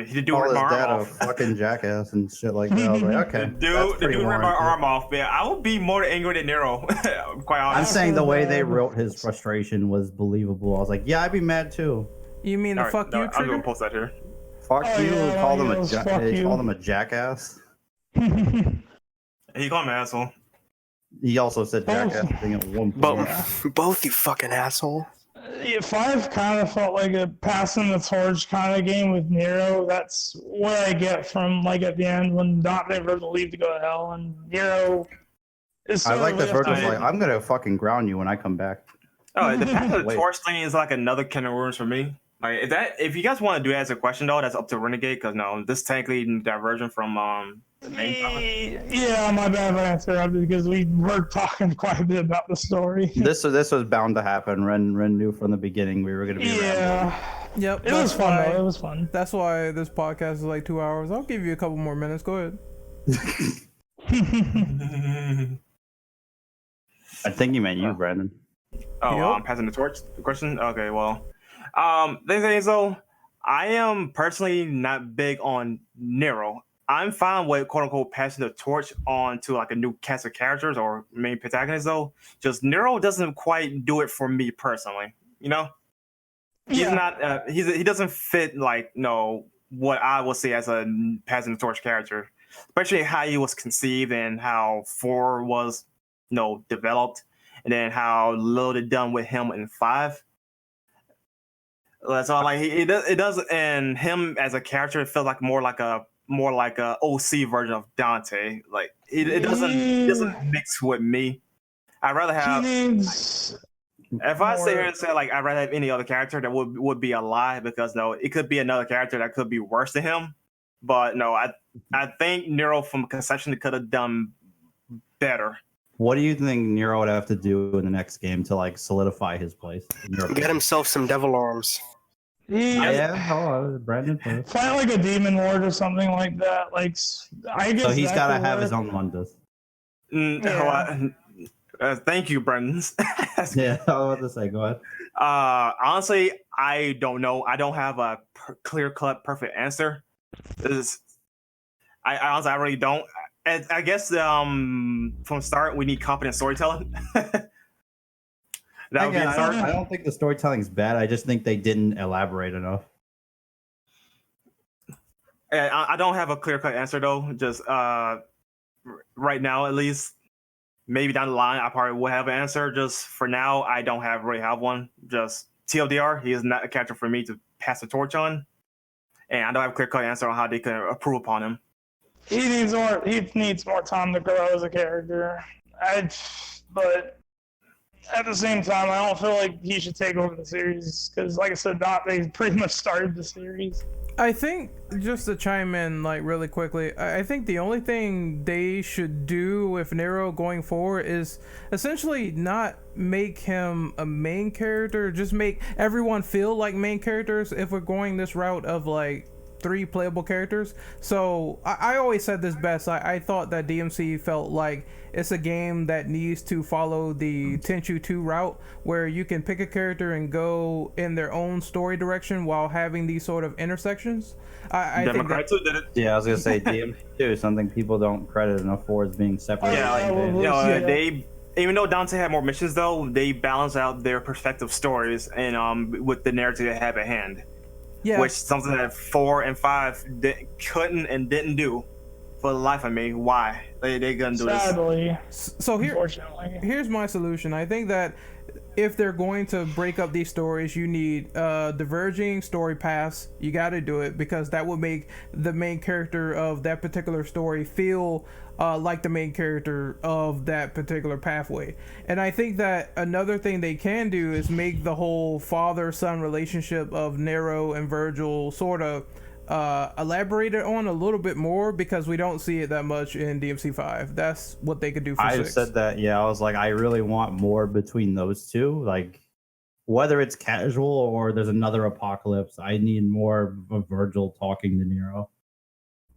he did do Call rip his my dad arm a off. fucking jackass and shit like that. I was like, okay, the dude ripped my arm off, man. I would be more angry than Nero. Quite honestly. I'm saying the way they wrote his frustration was believable. I was like, yeah, I'd be mad too. You mean the fuck you trigger? I'm gonna post that here. Fuck you. Call them a jackass. He called him an asshole. He also said jackass thing at one point. Both you fucking asshole. Yeah, 5 kind of felt like a passing the torch kind of game with Nero. That's what I get from like at the end when Dante and Virgil leave to go to hell, and Nero is. I like that Virgil's like, I'm gonna fucking ground you when I come back. Oh, the passing the torch thing is like another can of worms for me. Like if you guys want to do it as a question though, that's up to Renegade, because no, this technically diversion from the main topic. Yeah, my bad for answering because we were talking quite a bit about the story. This was bound to happen. Ren knew from the beginning we were gonna be around. Yep. It was fun though. It was fun. That's why this podcast is like 2 hours. I'll give you a couple more minutes. Go ahead. I think you meant you, Brandon. Oh, I'm passing the torch. The question. Okay, well. The thing is though, I am personally not big on Nero. I'm fine with quote unquote passing the torch on to like a new cast of characters or main protagonists though. Just Nero doesn't quite do it for me personally. You know, he's not. He doesn't fit like what I would say as a passing the torch character, especially how he was conceived and how 4 was developed, and then how little they done with him in 5. So like it does, and him as a character, it felt like more like a more like a OC version of Dante. Like it doesn't mix with me. I'd rather have. He needs If I sit more- here and say like I'd rather have any other character, that would be a lie, because no, it could be another character that could be worse than him. But no, I think Nero from Conception could have done better. What do you think Nero would have to do in the next game to like solidify his place? Get himself some devil arms. Brandon. Fight like a demon lord or something like that. Like I guess. So he's that got to could have work. his own Mundus. Thank you, Brendan. Yeah, I was about to say, go ahead. Honestly, I don't know. I don't have a clear-cut perfect answer. I honestly, I really don't. I guess from start we need competent storytelling. That would be Again, a start. I don't think the storytelling's bad. I just think they didn't elaborate enough. I don't have a clear-cut answer though. Just right now, at least. Maybe down the line, I probably will have an answer. Just for now, I don't really have one. Just TLDR, he is not a character for me to pass the torch on, and I don't have a clear-cut answer on how they can improve upon him. He needs more time to grow as a character. But at the same time, I don't feel like he should take over the series because, like I said, they pretty much started the series. I think, just to chime in like really quickly, I think the only thing they should do with Nero going forward is essentially not make him a main character, just make everyone feel like main characters if we're going this route of like 3 playable characters. So I always said this best. I thought that DMC felt like it's a game that needs to follow the Tenchu 2 route, where you can pick a character and go in their own story direction while having these sort of intersections. I think that, too did it. Yeah, I was gonna say DMC too. Something people don't credit enough for is being separate. They even though Dante had more missions though, they balance out their perspective stories and with the narrative they have at hand. yeah. Which something that 4 and 5 couldn't and didn't do for the life of me. Why they gonna do this? Sadly, So unfortunately. here's my solution. I think that if they're going to break up these stories, you need diverging story paths. You got to do it because that will make the main character of that particular story feel like the main character of that particular pathway. And I think that another thing they can do is make the whole father-son relationship of Nero and Virgil sort of elaborated on a little bit more, because we don't see it that much in DMC5. That's what they could do for I 6. said that. Yeah, I was like, I really want more between those two. Like, whether it's casual or there's another apocalypse, I need more of Virgil talking to Nero.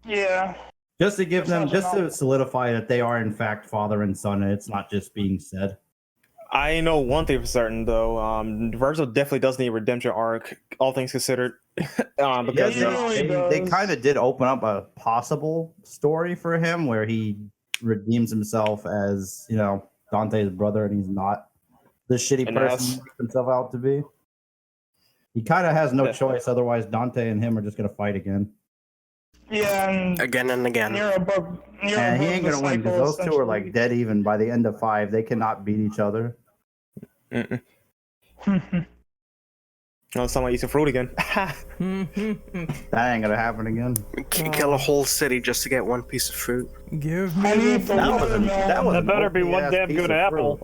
Yeah. Just to give them, just to solidify that they are in fact father and son, and it's not just being said. I know one thing for certain though. Virgil definitely does need a redemption arc, all things considered. Because They kind of did open up a possible story for him where he redeems himself as, you know, Dante's brother, and he's not the shitty person he makes himself out to be. He kind of has no choice, otherwise Dante and him are just gonna fight again. Yeah, and Again and again. And he ain't gonna win because those two are like dead even by the end of 5. They cannot beat each other. Oh, someone eats a fruit again. That ain't gonna happen again. Kill a whole city just to get one piece of fruit. Give I me need the watermelon. That better be one damn good apple.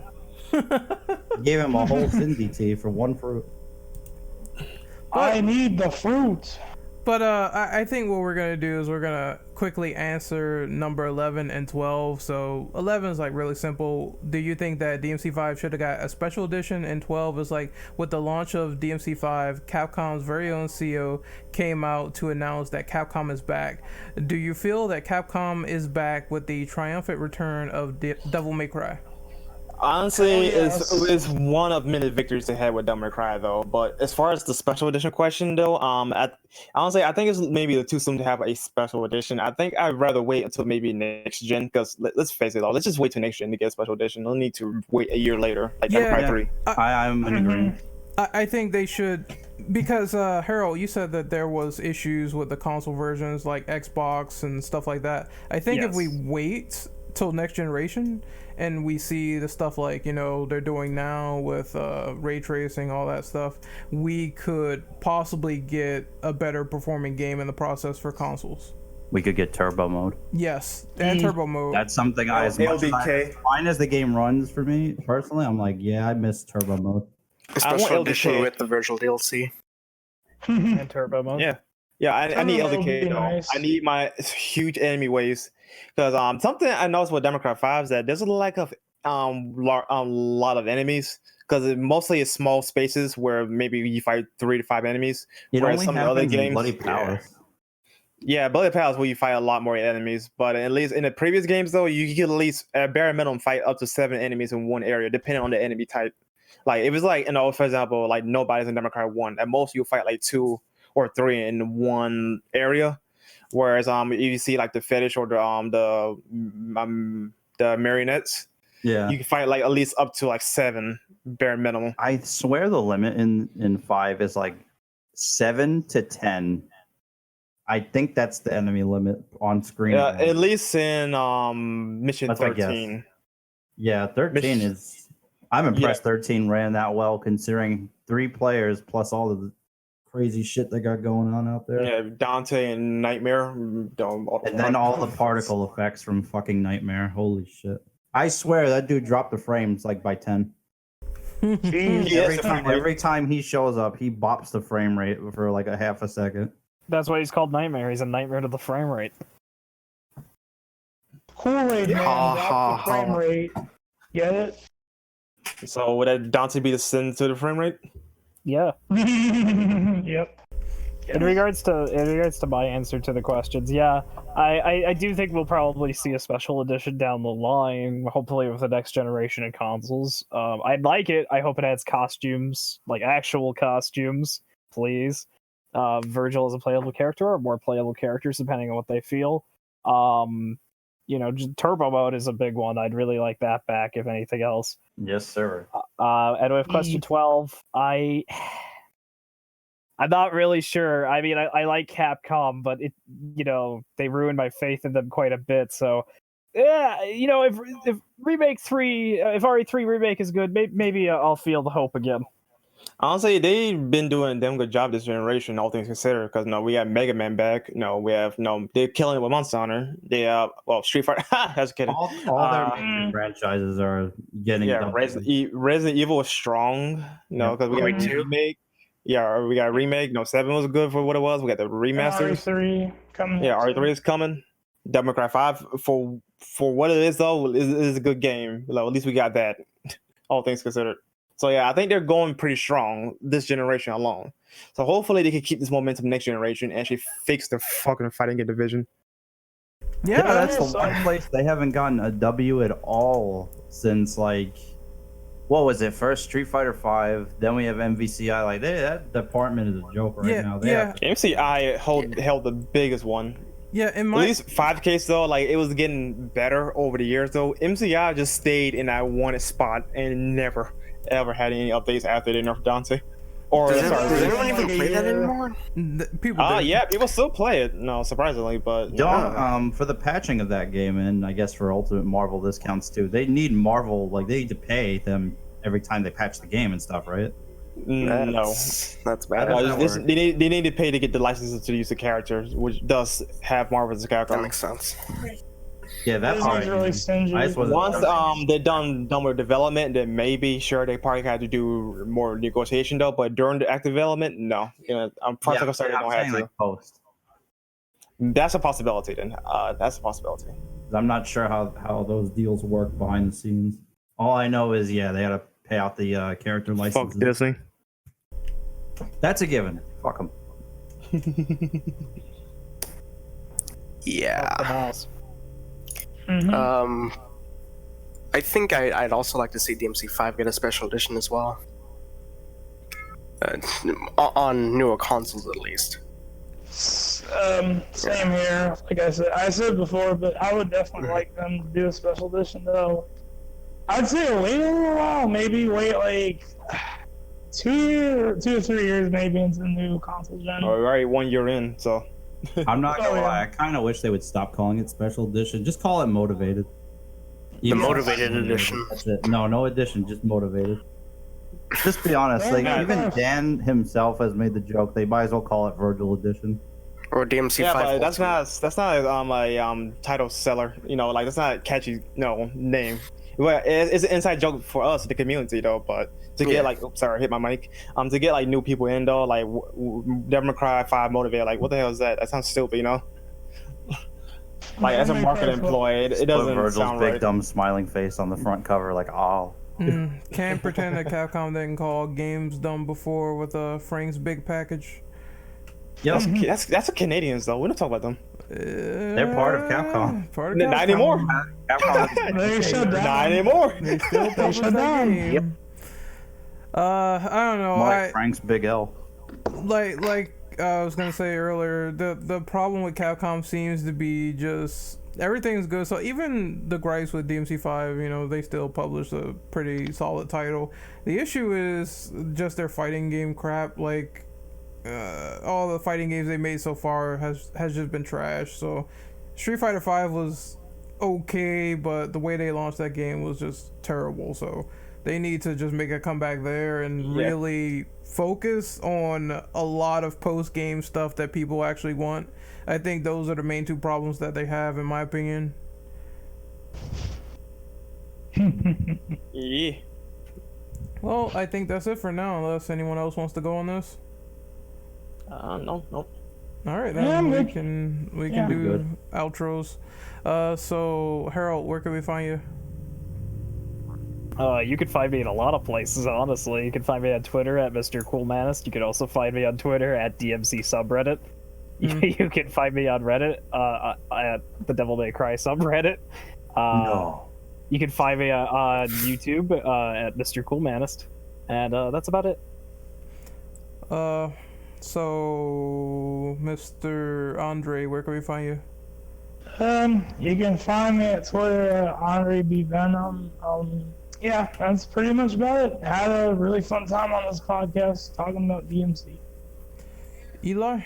Gave him a whole Cindy tea for one fruit. I need the fruit. But I think what we're gonna do is we're gonna quickly answer number 11 and 12. So 11 is like really simple. Do you think that DMC5 should have got a special edition? And 12 is like, with the launch of DMC5, Capcom's very own CEO came out to announce that Capcom is back. Do you feel that Capcom is back with the triumphant return of Devil May Cry? Honestly, it's one of many victories they had with Devil May Cry, though. But as far as the special edition question, though, honestly, I think it's maybe too soon to have a special edition. I think I'd rather wait until maybe next gen, because let's face it, though, let's just wait till next gen to get a special edition. No need to wait a year later, like Devil May Cry 3. I'm in agreement. I think they should, because Harold, you said that there was issues with the console versions like Xbox and stuff like that. I think if we wait till next generation and we see the stuff like, you know, they're doing now with ray tracing, all that stuff, we could possibly get a better performing game in the process for consoles. we could get turbo mode. Yes, and turbo mode. That's something I, as much as fine as the game runs for me personally, I'm like, yeah, I miss turbo mode. A special edition with the virtual DLC. And turbo mode. Yeah, I need LDK though. Nice. I need my huge enemy waves because something I noticed with Democrat 5 is that there's a lack of lot of enemies because mostly it's small spaces where maybe you fight 3 to 5 enemies. It whereas only some happens other games, in Bloody Palace. Yeah, Bloody Palace where you fight a lot more enemies. But at least in the previous games though, you could at least at bare minimum fight up to 7 enemies in one area, depending on the enemy type. Like it was like for example, like nobody's in Democrat 1. At most you'll fight like 2 or 3 in one area, whereas if you see like the fetish or the marionettes, you can fight like at least up to like 7 bare minimum. I swear the limit in 5 is like 7 to 10. I think that's the enemy limit on screen. Yeah, at least in mission 13. Yeah, 13 is. I'm impressed. 13 ran that well considering 3 players plus all of the crazy shit they got going on out there. Yeah, Dante and Nightmare. And then all the particle effects from fucking Nightmare. Holy shit. I swear that dude dropped the frames like by 10. Every time he shows up, he bops the frame rate for like a half a second. That's why he's called Nightmare. He's a nightmare to the frame rate. Kool-Aid man, drop the frame rate. Get it? So would that Dante be the sin to the frame rate? Yeah. Yep. In regards to my answer to the questions, yeah, I do think we'll probably see a special edition down the line, hopefully with the next generation of consoles. I'd like it. I hope it adds costumes, like actual costumes, please. Virgil as a playable character or more playable characters, depending on what they feel. Just turbo mode is a big one. I'd really like that back, if anything else. Yes, sir. And with question 12, I'm not really sure. I mean, I like Capcom, but they ruined my faith in them quite a bit. So, yeah, if Remake 3, if RE3 Remake is good, maybe I'll feel the hope again. Honestly, they've been doing a damn good job this generation, all things considered. Because we have Mega Man back. We have they're killing it with Monster Hunter. They have Street Fighter. That's kidding. All their major franchises are getting. Yeah, Resident Evil is strong. Because we got a remake. Yeah, we got a remake. 7 was good for what it was. We got the remasters. RE3 coming. Yeah, RE3 is coming. Democrat 5 for what it is though is a good game. At least we got that. All things considered. So yeah, I think they're going pretty strong this generation alone. So hopefully they can keep this momentum next generation and actually fix the fucking fighting game division. Yeah, that's the one place they haven't gotten a W at all since like, what was it? First Street Fighter 5, then we have MVCI. Like that department is a joke right now. MVCI held the biggest one. Yeah, at least 5K though, like it was getting better over the years though. MCI just stayed in that one spot and never ever had any updates after they nerfed Dante. Does anyone even play that anymore? People still play it. No, surprisingly, but for the patching of that game, and I guess for Ultimate Marvel discounts too, they need Marvel, like they need to pay them every time they patch the game and stuff, right? That's bad. They need to pay to get the licenses to use the characters, which does have Marvel as a character. That makes sense. Yeah, that part. Really stingy. Once they're done with development, then maybe they probably had to do more negotiation though. But during the active development, no. I'm probably they don't have to. Like post. That's a possibility. Then that's a possibility. I'm not sure how those deals work behind the scenes. All I know is they gotta pay out the character licenses. Fuck Disney. That's a given. Fuck them. Yeah. Mm-hmm. I think I'd also like to see DMC5 get a special edition as well. On newer consoles at least. Same here. Like I said before, but I would definitely like them to do a special edition though. I'd say wait a little while, maybe wait like 2 or 3 years maybe into the new console gen. All right, 1 year in, so. I'm not gonna lie, I kind of wish they would stop calling it special edition. Just call it motivated. The motivated edition. That's it. No edition, just motivated. Just be honest, even Dan himself has made the joke. They might as well call it Virgil edition. Or DMC5. Yeah, but Ultimate. that's not a title seller. You know, like that's not a catchy name. Well, it's an inside joke for us, the community, though. But to get like, oops, sorry, I hit my mic. To get like new people in though, like Devil May Cry 5 Motivated, like what the hell is that? That sounds stupid, you know. Like as a marketing employee, it doesn't Virgil's sound big right. dumb smiling face on the front cover, like oh. Can't pretend that Capcom didn't call games dumb before with Frank's big package. Yep. That's the Canadians though. We don't talk about them. They're part of Capcom. Part of Not Capcom. anymore. Capcom. They shut down. Not anymore. They still publish shut that down. game. Yep. I don't know. Like Frank's big L. Like I was gonna say earlier, the problem with Capcom seems to be just everything's good. So even the gripes with DMC5, you know, they still publish a pretty solid title. The issue is just their fighting game crap. Like all the fighting games they made so far has just been trash. So Street Fighter V was okay, but the way they launched that game was just terrible. So they need to just make a comeback there and really focus on a lot of post-game stuff that people actually want. I think those are the main two problems that they have, in my opinion. Yeah. Well, I think that's it for now, unless anyone else wants to go on this. No. All right, then Yeah, we can do Good. outros. So Harold, where can we find you? You can find me in a lot of places, honestly. You can find me on Twitter at Mr. Coolmanist. You can also find me on Twitter at DMC subreddit. You can find me on Reddit at the Devil May Cry subreddit. No. You can find me on YouTube at Mr. Coolmanist. And that's about it. So Mr. Andre, where can we find you? You can find me at Twitter at Andre B Venom. Yeah, that's pretty much about it. Had a really fun time on this podcast talking about DMC. Eli?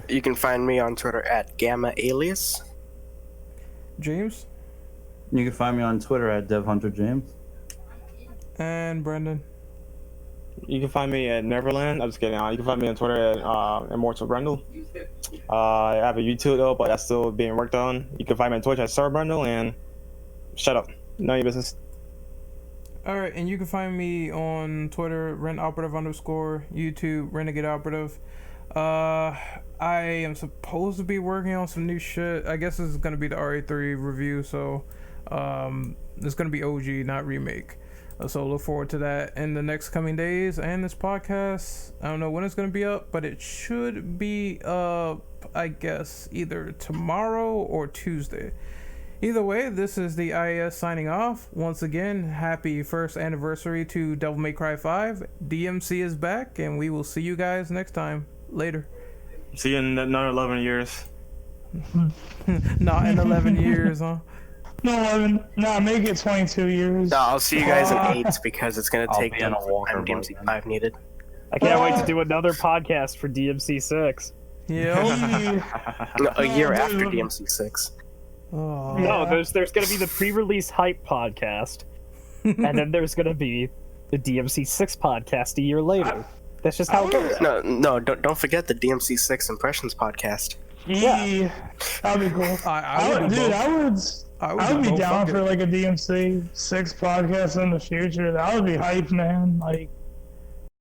You can find me on Twitter at Gamma Alias. James? You can find me on Twitter at DevHunterJames. And Brendan? You can find me at Neverland. I'm just kidding. You can find me on Twitter at Immortal Brundle. I have a YouTube though, but that's still being worked on. You can find me on Twitch at Sir Brundle, and shut up. None of your business. Alright, and you can find me on Twitter, RenOperative _ YouTube, Renegade Operative. I am supposed to be working on some new shit. I guess this is going to be the RA3 review, so it's going to be OG, not remake. So look forward to that in the next coming days. And this podcast, I don't know when it's going to be up, but it should be up, I guess, either tomorrow or Tuesday. Either way, this is the IAS signing off. Once again, happy first anniversary to Devil May Cry 5. DMC is back, and we will see you guys next time. Later. See you in another 11 years. Not in 11 years, huh? No, 11. Nah, make it 22 years. No, I'll see you guys in 8 because it's going to I'll take be in a walker time by DMC5 needed. I can't wait to do another podcast for DMC 6. Yeah. No, a year after DMC6. Oh. No, there's going to be the pre-release hype podcast, and then there's going to be the DMC 6 podcast a year later. That's just how it goes. No, don't forget the DMC6 Impressions podcast. Yeah. That'd be cool. I would be down for like a DMC 6 podcast in the future. That would be hype, man. Like,